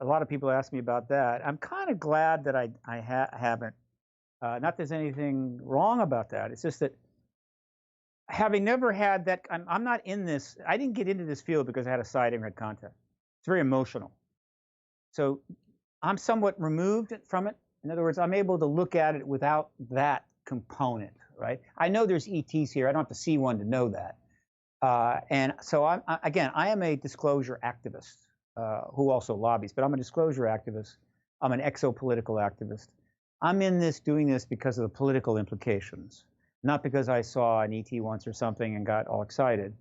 A lot of people ask me about that. I'm kind of glad that I haven't. Not that there's anything wrong about that. It's just that having never had that, I'm not in this. I didn't get into this field because I had a sighting or had contact. It's very emotional. So I'm somewhat removed from it. In other words, I'm able to look at it without that component, right? I know there's ETs here. I don't have to see one to know that. And so I am a disclosure activist. Who also lobbies, but I'm a disclosure activist. I'm an exopolitical activist. I'm in this, doing this because of the political implications, not because I saw an ET once or something and got all excited.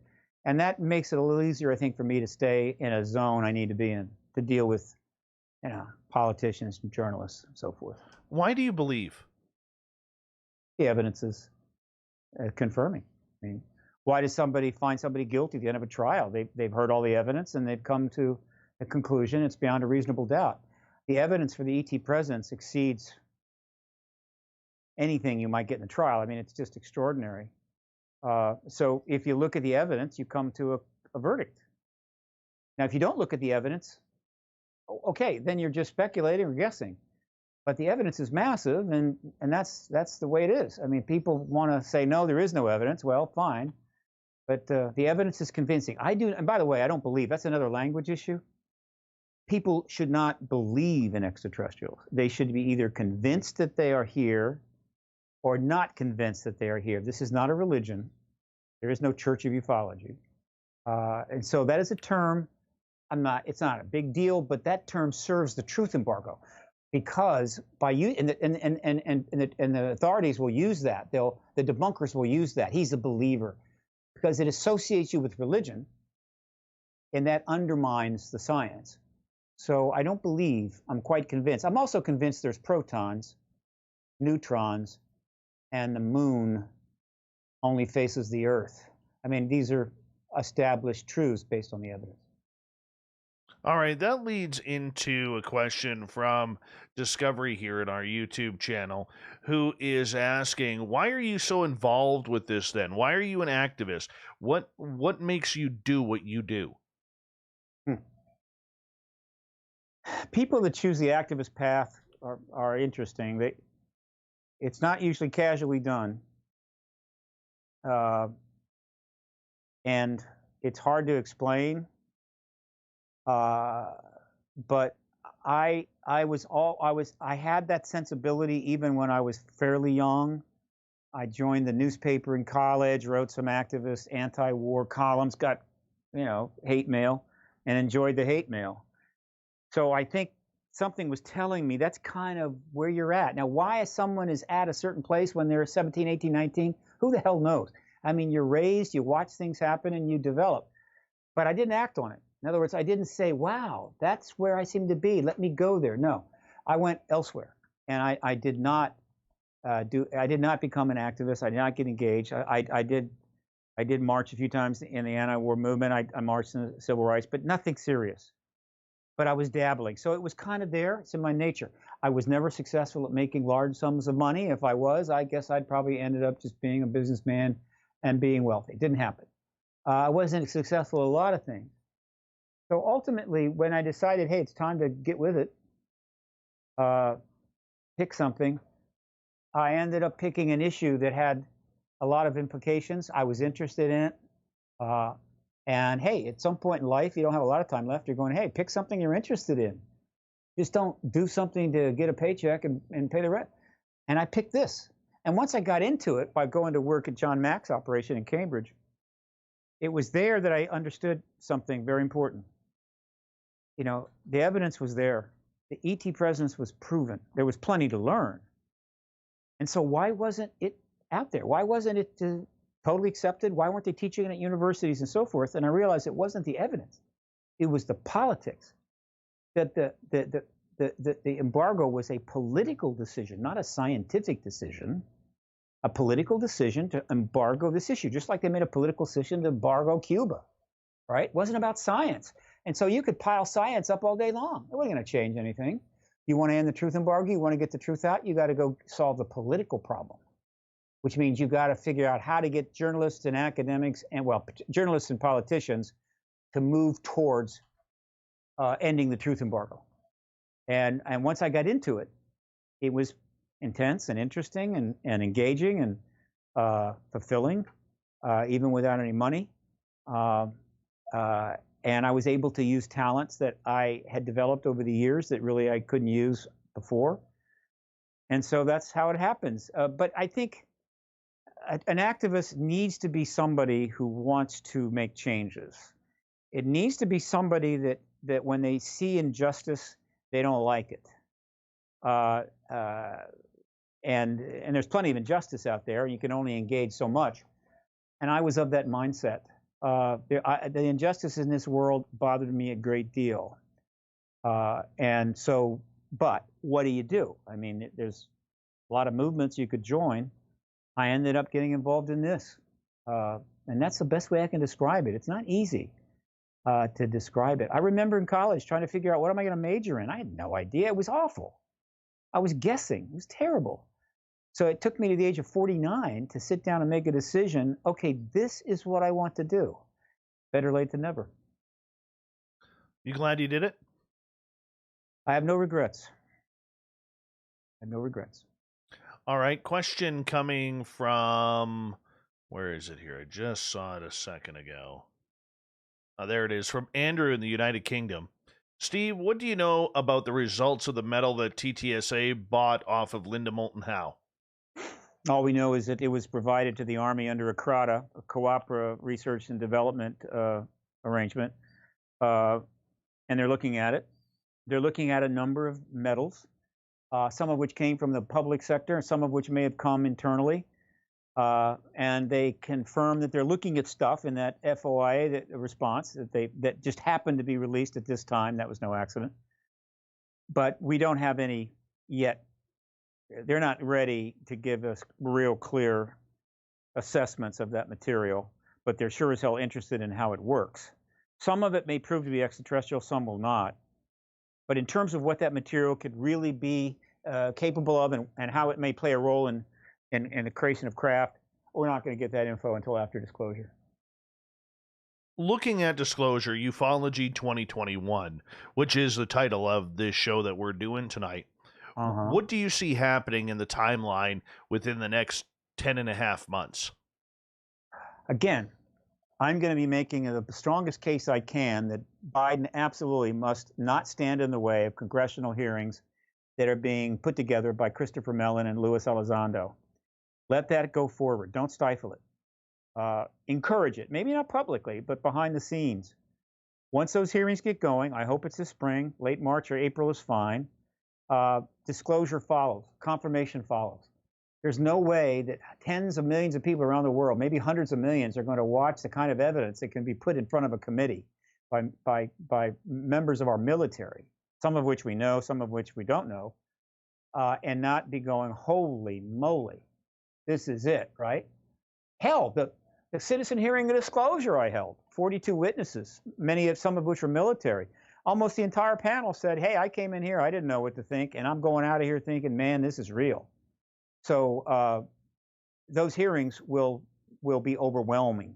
And that makes it a little easier, I think, for me to stay in a zone I need to be in to deal with, politicians and journalists and so forth. Why do you believe? The evidence is confirming. I mean, why does somebody find somebody guilty at the end of a trial? They've heard all the evidence and they've come to a conclusion. It's beyond a reasonable doubt. The evidence for the ET presence exceeds anything you might get in a trial. I mean, it's just extraordinary. So if you look at the evidence, you come to a verdict. Now, if you don't look at the evidence, okay, then you're just speculating or guessing. But the evidence is massive, and that's the way it is. I mean, people want to say, no, there is no evidence. Well, fine. But the evidence is convincing. And by the way, I don't believe. That's another language issue. People should not believe in extraterrestrials. They should be either convinced that they are here or not convinced that they are here. This is not a religion. There is no Church of Ufology. And so that is a term. It's not a big deal, but that term serves the truth embargo, because and the authorities will use that. The debunkers will use that. He's a believer, because it associates you with religion, and that undermines the science. So I don't believe. I'm quite convinced. I'm also convinced there's protons, neutrons, and the moon only faces the Earth. I mean, these are established truths based on the evidence. All right, that leads into a question from Discovery here in our YouTube channel, who is asking, why are you so involved with this then? Why are you an activist? What makes you do what you do? People that choose the activist path are interesting. It's not usually casually done. And it's hard to explain. But I had that sensibility even when I was fairly young. I joined the newspaper in college, wrote some activist anti-war columns, got, hate mail, and enjoyed the hate mail. So I think something was telling me that's kind of where you're at. Now, why someone is at a certain place when they're 17, 18, 19, who the hell knows? I mean, you're raised, you watch things happen, and you develop. But I didn't act on it. In other words, I didn't say, wow, that's where I seem to be. Let me go there. No, I went elsewhere. And I did not I did not become an activist. I did not get engaged. I did march a few times in the anti-war movement. I marched in the civil rights, but nothing serious. But I was dabbling. So it was kind of there. It's in my nature. I was never successful at making large sums of money. If I was, I guess I'd probably ended up just being a businessman and being wealthy. It didn't happen. I wasn't successful at a lot of things. So ultimately, when I decided, hey, it's time to get with it, pick something, I ended up picking an issue that had a lot of implications. I was interested in it. And hey, at some point in life, you don't have a lot of time left. You're going, hey, pick something you're interested in. Just don't do something to get a paycheck and pay the rent. And I picked this. And once I got into it by going to work at John Mack's operation in Cambridge, it was there that I understood something very important. The evidence was there. The ET presence was proven. There was plenty to learn. And so why wasn't it out there? Why wasn't it totally accepted? Why weren't they teaching it at universities and so forth? And I realized it wasn't the evidence. It was the politics. That the embargo was a political decision, not a scientific decision. A political decision to embargo this issue, just like they made a political decision to embargo Cuba, right? It wasn't about science. And so you could pile science up all day long. It wasn't going to change anything. You want to end the truth embargo, you want to get the truth out, you got to go solve the political problem, which means you got to figure out how to get journalists and academics and, journalists and politicians to move towards ending the truth embargo. And once I got into it, it was intense and interesting and engaging and fulfilling, even without any money. And I was able to use talents that I had developed over the years that really I couldn't use before. And so that's how it happens. But I think an activist needs to be somebody who wants to make changes. It needs to be somebody that when they see injustice, they don't like it. And there's plenty of injustice out there. You can only engage so much. And I was of that mindset. The injustice in this world bothered me a great deal. And so, but what do? I mean, there's a lot of movements you could join. I ended up getting involved in this. And that's the best way I can describe it. It's not easy to describe it. I remember in college trying to figure out what am I going to major in. I had no idea. It was awful. I was guessing. It was terrible. So it took me to the age of 49 to sit down and make a decision. Okay, this is what I want to do. Better late than never. You glad you did it? I have no regrets. I have no regrets. All right. Question coming from, where is it here? I just saw it a second ago. There it is, from Andrew in the United Kingdom. Steve, what do you know about the results of the metal that TTSA bought off of Linda Moulton Howe? All we know is that it was provided to the Army under a CRADA, a Cooperative Research and Development arrangement, and they're looking at it. They're looking at a number of metals, some of which came from the public sector, and some of which may have come internally. And they confirm that they're looking at stuff in that FOIA response that just happened to be released at this time. That was no accident. But we don't have any yet. They're not ready to give us real clear assessments of that material, but they're sure as hell interested in how it works. Some of it may prove to be extraterrestrial, some will not. But in terms of what that material could really be capable of and how it may play a role in the creation of craft, we're not going to get that info until after disclosure. Looking at disclosure, Ufology 2021, which is the title of this show that we're doing tonight, what do you see happening in the timeline within the next 10 and a half months? Again, I'm going to be making the strongest case I can that Biden absolutely must not stand in the way of congressional hearings that are being put together by Christopher Mellon and Luis Elizondo. Let that go forward. Don't stifle it. Encourage it. Maybe not publicly, but behind the scenes. Once those hearings get going, I hope it's this spring, late March or April is fine. Disclosure follows. Confirmation follows. There's no way that tens of millions of people around the world, maybe hundreds of millions, are going to watch the kind of evidence that can be put in front of a committee by members of our military, some of which we know, some of which we don't know, and not be going, holy moly, this is it, right? Hell, the citizen hearing the disclosure I held, 42 witnesses, some of which were military. Almost the entire panel said, hey, I came in here, I didn't know what to think, and I'm going out of here thinking, man, this is real. So those hearings will be overwhelming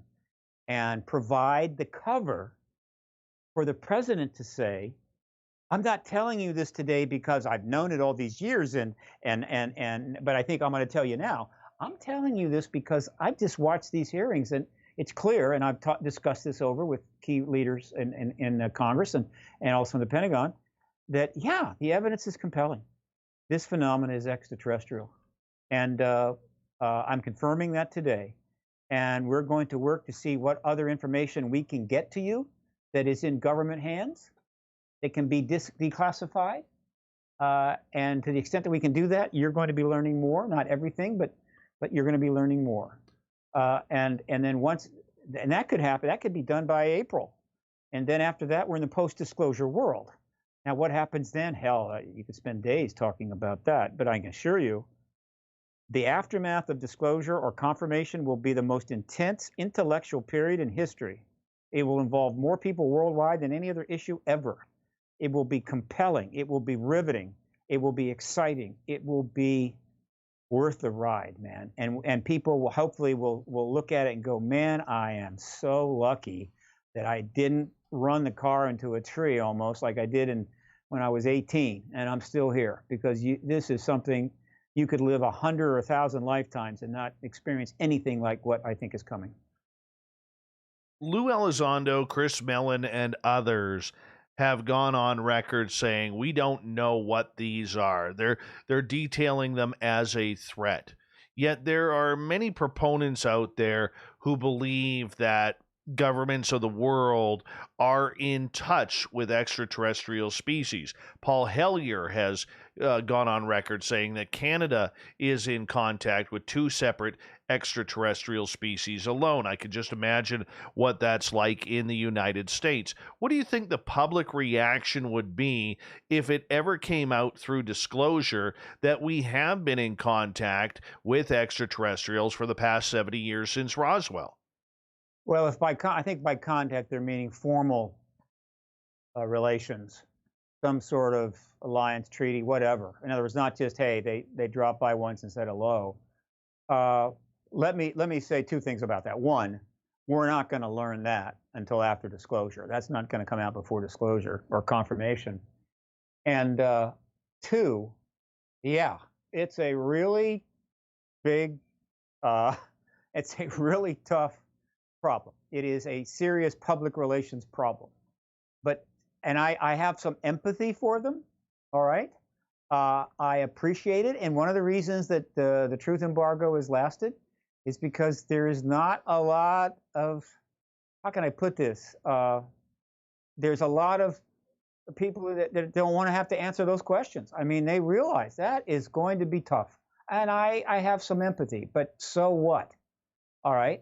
and provide the cover for the president to say, I'm not telling you this today because I've known it all these years, but I think I'm going to tell you now. I'm telling you this because I've just watched these hearings, and it's clear, and I've discussed this over with key leaders in Congress and also in the Pentagon, that, yeah, the evidence is compelling. This phenomenon is extraterrestrial. And I'm confirming that today. And we're going to work to see what other information we can get to you that is in government hands, that can be declassified. And to the extent that we can do that, you're going to be learning more. Not everything, but you're going to be learning more. And then once, and that could happen, that could be done by April. And then after that, we're in the post-disclosure world. Now, what happens then? Hell, you could spend days talking about that. But I can assure you, the aftermath of disclosure or confirmation will be the most intense intellectual period in history. It will involve more people worldwide than any other issue ever. It will be compelling. It will be riveting. It will be exciting. It will be worth the ride, man. And people will hopefully will look at it and go, man, I am so lucky that I didn't run the car into a tree almost like I did when I was 18, and I'm still here, because this is something you could live 100 or 1,000 lifetimes and not experience anything like what I think is coming. Lou Elizondo, Chris Mellon, and others have gone on record saying we don't know what these are. They're detailing them as a threat. Yet there are many proponents out there who believe that governments of the world are in touch with extraterrestrial species. Paul Hellyer has gone on record saying that Canada is in contact with 2 separate extraterrestrial species alone. I could just imagine what that's like in the United States. What do you think the public reaction would be if it ever came out through disclosure that we have been in contact with extraterrestrials for the past 70 years since Roswell? Well, I think by contact they're meaning formal relations. some sort of alliance, treaty, whatever. In other words, not just, hey, they dropped by once and said hello. Let me say two things about that. One, we're not going to learn that until after disclosure. That's not going to come out before disclosure or confirmation. And two, yeah, it's a really big, it's a really tough problem. It is a serious public relations problem. And I have some empathy for them, all right? I appreciate it. And one of the reasons that the truth embargo has lasted is because there is not a lot of, how can I put this? There's a lot of people that don't want to have to answer those questions. I mean, they realize that is going to be tough. And I have some empathy, but so what? All right?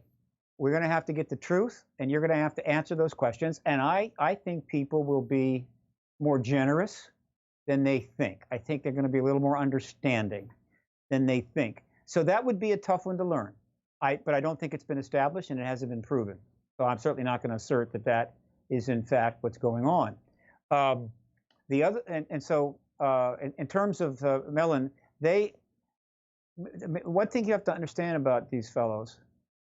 We're going to have to get the truth, and you're going to have to answer those questions. And I think people will be more generous than they think. I think they're going to be a little more understanding than they think. So that would be a tough one to learn. But I don't think it's been established, and it hasn't been proven. So I'm certainly not going to assert that that is, in fact, what's going on. The other, so in terms of Mellon, one thing you have to understand about these fellows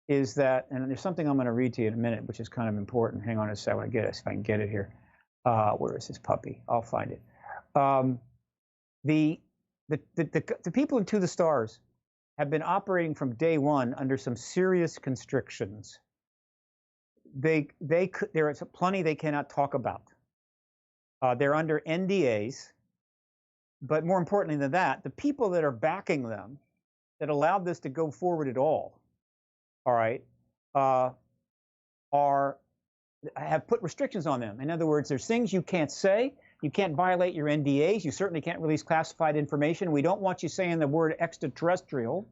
is that, and there's something I'm going to read to you in a minute, which is kind of important. Hang on a second, if I can get it here. Where is this puppy? I'll find it. The people in To the Stars have been operating from day one under some serious constrictions. There is plenty they cannot talk about. They're under NDAs, but more importantly than that, the people that are backing them, that allowed this to go forward at all right, have put restrictions on them. In other words, there's things you can't say. You can't violate your NDAs. You certainly can't release classified information. We don't want you saying the word extraterrestrial.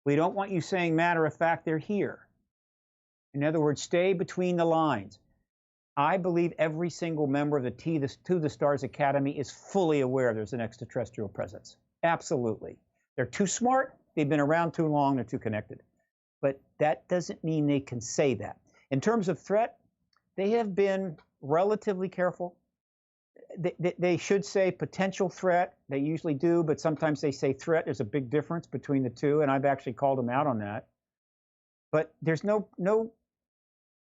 We don't want you saying matter of fact they're here. In other words, stay between the lines. I believe every single member of the To the Stars Academy is fully aware there's an extraterrestrial presence. Absolutely. They're too smart. They've been around too long. They're too connected. But that doesn't mean they can say that. In terms of threat, they have been relatively careful. They should say potential threat. They usually do, but sometimes they say threat. There's a big difference between the two, and I've actually called them out on that. But there's no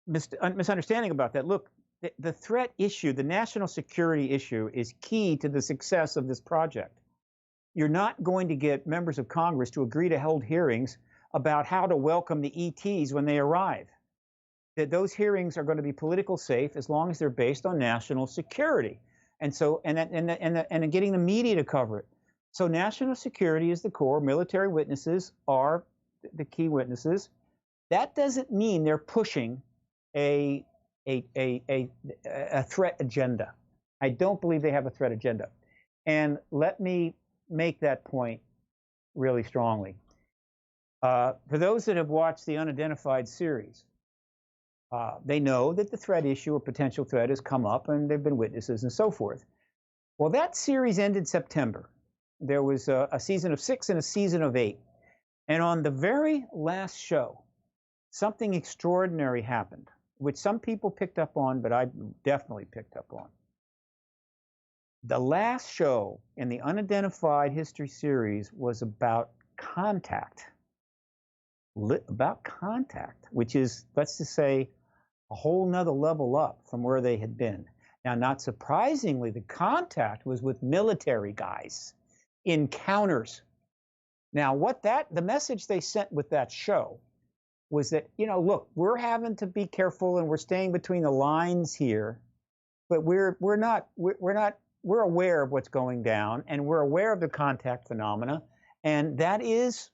misunderstanding about that. Look, the threat issue, the national security issue, is key to the success of this project. You're not going to get members of Congress to agree to hold hearings about how to welcome the ETs when they arrive. That those hearings are going to be political safe as long as they're based on national security, and getting the media to cover it. So national security is the core. Military witnesses are the key witnesses. That doesn't mean they're pushing a threat agenda. I don't believe they have a threat agenda, and let me make that point really strongly. For those that have watched the Unidentified series, they know that the threat issue or potential threat has come up, and there have been witnesses and so forth. Well, that series ended September. There was a season of 6 and a season of 8. And on the very last show, something extraordinary happened, which some people picked up on, but I definitely picked up on. The last show in the Unidentified History series was about contact. Which is, let's just say, a whole nother level up from where they had been. Now, not surprisingly, the contact was with military guys, encounters. Now, the message they sent with that show was that, look, we're having to be careful and we're staying between the lines here, but we're aware of what's going down, and we're aware of the contact phenomena, and that is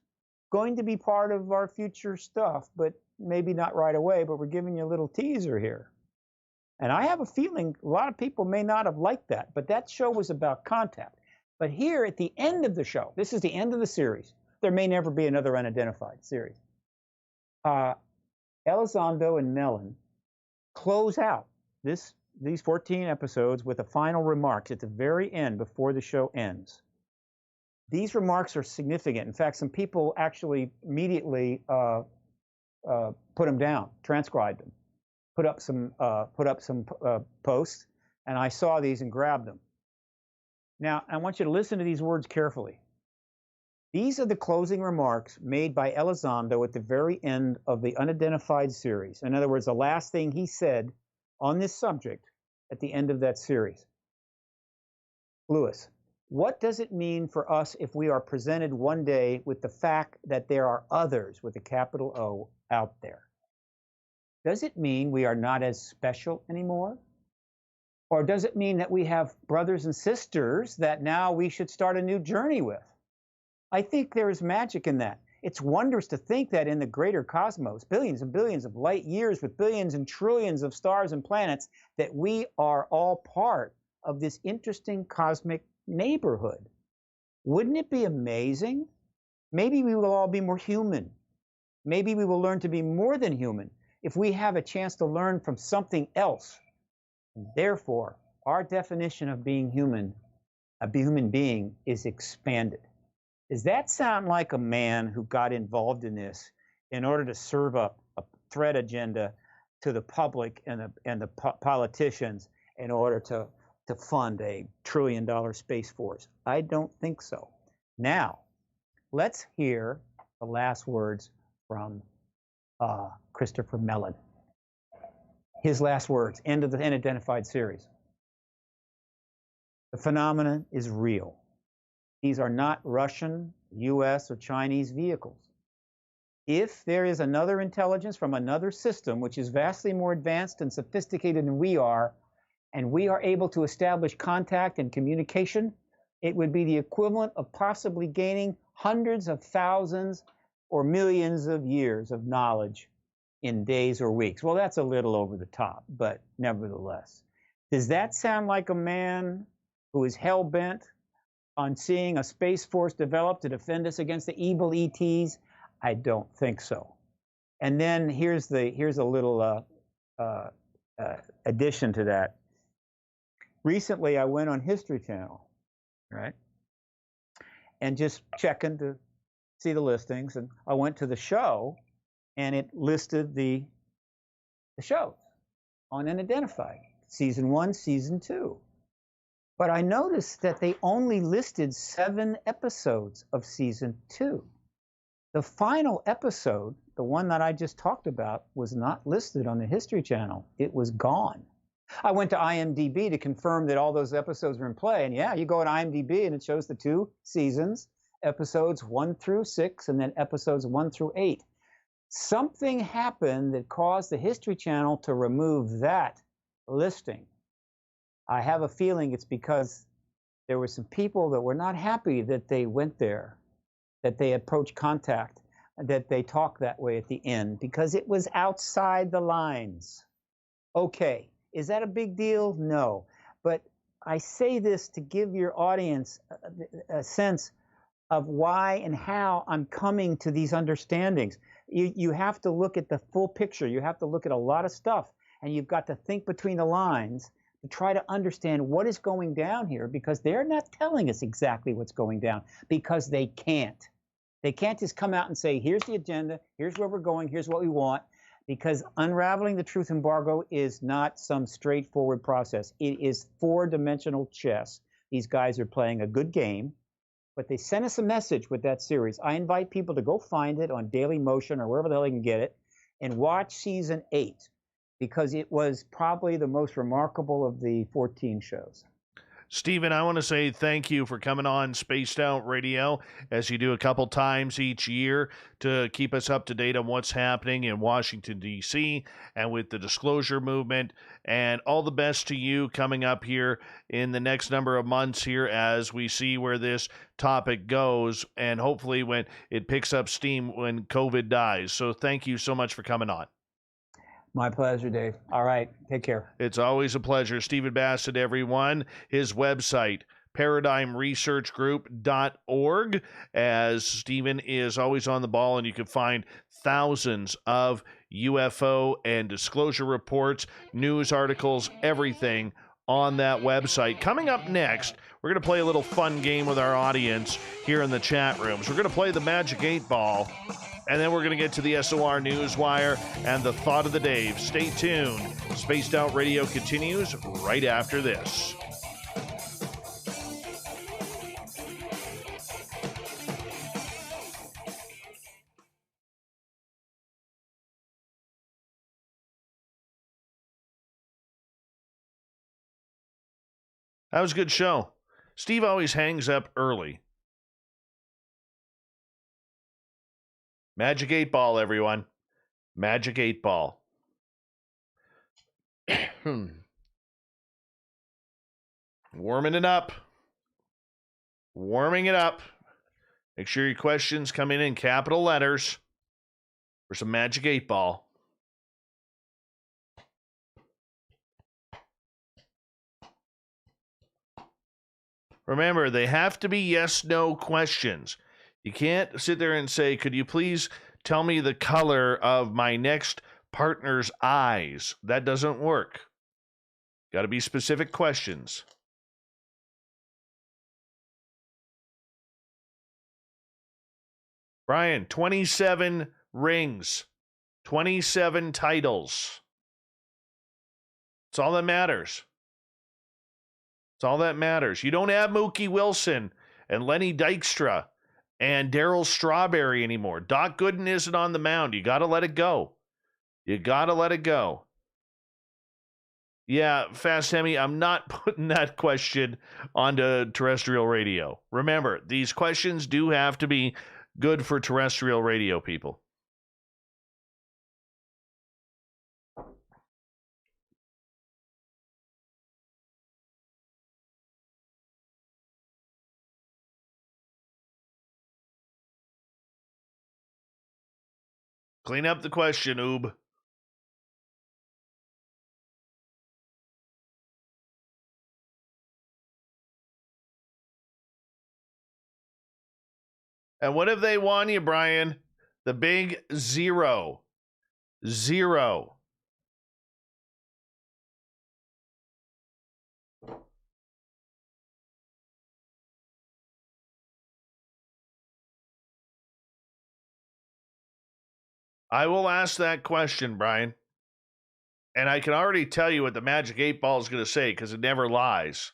going to be part of our future stuff, but maybe not right away, but we're giving you a little teaser here. And I have a feeling a lot of people may not have liked that, but that show was about contact. But here at the end of the show, this is the end of the series. There may never be another Unidentified series. Elizondo and Mellon close out these 14 episodes with the final remarks at the very end before the show ends. These remarks are significant. In fact, some people actually immediately put them down, transcribed them, put up some posts and I saw these and grabbed them. Now, I want you to listen to these words carefully. These are the closing remarks made by Elizondo at the very end of the unidentified series. In other words, the last thing he said on this subject at the end of that series. Lewis, what does it mean for us if we are presented one day with the fact that there are others with a capital O out there? Does it mean we are not as special anymore? Or does it mean that we have brothers and sisters that now we should start a new journey with? I think there is magic in that. It's wondrous to think that in the greater cosmos, billions and billions of light years with billions and trillions of stars and planets, that we are all part of this interesting cosmic neighborhood. Wouldn't it be amazing? Maybe we will all be more human. Maybe we will learn to be more than human if we have a chance to learn from something else. And therefore, our definition of being human, a human being, is expanded. Does that sound like a man who got involved in this in order to serve up a threat agenda to the public and the politicians in order to fund a $1 trillion space force? I don't think so. Now, let's hear the last words from Christopher Mellon. His last words, end of the unidentified series. The phenomenon is real. These are not Russian, US, or Chinese vehicles. If there is another intelligence from another system which is vastly more advanced and sophisticated than we are, and we are able to establish contact and communication, it would be the equivalent of possibly gaining hundreds of thousands or millions of years of knowledge in days or weeks. Well, that's a little over the top, but nevertheless. Does that sound like a man who is hell-bent on seeing a space force develop to defend us against the evil ETs? I don't think so. And then here's a little addition to that. Recently, I went on History Channel, right? And just checking to see the listings, and I went to the show, and it listed the shows on Unidentified, Season 1, Season 2. But I noticed that they only listed 7 episodes of Season 2. The final episode, the one that I just talked about, was not listed on the History Channel. It was gone. I went to IMDb to confirm that all those episodes were in play. And yeah, you go on IMDb and it shows the 2 seasons, episodes 1 through 6, and then episodes 1 through 8. Something happened that caused the History Channel to remove that listing. I have a feeling it's because there were some people that were not happy that they went there, that they approached contact, that they talked that way at the end, because it was outside the lines. Okay, is that a big deal? No. But I say this to give your audience a sense of why and how I'm coming to these understandings. You have to look at the full picture. You have to look at a lot of stuff, and you've got to think between the lines to try to understand what is going down here, because they're not telling us exactly what's going down, because they can't. They can't just come out and say, here's the agenda, here's where we're going, here's what we want, because unraveling the truth embargo is not some straightforward process. It is 4-dimensional chess. These guys are playing a good game, but they sent us a message with that series. I invite people to go find it on Daily Motion or wherever the hell they can get it and watch Season 8. Because it was probably the most remarkable of the 14 shows. Stephen, I want to say thank you for coming on Spaced Out Radio, as you do a couple times each year, to keep us up to date on what's happening in Washington, D.C., and with the disclosure movement. And all the best to you coming up here in the next number of months here as we see where this topic goes, and hopefully when it picks up steam when COVID dies. So thank you so much for coming on. My pleasure, Dave. All right. Take care. It's always a pleasure. Stephen Bassett, everyone. His website, paradigmresearchgroup.org, as Stephen is always on the ball, and you can find thousands of UFO and disclosure reports, news articles, everything on that website. Coming up next, we're going to play a little fun game with our audience here in the chat rooms. We're going to play the Magic 8 Ball. And then we're going to get to the SOR Newswire and the thought of the day. Stay tuned. Spaced Out Radio continues right after this. That was a good show. Steve always hangs up early. Magic 8 Ball, everyone. Magic 8 Ball. Warming it up. Warming it up. Make sure your questions come in capital letters for some Magic 8 Ball. Remember, they have to be yes-no questions. You can't sit there and say, could you please tell me the color of my next partner's eyes? That doesn't work. Got to be specific questions. Brian, 27 rings, 27 titles. That's all that matters. That's all that matters. You don't have Mookie Wilson and Lenny Dykstra and Darryl Strawberry anymore. Doc Gooden isn't on the mound. You got to let it go. You got to let it go. Yeah, Fast Hemi, I'm not putting that question onto terrestrial radio. Remember, these questions do have to be good for terrestrial radio people. Clean up the question, Oob. And what have they won you, Brian? The big 0. 0. I will ask that question, Brian. And I can already tell you what the Magic 8 Ball is going to say because it never lies.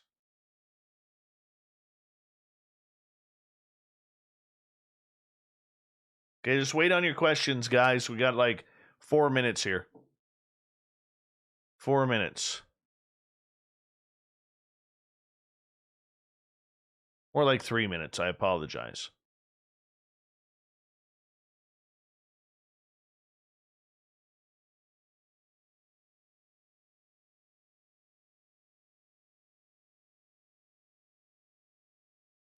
Okay, just wait on your questions, guys. We got like 4 minutes here. 4 minutes. More like 3 minutes. I apologize.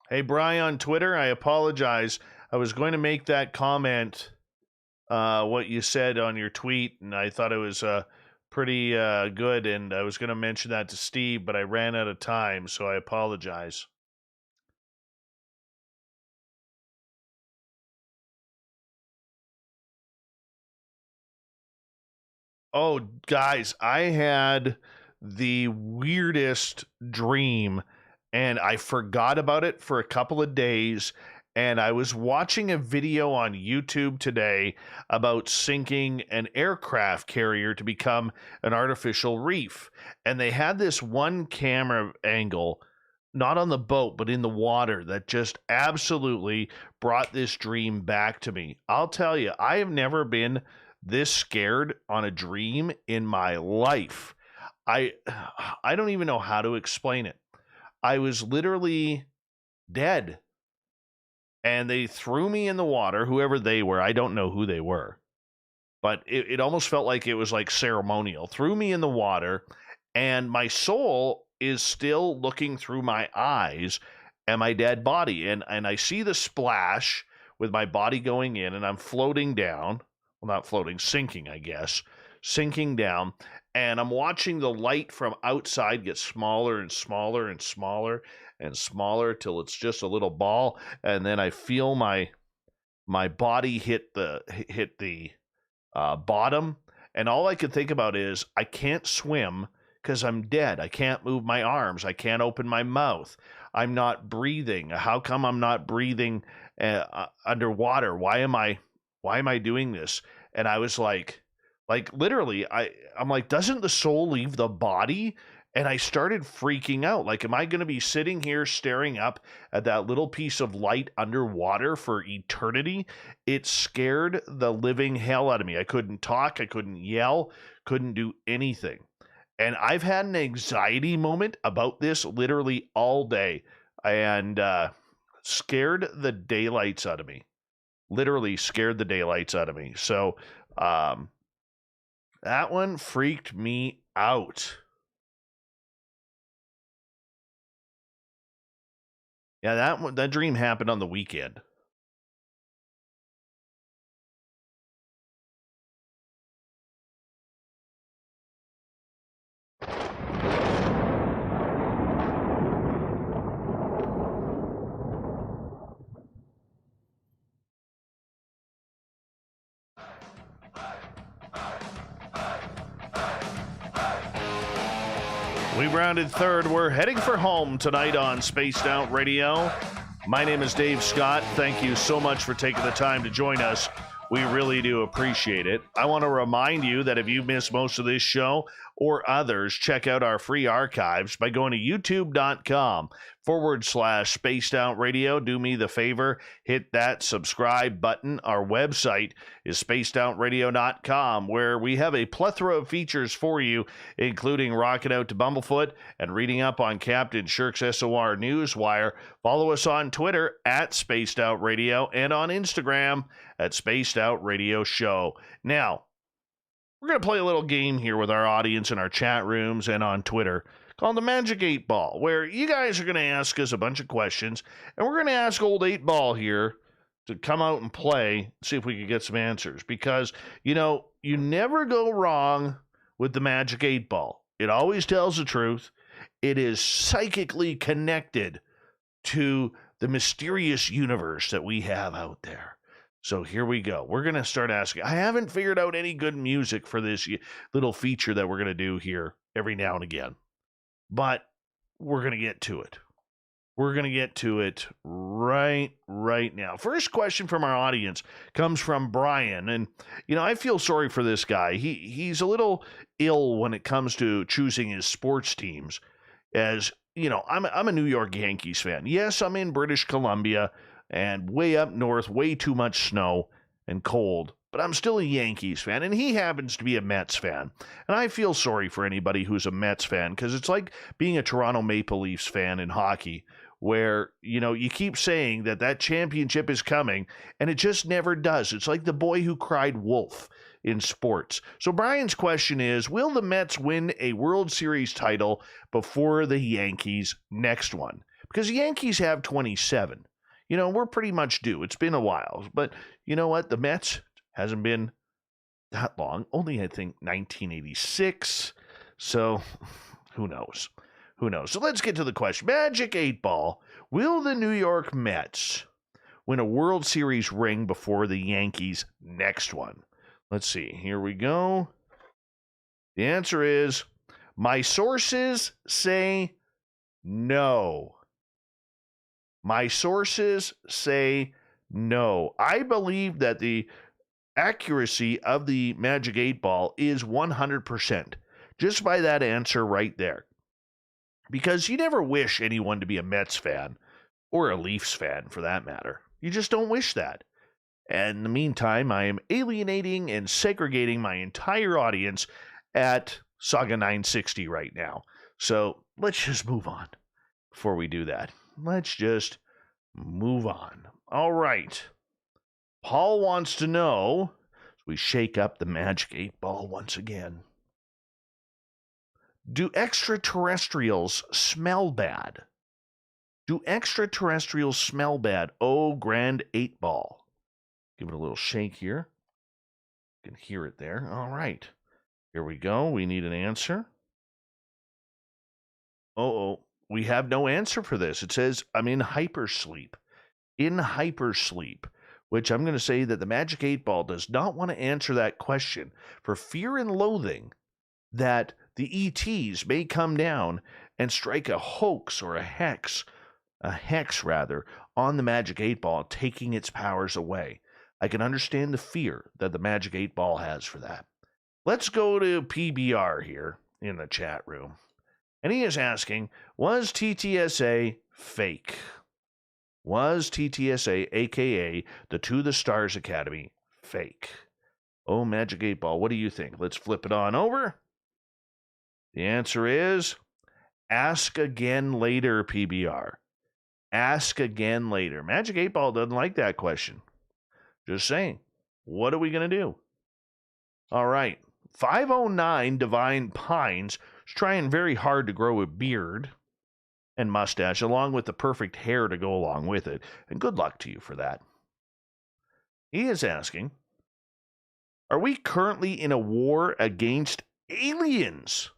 Hey, Brian on Twitter, I apologize. I was going to make that comment, what you said on your tweet, and I thought it was pretty good, and I was going to mention that to Steve, but I ran out of time, so I apologize. Oh, guys, I had the weirdest dream, and I forgot about it for a couple of days. And I was watching a video on YouTube today about sinking an aircraft carrier to become an artificial reef. And they had this one camera angle, not on the boat, but in the water, that just absolutely brought this dream back to me. I'll tell you, I have never been this scared on a dream in my life. I don't even know how to explain it. I was literally dead. And they threw me in the water, whoever they were. I don't know who they were. But it almost felt like it was like ceremonial. Threw me in the water, and my soul is still looking through my eyes and my dead body. And I see the splash with my body going in, and I'm floating down. Well, not floating, sinking, I guess. Sinking down. And I'm watching the light from outside get smaller and smaller and smaller and smaller till it's just a little ball. And then I feel my body hit the bottom. And all I could think about is I can't swim because I'm dead. I can't move my arms. I can't open my mouth. I'm not breathing. How come I'm not breathing underwater? Why am I Why am I doing this? And I was like literally, I'm like, doesn't the soul leave the body? And I started freaking out. Like, am I going to be sitting here staring up at that little piece of light underwater for eternity? It scared the living hell out of me. I couldn't talk. I couldn't yell. Couldn't do anything. And I've had an anxiety moment about this literally all day, and scared the daylights out of me. Literally scared the daylights out of me. So that one freaked me out. Yeah, that dream happened on the weekend. We rounded third. We're heading for home tonight on Spaced Out Radio. My name is Dave Scott. Thank you so much for taking the time to join us. We really do appreciate it. I want to remind you that if you missed most of this show or others, check out our free archives by going to youtube.com/Spaced Out Radio. Do me the favor, hit that subscribe button. Our website is spacedoutradio.com, where we have a plethora of features for you, including rocking out to Bumblefoot and reading up on Captain Shirk's SOR Newswire. Follow us on Twitter at Spaced Out Radio and on Instagram at Spaced Out Radio Show. Now, we're going to play a little game here with our audience in our chat rooms and on Twitter called the Magic 8 Ball, where you guys are going to ask us a bunch of questions, and we're going to ask old 8 Ball here to come out and play, see if we can get some answers. Because, you know, you never go wrong with the Magic 8 Ball. It always tells the truth. It is psychically connected to the mysterious universe that we have out there. So here we go. We're going to start asking. I haven't figured out any good music for this little feature that we're going to do here every now and again. But we're going to get to it. We're going to get to it right now. First question from our audience comes from Brian. And, you know, I feel sorry for this guy. He's a little ill when it comes to choosing his sports teams. As, you know, I'm a New York Yankees fan. Yes, I'm in British Columbia and way up north, way too much snow and cold. But I'm still a Yankees fan, and he happens to be a Mets fan. And I feel sorry for anybody who's a Mets fan, because it's like being a Toronto Maple Leafs fan in hockey, where, you know, you keep saying that championship is coming, and it just never does. It's like the boy who cried wolf in sports. So Brian's question is, will the Mets win a World Series title before the Yankees next one? Because the Yankees have 27. You know, we're pretty much due. It's been a while. But you know what? The Mets hasn't been that long. Only, I think, 1986. So who knows? Who knows? So let's get to the question. Magic 8 Ball. Will the New York Mets win a World Series ring before the Yankees next one? Let's see. Here we go. The answer is, my sources say no. My sources say no. I believe that the accuracy of the Magic 8 Ball is 100%, just by that answer right there. Because you never wish anyone to be a Mets fan, or a Leafs fan for that matter. You just don't wish that. And in the meantime, I am alienating and segregating my entire audience at Saga 960 right now. So let's just move on before we do that. Let's just move on. All right. Paul wants to know, as we shake up the Magic 8 Ball once again, do extraterrestrials smell bad? Do extraterrestrials smell bad? Oh, grand 8 Ball. Give it a little shake here. You can hear it there. All right. Here we go. We need an answer. We have no answer for this. It says, I'm in hypersleep. In hypersleep, which I'm going to say that the Magic 8 Ball does not want to answer that question for fear and loathing that the ETs may come down and strike a hoax or a hex rather, on the Magic 8 Ball, taking its powers away. I can understand the fear that the Magic 8 Ball has for that. Let's go to PBR here in the chat room. And he is asking, was TTSA fake? Was TTSA, a.k.a. the To the Stars Academy, fake? Oh, Magic 8 Ball, what do you think? Let's flip it on over. The answer is, ask again later, PBR. Ask again later. Magic 8 Ball doesn't like that question. Just saying. What are we going to do? All right. 509 Divine Pines is trying very hard to grow a beard and mustache, along with the perfect hair to go along with it. And good luck to you for that. He is asking, are we currently in a war against aliens?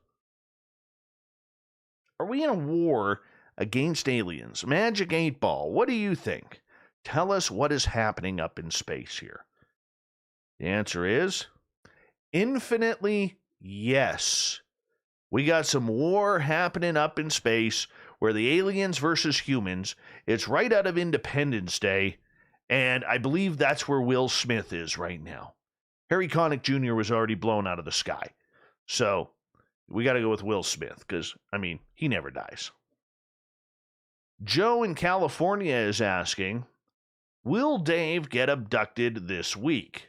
Are we in a war against aliens? Magic 8 Ball, what do you think? Tell us what is happening up in space here. The answer is infinitely yes. We got some war happening up in space where the aliens versus humans. It's right out of Independence Day, and I believe that's where Will Smith is right now. Harry Connick Jr. was already blown out of the sky. So we got to go with Will Smith because, I mean, he never dies. Joe in California is asking, will Dave get abducted this week?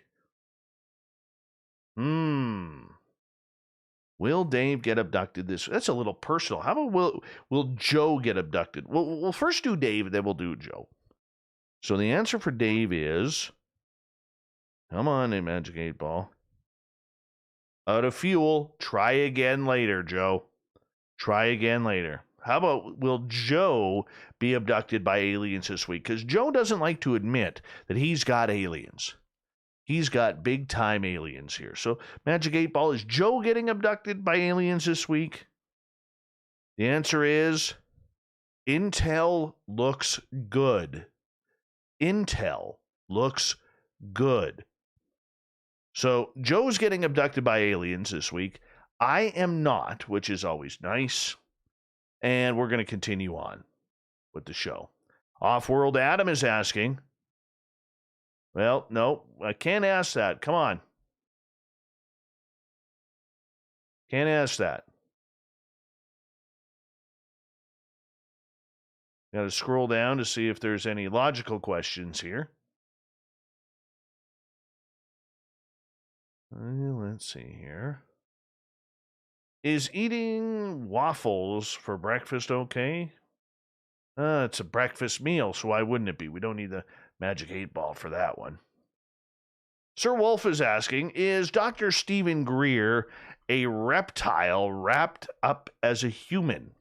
Will Dave get abducted this week? That's a little personal. How about will Joe get abducted? We'll first do Dave, then we'll do Joe. So the answer for Dave is, come on in, Magic 8 Ball. Out of fuel. Try again later, Joe. Try again later. How about, will Joe be abducted by aliens this week? Because Joe doesn't like to admit that he's got aliens. He's got big-time aliens here. So, Magic 8 Ball, is Joe getting abducted by aliens this week? The answer is, intel looks good. Intel looks good. So, Joe's getting abducted by aliens this week. I am not, which is always nice. And we're going to continue on with the show. Off-World Adam is asking, well, no, I can't ask that. Come on. Can't ask that. Got to scroll down to see if there's any logical questions here. Let's see here. Is eating waffles for breakfast okay? It's a breakfast meal, so why wouldn't it be? We don't need the Magic 8 Ball for that one. Sir Wolf is asking, is Dr. Stephen Greer a reptile wrapped up as a human?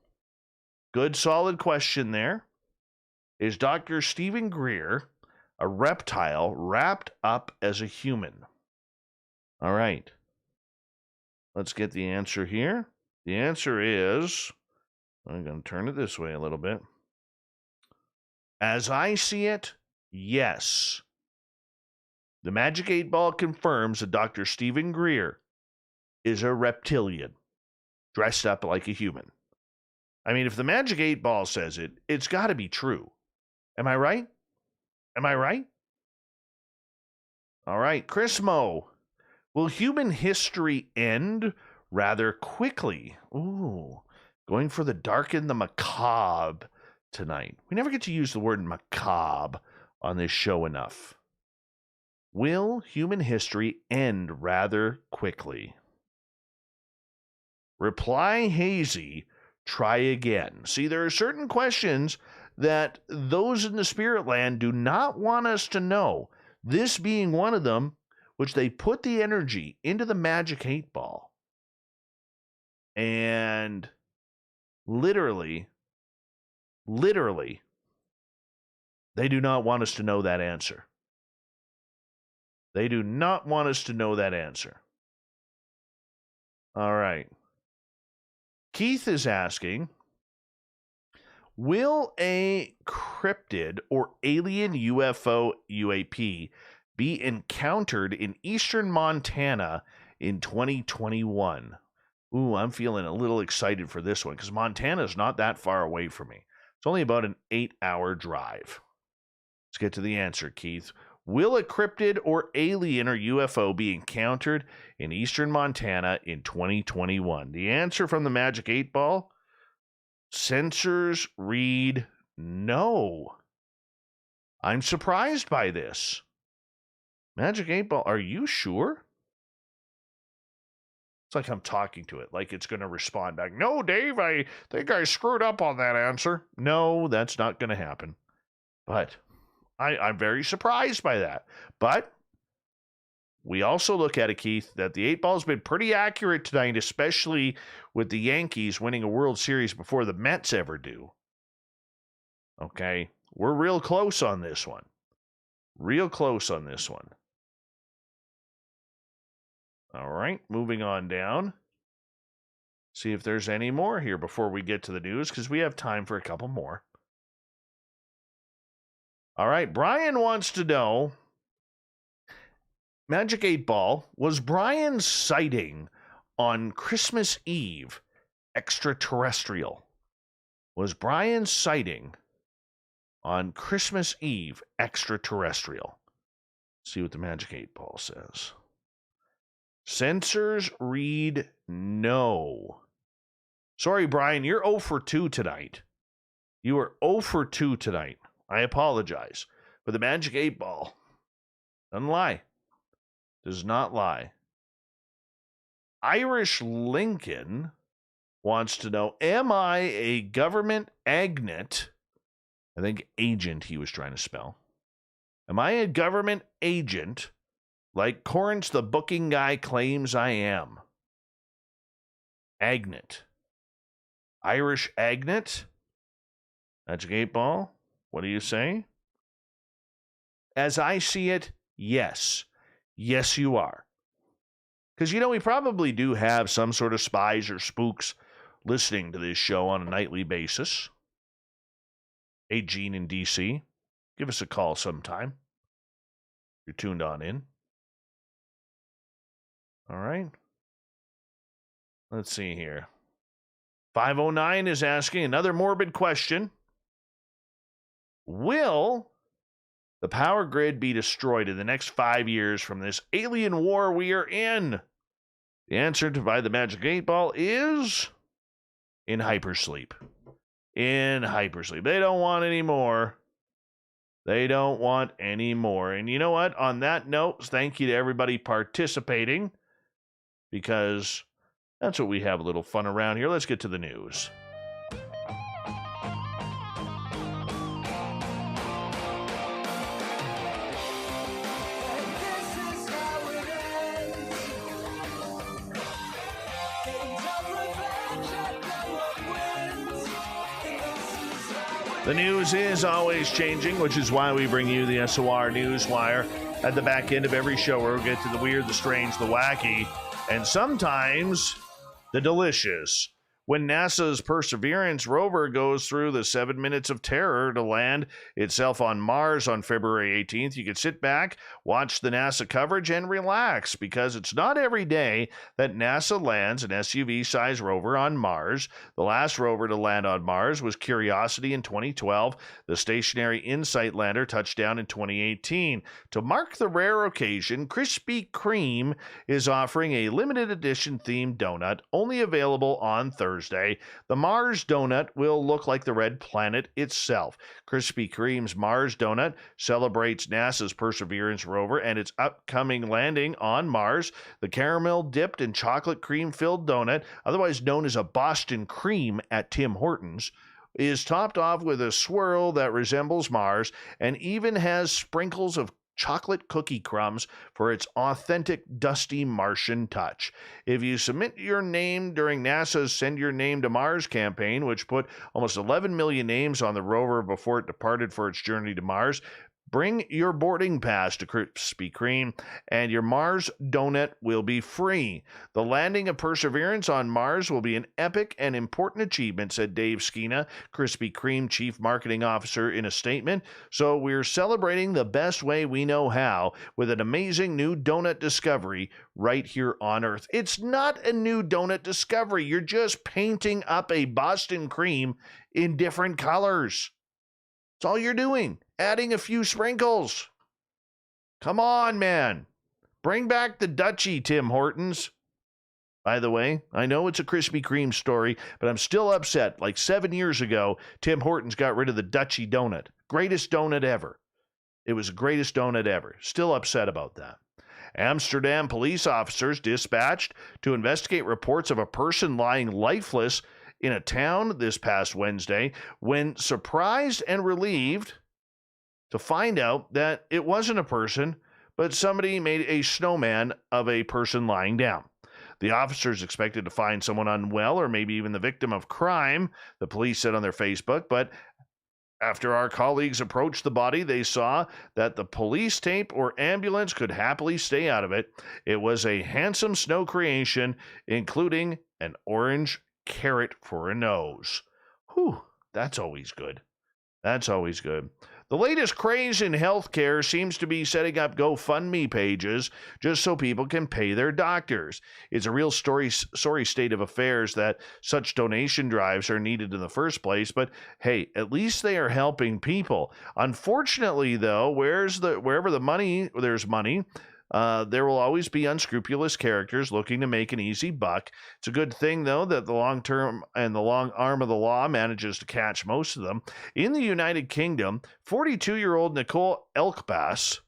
Good, solid question there. Is Dr. Stephen Greer a reptile wrapped up as a human? All right. Let's get the answer here. The answer is, I'm going to turn it this way a little bit. As I see it, yes. The Magic 8 Ball confirms that Dr. Stephen Greer is a reptilian, dressed up like a human. I mean, if the Magic 8 Ball says it, it's got to be true. Am I right? Am I right? All right, Chris Moe. Will human history end rather quickly? Ooh, going for the dark and the macabre tonight. We never get to use the word macabre on this show enough. Will human history end rather quickly? Reply hazy, try again. See, there are certain questions that those in the spirit land do not want us to know. This being one of them, which they put the energy into the Magic 8 Ball. And literally, they do not want us to know that answer. They do not want us to know that answer. All right. Keith is asking, will a cryptid or alien UFO UAP be encountered in eastern Montana in 2021? Ooh, I'm feeling a little excited for this one because Montana is not that far away from me. It's only about an 8-hour drive. Let's get to the answer, Keith. Will a cryptid or alien or UFO be encountered in eastern Montana in 2021? The answer from the Magic 8 Ball, sensors read no. I'm surprised by this. Magic 8 Ball, are you sure? It's like I'm talking to it, like it's going to respond back. No, Dave, I think I screwed up on that answer. No, that's not going to happen. But I'm very surprised by that. But we also look at it, Keith, that the 8 Ball's been pretty accurate tonight, especially with the Yankees winning a World Series before the Mets ever do. Okay, we're real close on this one. Real close on this one. All right, moving on down. See if there's any more here before we get to the news, because we have time for a couple more. All right, Brian wants to know, Magic 8 Ball, was Brian's sighting on Christmas Eve extraterrestrial? Was Brian's sighting on Christmas Eve extraterrestrial? See what the Magic 8 Ball says. Sensors read no. Sorry, Brian, you're 0 for 2 tonight. You are 0 for 2 tonight. I apologize. But the Magic 8 Ball doesn't lie. Does not lie. Irish Lincoln wants to know, am I a government agent? I think agent he was trying to spell. Am I a government agent like Corrence the booking guy claims I am? Agnet. Irish agnet? Magic 8 Ball? What do you say? As I see it, yes. Yes, you are. Because, you know, we probably do have some sort of spies or spooks listening to this show on a nightly basis. Hey, Gene in D.C., give us a call sometime. You're tuned on in. All right. Let's see here. 509 is asking another morbid question. Will the power grid be destroyed in the next 5 years from this alien war we are in? The answer by the Magic 8 Ball is in hypersleep. In hypersleep. They don't want any more. They don't want any more. And you know what? On that note, thank you to everybody participating, because that's what we have a little fun around here. Let's get to the news. The news is always changing, which is why we bring you the SOR Newswire at the back end of every show, where we get to the weird, the strange, the wacky, and sometimes the delicious. When NASA's Perseverance rover goes through the 7 minutes of terror to land itself on Mars on February 18th, you can sit back, watch the NASA coverage, and relax, because it's not every day that NASA lands an SUV-sized rover on Mars. The last rover to land on Mars was Curiosity in 2012. The stationary InSight lander touched down in 2018. To mark the rare occasion, Krispy Kreme is offering a limited edition themed donut, only available on Thursday. The Mars donut will look like the red planet itself. Krispy Kreme's Mars donut celebrates NASA's Perseverance rover and its upcoming landing on Mars. The caramel-dipped and chocolate cream-filled donut, otherwise known as a Boston cream at Tim Hortons, is topped off with a swirl that resembles Mars and even has sprinkles of chocolate cookie crumbs for its authentic dusty Martian touch. If you submit your name during NASA's Send Your Name to Mars campaign, which put almost 11 million names on the rover before it departed for its journey to Mars, bring your boarding pass to Krispy Kreme, and your Mars donut will be free. The landing of Perseverance on Mars will be an epic and important achievement, said Dave Skina, Krispy Kreme Chief Marketing Officer, in a statement. So we're celebrating the best way we know how with an amazing new donut discovery right here on Earth. It's not a new donut discovery. You're just painting up a Boston cream in different colors. That's all you're doing. Adding a few sprinkles. Come on, man. Bring back the Dutchie, Tim Hortons. By the way, I know it's a Krispy Kreme story, but I'm still upset. Like 7 years ago, Tim Hortons got rid of the Dutchie donut. Greatest donut ever. It was the greatest donut ever. Still upset about that. Amsterdam police officers dispatched to investigate reports of a person lying lifeless in a town this past Wednesday when surprised and relieved to find out that it wasn't a person, but somebody made a snowman of a person lying down. The officers expected to find someone unwell or maybe even the victim of crime, the police said on their Facebook, but after our colleagues approached the body, they saw that the police tape or ambulance could happily stay out of it. It was a handsome snow creation, including an orange carrot for a nose. Whew, that's always good. That's always good. The latest craze in healthcare seems to be setting up GoFundMe pages just so people can pay their doctors. It's a real sorry state of affairs that such donation drives are needed in the first place, but hey, at least they are helping people. Unfortunately, though, wherever there's money, there will always be unscrupulous characters looking to make an easy buck. It's a good thing, though, that the long term and the long arm of the law manages to catch most of them. In the United Kingdom, 42-year-old Nicole Elkbass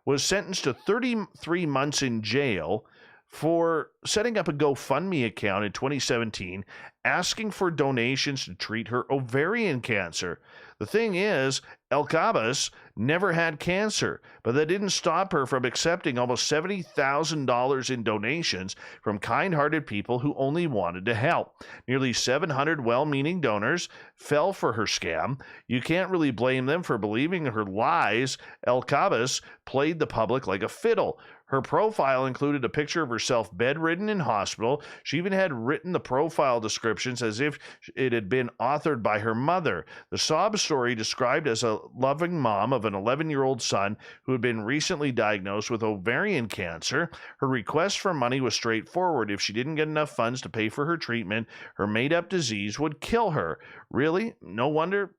was sentenced to 33 months in jail for setting up a GoFundMe account in 2017, asking for donations to treat her ovarian cancer. The thing is, Elkbass never had cancer, but that didn't stop her from accepting almost $70,000 in donations from kind-hearted people who only wanted to help. Nearly 700 well-meaning donors fell for her scam. You can't really blame them for believing her lies. Elkbass played the public like a fiddle. Her profile included a picture of herself bedridden in hospital. She even had written the profile descriptions as if it had been authored by her mother. The sob story described as a loving mom of an 11-year-old son who had been recently diagnosed with ovarian cancer. Her request for money was straightforward. If she didn't get enough funds to pay for her treatment, her made-up disease would kill her. Really? No wonder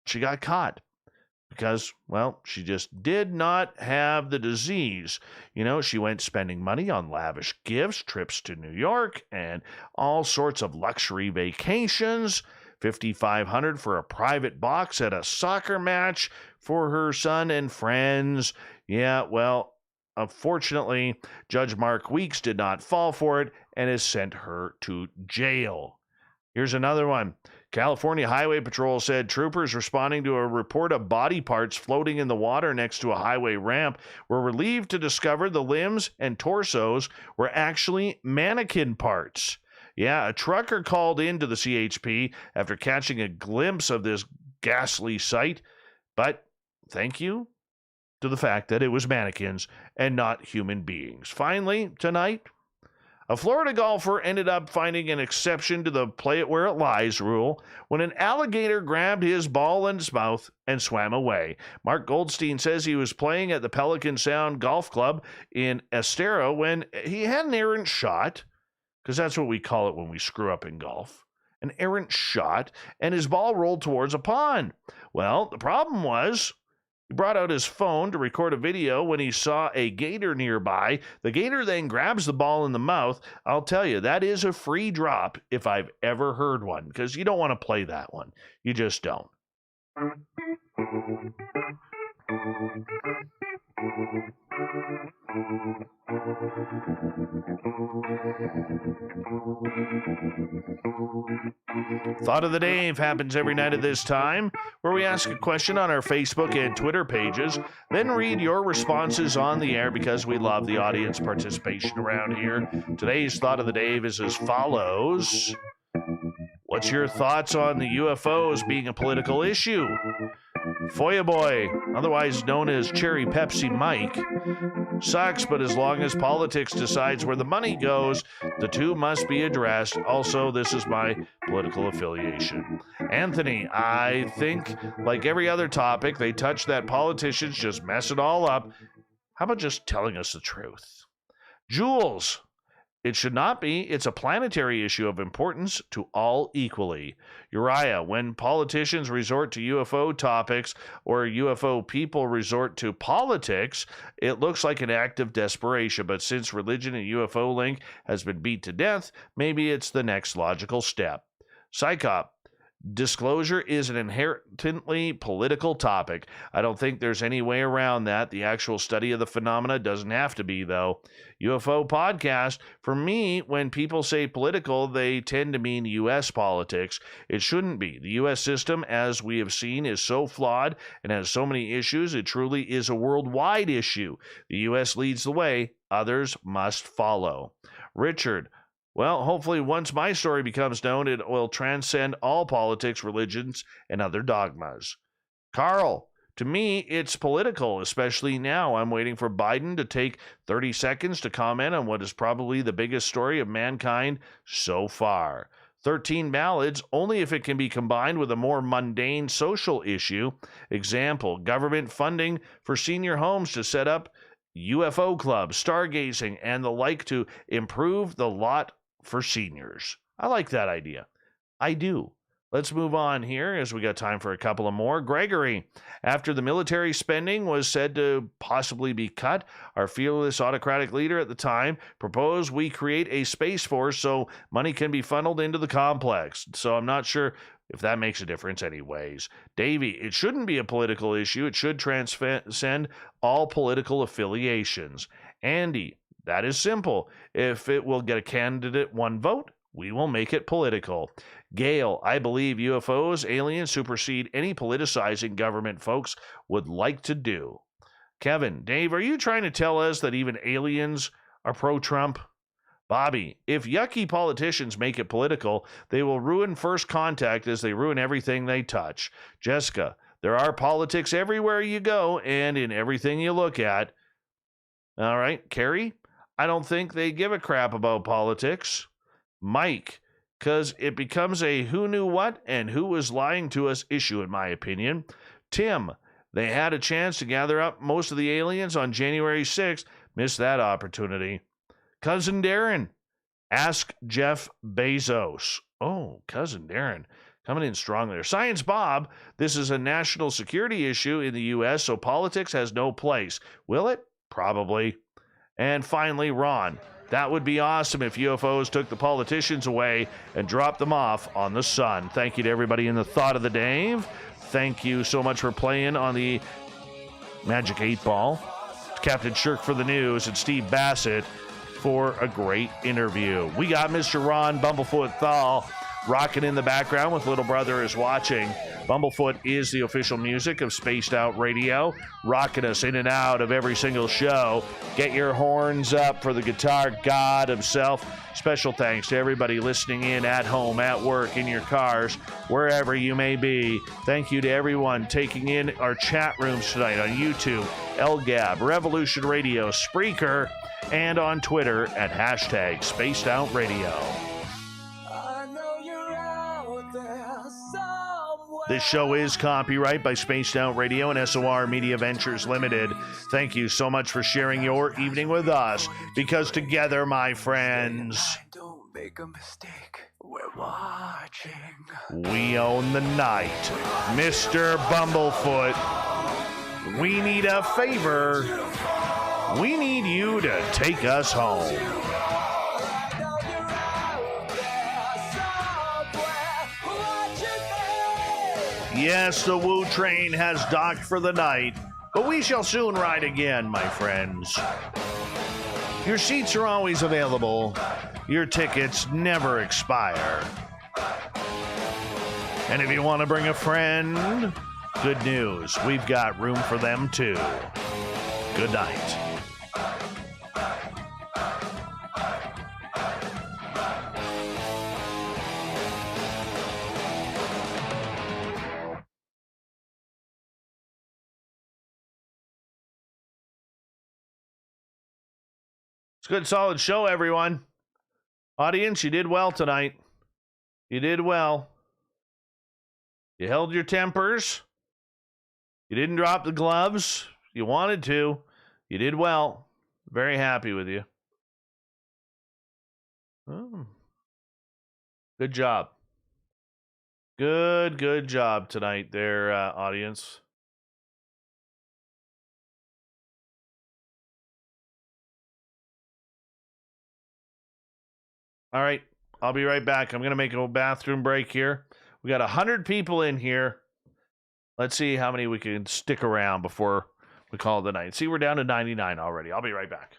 she got caught. Because, well, she just did not have the disease. You know, she went spending money on lavish gifts, trips to New York, and all sorts of luxury vacations. $5,500 for a private box at a soccer match for her son and friends. Yeah, well, unfortunately, Judge Mark Weeks did not fall for it and has sent her to jail. Here's another one. California Highway Patrol said troopers responding to a report of body parts floating in the water next to a highway ramp were relieved to discover the limbs and torsos were actually mannequin parts. Yeah, a trucker called into the CHP after catching a glimpse of this ghastly sight, but thank you to the fact that it was mannequins and not human beings. Finally, tonight, a Florida golfer ended up finding an exception to the play it where it lies rule when an alligator grabbed his ball in his mouth and swam away. Mark Goldstein says he was playing at the Pelican Sound Golf Club in Estero when he had an errant shot, because that's what we call it when we screw up in golf, an errant shot, and his ball rolled towards a pond. Well, the problem was, he brought out his phone to record a video when he saw a gator nearby. The gator then grabs the ball in the mouth. I'll tell you, that is a free drop if I've ever heard one, because you don't want to play that one. You just don't. Thought of the Dave happens every night at this time, where we ask a question on our Facebook and Twitter pages, then read your responses on the air because we love the audience participation around here. Today's Thought of the Dave is as follows. What's your thoughts on the UFOs being a political issue? Foya Boy, otherwise known as Cherry Pepsi Mike, sucks, but as long as politics decides where the money goes, the two must be addressed. Also, this is my political affiliation. Anthony, I think, like every other topic, they touch that politicians just mess it all up. How about just telling us the truth? Jules, It should not be. It's a planetary issue of importance to all equally. Uriah, when politicians resort to UFO topics or UFO people resort to politics, it looks like an act of desperation. But since religion and UFO link has been beat to death, maybe it's the next logical step. Psychop, disclosure is an inherently political topic. I don't think there's any way around that. The actual study of the phenomena doesn't have to be, though. UFO podcast, for me, when people say political, they tend to mean U.S. politics. It shouldn't be. The U.S. system, as we have seen, is so flawed and has so many issues, it truly is a worldwide issue. The U.S. leads the way. Others must follow. Richard, well, hopefully once my story becomes known, it will transcend all politics, religions, and other dogmas. Carl, to me, it's political, especially now. I'm waiting for Biden to take 30 seconds to comment on what is probably the biggest story of mankind so far. 13 ballads, only if it can be combined with a more mundane social issue. Example, government funding for senior homes to set up UFO clubs, stargazing, and the like to improve the lot for seniors. I like that idea. I do. Let's move on here as we got time for a couple of more. Gregory, after the military spending was said to possibly be cut, our fearless autocratic leader at the time proposed we create a space force so money can be funneled into the complex. So I'm not sure if that makes a difference anyways. Davey, it shouldn't be a political issue. It should transcend all political affiliations. Andy, that is simple. If it will get a candidate one vote, we will make it political. Gail, I believe UFOs, aliens supersede any politicizing government folks would like to do. Kevin, Dave, are you trying to tell us that even aliens are pro-Trump? Bobby, if yucky politicians make it political, they will ruin first contact as they ruin everything they touch. Jessica, there are politics everywhere you go and in everything you look at. All right, Carrie, I don't think they give a crap about politics. Mike, because it becomes a who knew what and who was lying to us issue, in my opinion. Tim, they had a chance to gather up most of the aliens on January 6th. Missed that opportunity. Cousin Darren, ask Jeff Bezos. Oh, Cousin Darren, coming in strong there. Science Bob, this is a national security issue in the U.S., so politics has no place. Will it? Probably. And finally, Ron, that would be awesome if UFOs took the politicians away and dropped them off on the sun. Thank you to everybody in the Thought of the Dave. Thank you so much for playing on the Magic 8 Ball. Captain Shirk for the news and Steve Bassett for a great interview. We got Mr. Ron Bumblefoot Thal rocking in the background with Little Brother is Watching. Bumblefoot is the official music of Spaced Out Radio, rocking us in and out of every single show. Get your horns up for the guitar god himself. Special thanks to everybody listening in at home, at work, in your cars, wherever you may be. Thank you to everyone taking in our chat rooms tonight on YouTube, LGAB, Revolution Radio, Spreaker, and on Twitter at hashtag Spaced Out Radio. This show is copyright by Spaced Out Radio and SOR Media Ventures Limited. Thank you so much for sharing your evening with us, because together, my friends, don't make a mistake. We're watching. We own the night. Mr. Bumblefoot, we need a favor. We need you to take us home. Yes, the Woo train has docked for the night, but we shall soon ride again, my friends. Your seats are always available. Your tickets never expire. And if you want to bring a friend, good news. We've got room for them too. Good night. It's a good, solid show, everyone. Audience, you did well tonight. You did well. You held your tempers. You didn't drop the gloves. You wanted to. You did well. Very happy with you. Oh. Good job. Good job tonight there, audience. All right, I'll be right back. I'm going to make a bathroom break here. We got 100 people in here. Let's see how many we can stick around before we call it the night. See, we're down to 99 already. I'll be right back.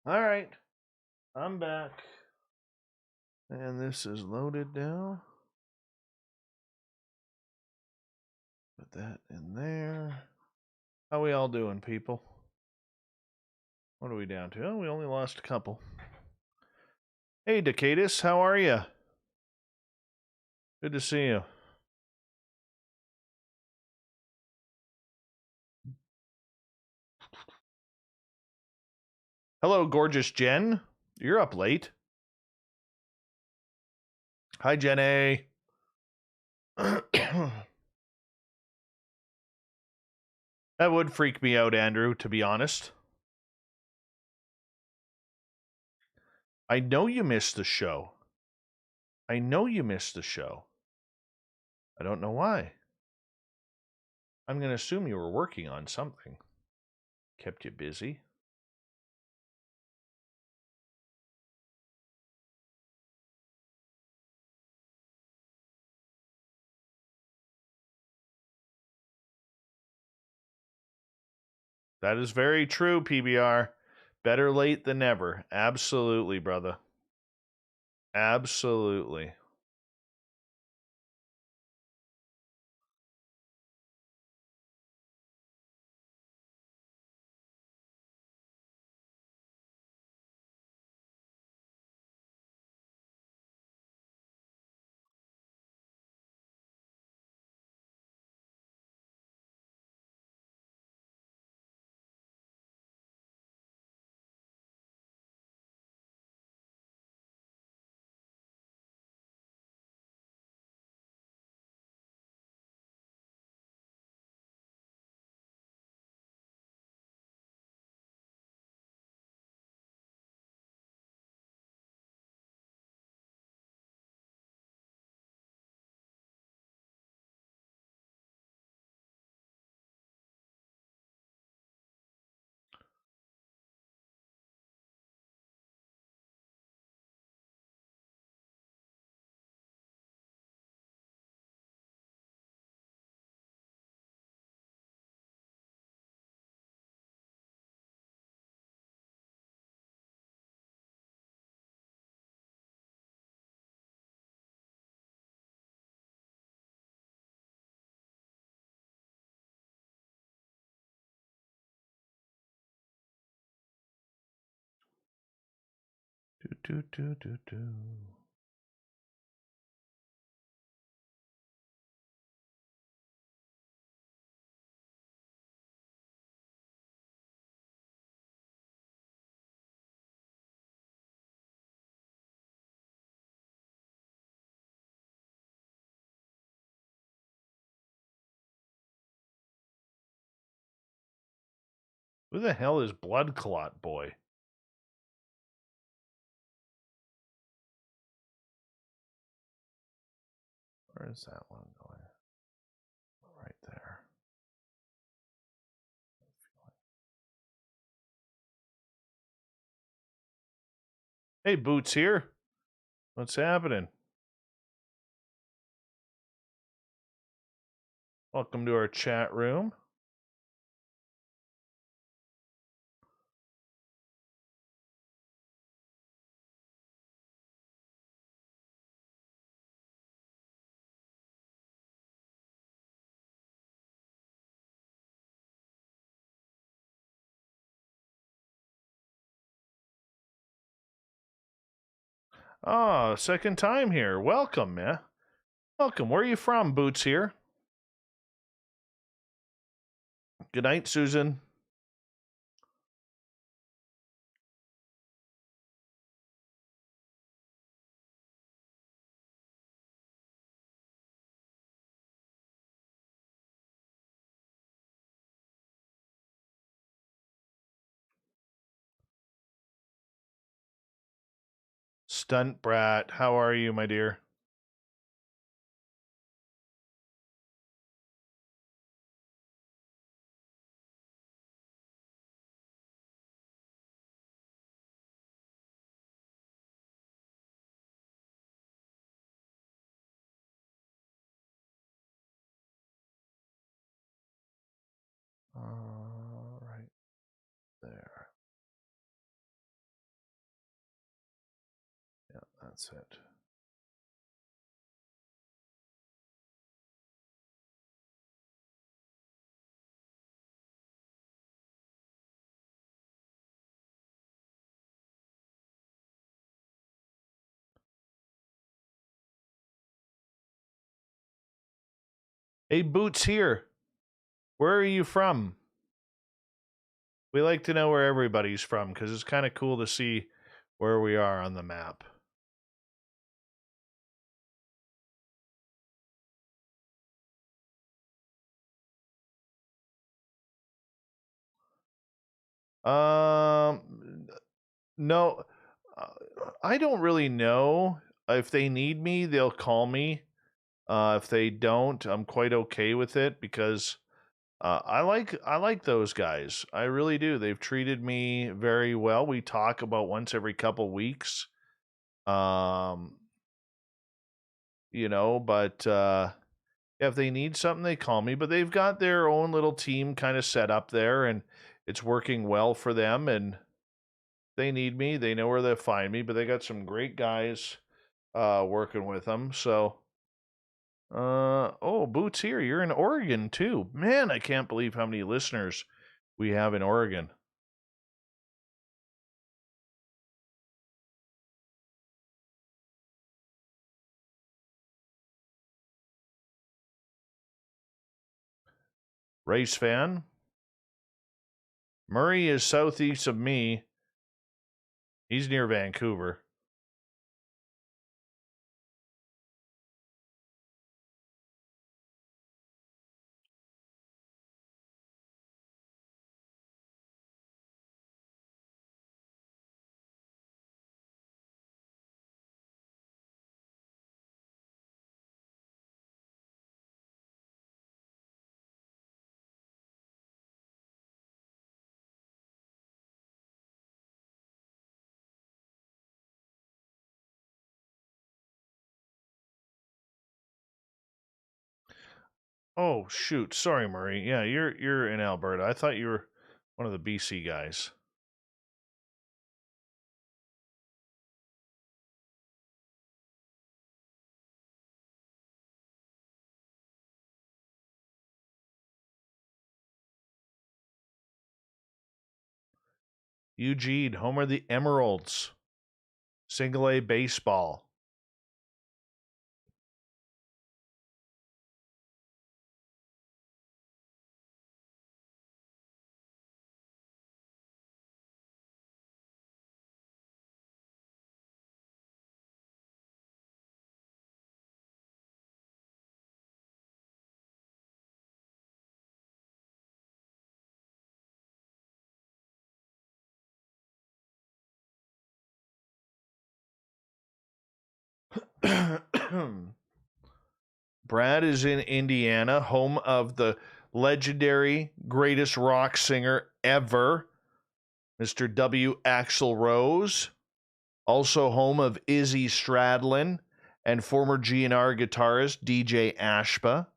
All right, I'm back. And this is loaded now. Put that in there. How we all doing, people? What are we down to? Oh, we only lost a couple. Hey, Decatus, how are you? Good to see you. Hello, gorgeous Jen. You're up late. Hi, Jenny. That would freak me out, Andrew, to be honest. I know you missed the show. I know you missed the show. I don't know why. I'm going to assume you were working on something. Kept you busy. That is very true, PBR. Better late than never. Absolutely, brother. Absolutely. Do. Who the hell is Blood Clot Boy? Where is that one going? Right there. Hey, Boots here. What's happening? Welcome to our chat room. Oh, second time here. Welcome, man. Welcome. Where are you from, Boots here? Good night, Susan. Stunt Brat, how are you, my dear? Right there. Yeah, that's it. Hey, Boots here. Where are you from? We like to know where everybody's from because it's kind of cool to see where we are on the map. No, I don't really know. If they need me, they'll call me. If they don't, I'm quite okay with it because I like those guys. I really do. They've treated me very well. We talk about once every couple weeks. Um, but if they need something, they call me. But they've got their own little team kind of set up there, and it's working well for them. And they need me. They know where they'll find me. But they got some great guys working with them. So, oh, Boots here. You're in Oregon too. Man, I can't believe how many listeners we have in Oregon. Race fan. Murray is southeast of me. He's near Vancouver. Oh shoot, sorry, Murray. Yeah, you're in Alberta. I thought you were one of the BC guys. Eugene, home of the Emeralds. Single A baseball. Brad is in Indiana, home of the legendary greatest rock singer ever, Mr. W. Axl Rose. Also home of Izzy Stradlin and former GNR guitarist DJ Ashba.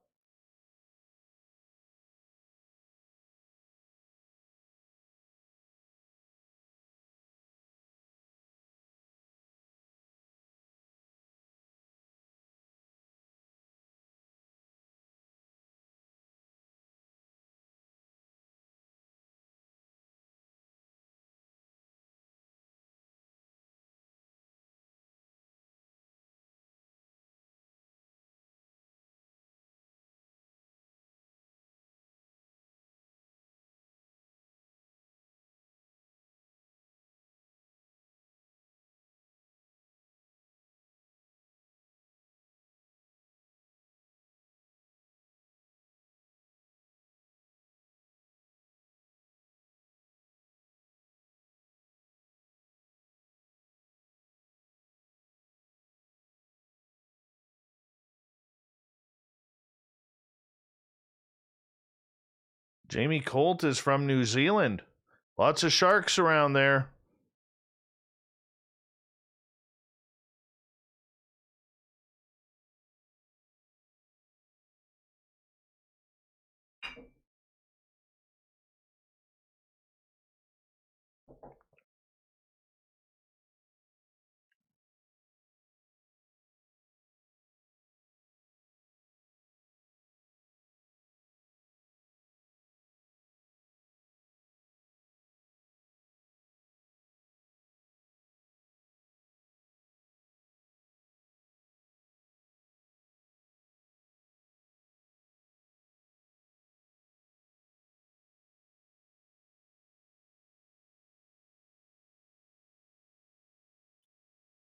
Jamie Colt is from New Zealand. Lots of sharks around there.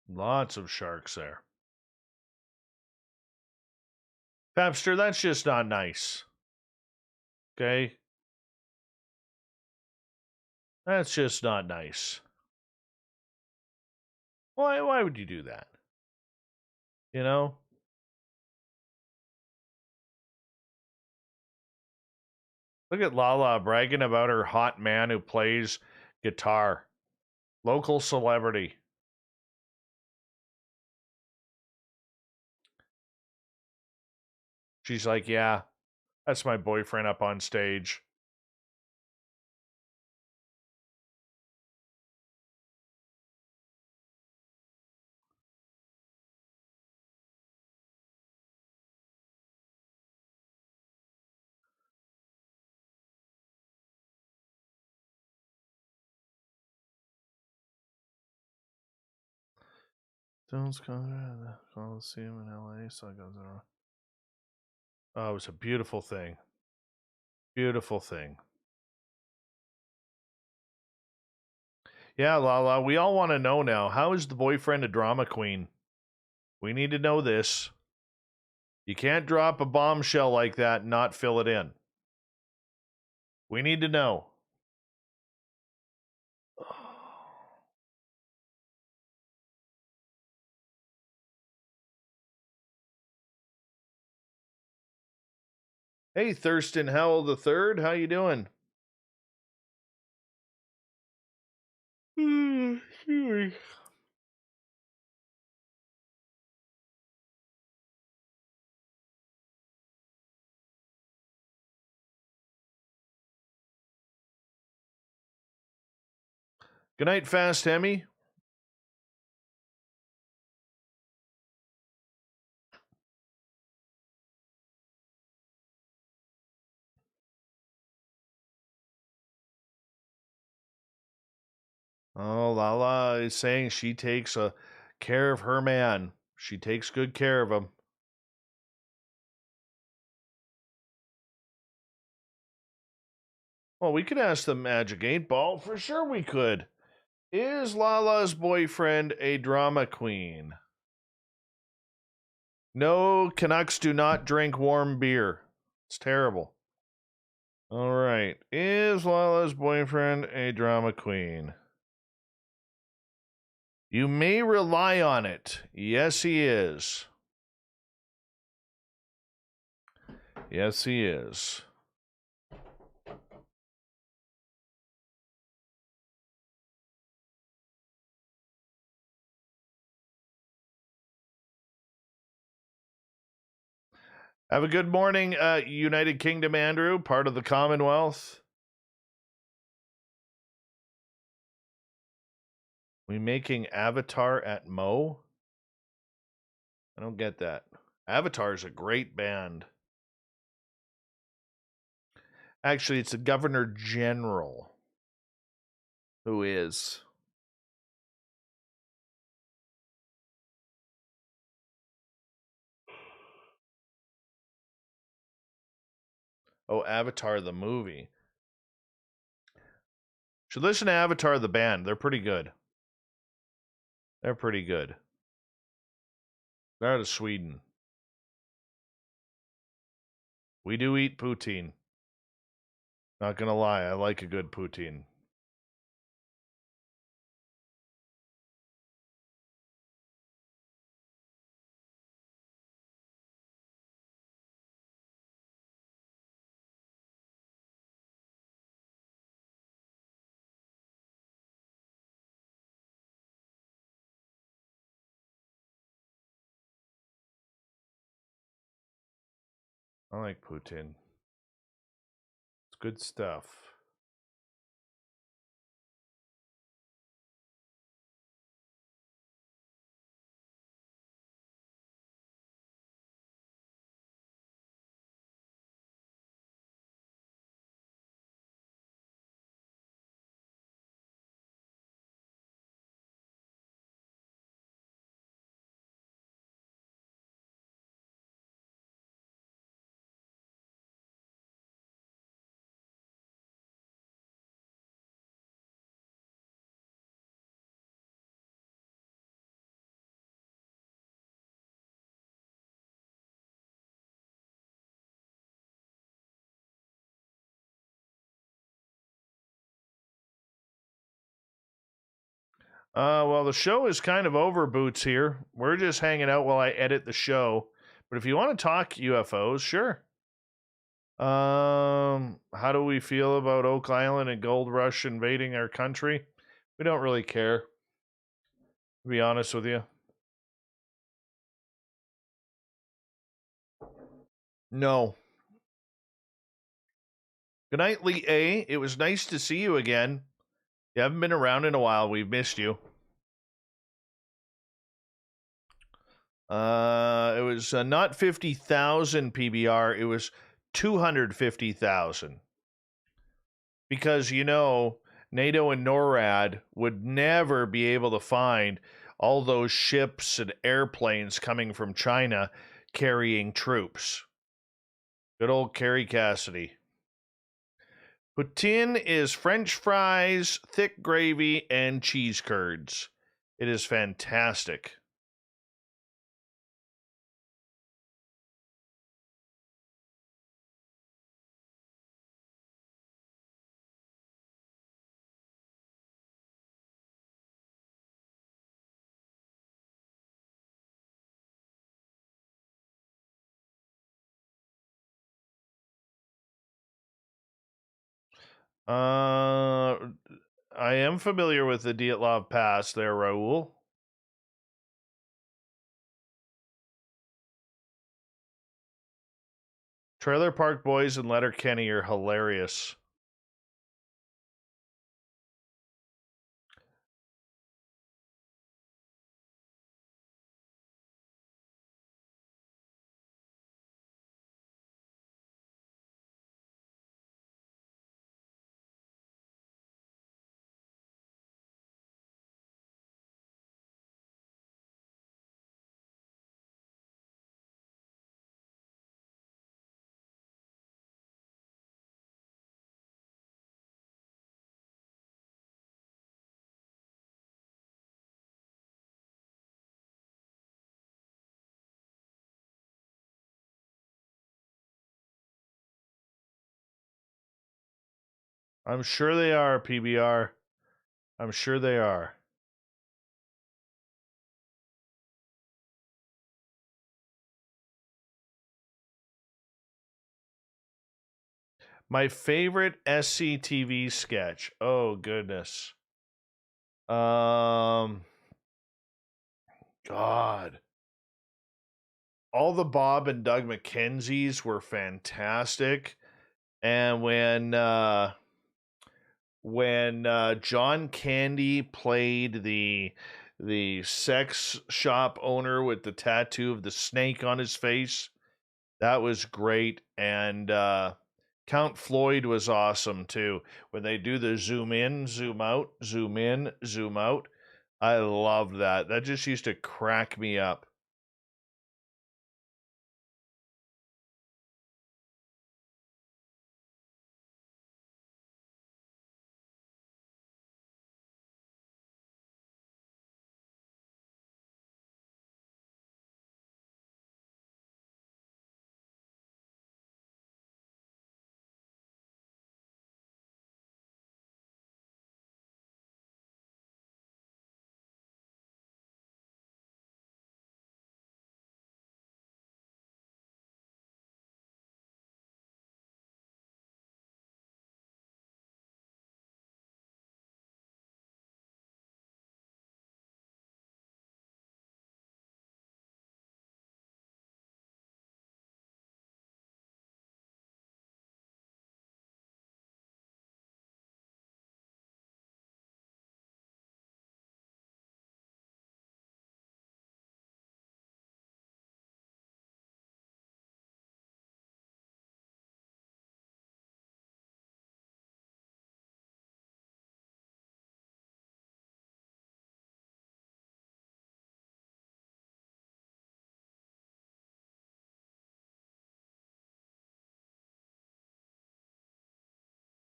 Lots of sharks there. Pepster, that's just not nice. Okay? That's just not nice. Why would you do that? You know? Look at Lala bragging about her hot man who plays guitar. Local celebrity. She's like, yeah, that's my boyfriend up on stage. Stones Coliseum in LA. So it goes around. Oh, it was a beautiful thing. Beautiful thing. Yeah, Lala, we all want to know now. How is the boyfriend a drama queen? We need to know this. You can't drop a bombshell like that and not fill it in. We need to know. Hey, Thurston Howell the Third, how you doing? Good night, Fast Hemi. Oh, Lala is saying she takes care of her man. She takes good care of him. Well, we could ask the Magic 8 Ball. For sure we could. Is Lala's boyfriend a drama queen? No, Canucks do not drink warm beer. It's terrible. All right. Is Lala's boyfriend a drama queen? You may rely on it. Yes, he is. Yes, he is. Have a good morning, United Kingdom, Andrew, part of the Commonwealth. We making Avatar at Mo? I don't get that. Avatar is a great band. Actually, it's a Governor General who is. Oh, Avatar the movie. Should listen to Avatar the band. They're pretty good. They're pretty good. They're out of Sweden. We do eat poutine. Not gonna lie, I like a good poutine. I like poutine. It's good stuff. Well, the show is kind of over, Boots, here. We're just hanging out while I edit the show. But if you want to talk UFOs, sure. How do we feel about Oak Island and Gold Rush invading our country? We don't really care, to be honest with you. No. Good night, Lee A. It was nice to see you again. You haven't been around in a while. We've missed you. It was not 50,000 PBR. It was 250,000. Because, you know, NATO and NORAD would never be able to find all those ships and airplanes coming from China carrying troops. Good old Carrie Cassidy. Poutine is French fries, thick gravy, and cheese curds. It is fantastic. I am familiar with the Dyatlov Pass there, Raul. Trailer Park Boys and Letterkenny are hilarious. I'm sure they are, PBR. I'm sure they are. My favorite SCTV sketch. Oh, goodness. God. All the Bob and Doug McKenzies were fantastic. And when John Candy played the sex shop owner with the tattoo of the snake on his face, that was great. And Count Floyd was awesome too. When they do the zoom in, zoom out, zoom in, zoom out, I loved that. That just used to crack me up.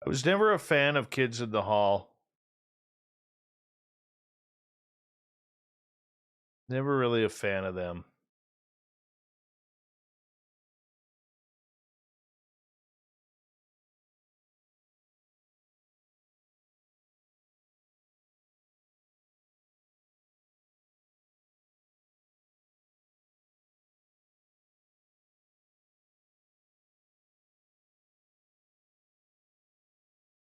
I was never a fan of Kids in the Hall. Never really a fan of them.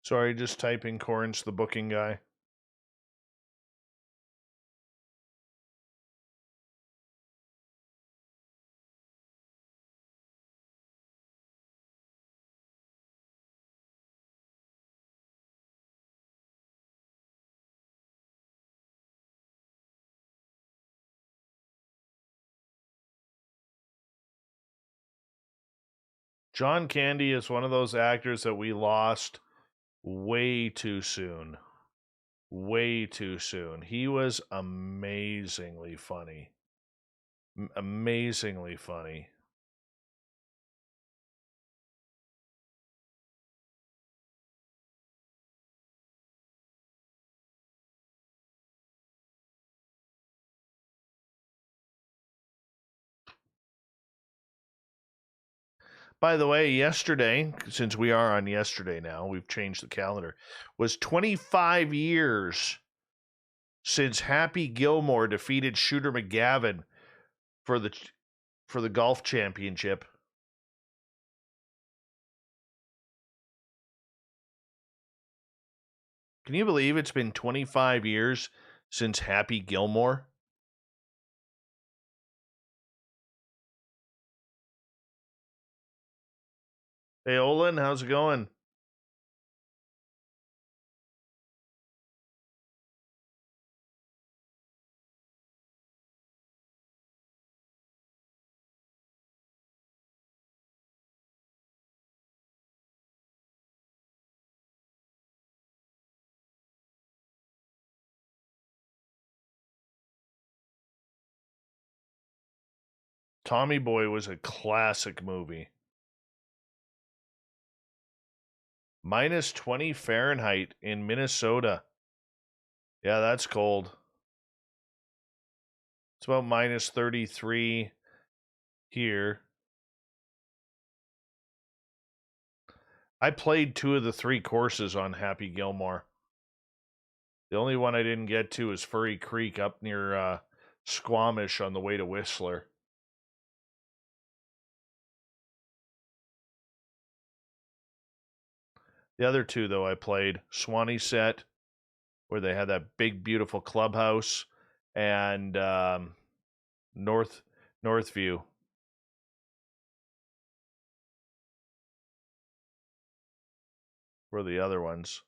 Sorry, just typing Corrence, the booking guy. John Candy is one of those actors that we lost way too soon. Way too soon. He was amazingly funny. Amazingly funny. By the way, yesterday, since we are on yesterday now, we've changed the calendar, was 25 years since Happy Gilmore defeated Shooter McGavin for the golf championship. Can you believe it's been 25 years since Happy Gilmore? Hey, Olin, how's it going? Tommy Boy was a classic movie. Minus 20 Fahrenheit in Minnesota. Yeah, that's cold. It's about minus 33 here. I played 2 of the 3 courses on Happy Gilmore. The only one I didn't get to is Furry Creek up near Squamish on the way to Whistler. The other 2, though, I played Swanee Set, where they had that big, beautiful clubhouse, and Northview. Were the other ones.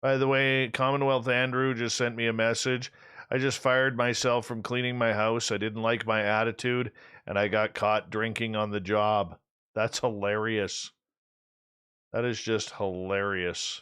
By the way, Commonwealth Andrew just sent me a message. I just fired myself from cleaning my house. I didn't like my attitude, and I got caught drinking on the job. That's hilarious. That is just hilarious.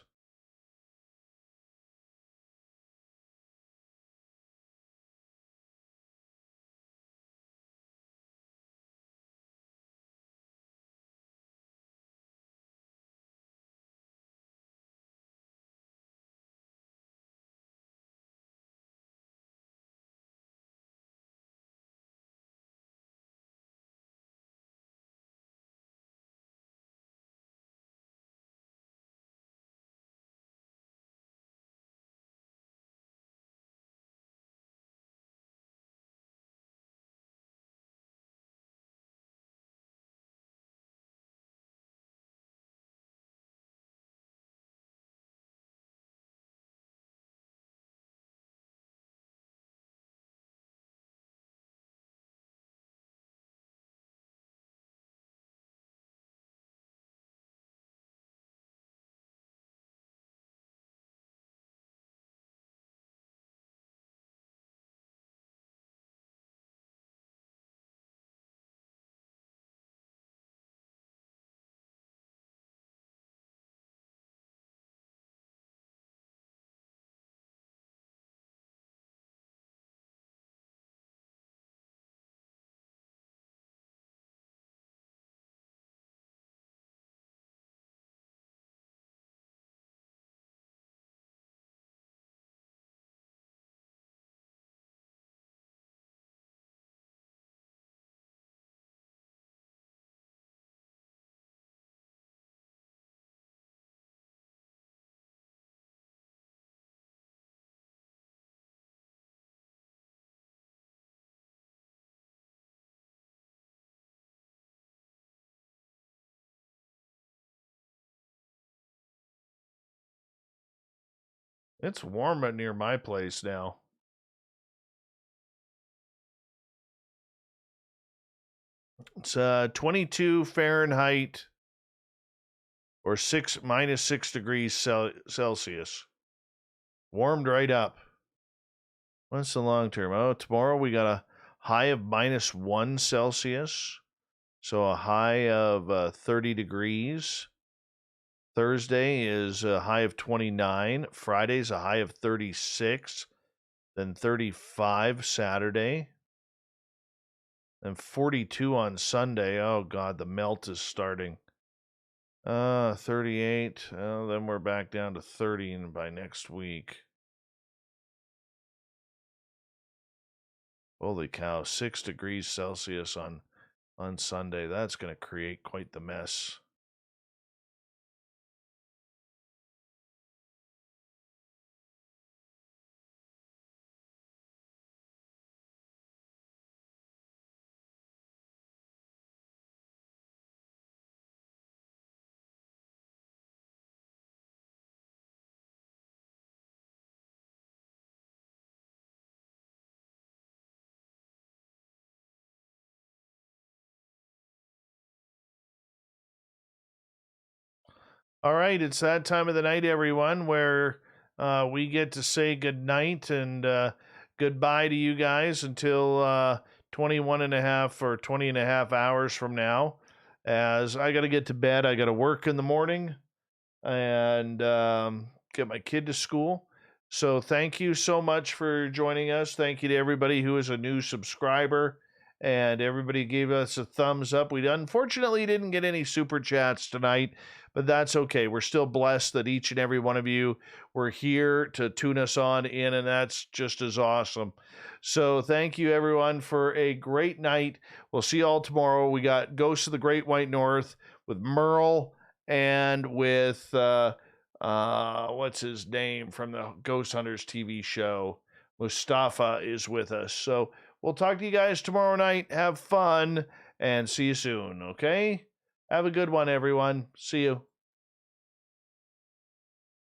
It's warm near my place now. It's 22 Fahrenheit or minus 6 degrees Celsius. Warmed right up. What's the long term? Oh, tomorrow we got a high of minus 1 Celsius. So a high of 30 degrees. Thursday is a high of 29. Friday's a high of 36. Then 35 Saturday. And 42 on Sunday. Oh, God, the melt is starting. 38. Then we're back down to 30 by next week. Holy cow, 6 degrees Celsius on Sunday. That's going to create quite the mess. All right, it's that time of the night, everyone, where we get to say goodnight and goodbye to you guys until 21 and a half or 20 and a half hours from now, as I got to get to bed. I got to work in the morning and get my kid to school. So thank you so much for joining us. Thank you to everybody who is a new subscriber. And everybody gave us a thumbs up. We unfortunately didn't get any super chats tonight, but that's okay. We're still blessed that each and every one of you were here to tune us on in, and that's just as awesome. So thank you, everyone, for a great night. We'll see you all tomorrow. We got Ghosts of the Great White North with Merle and with, what's his name from the Ghost Hunters TV show. Mustafa is with us. So we'll talk to you guys tomorrow night. Have fun and see you soon, okay? Have a good one, everyone. See you.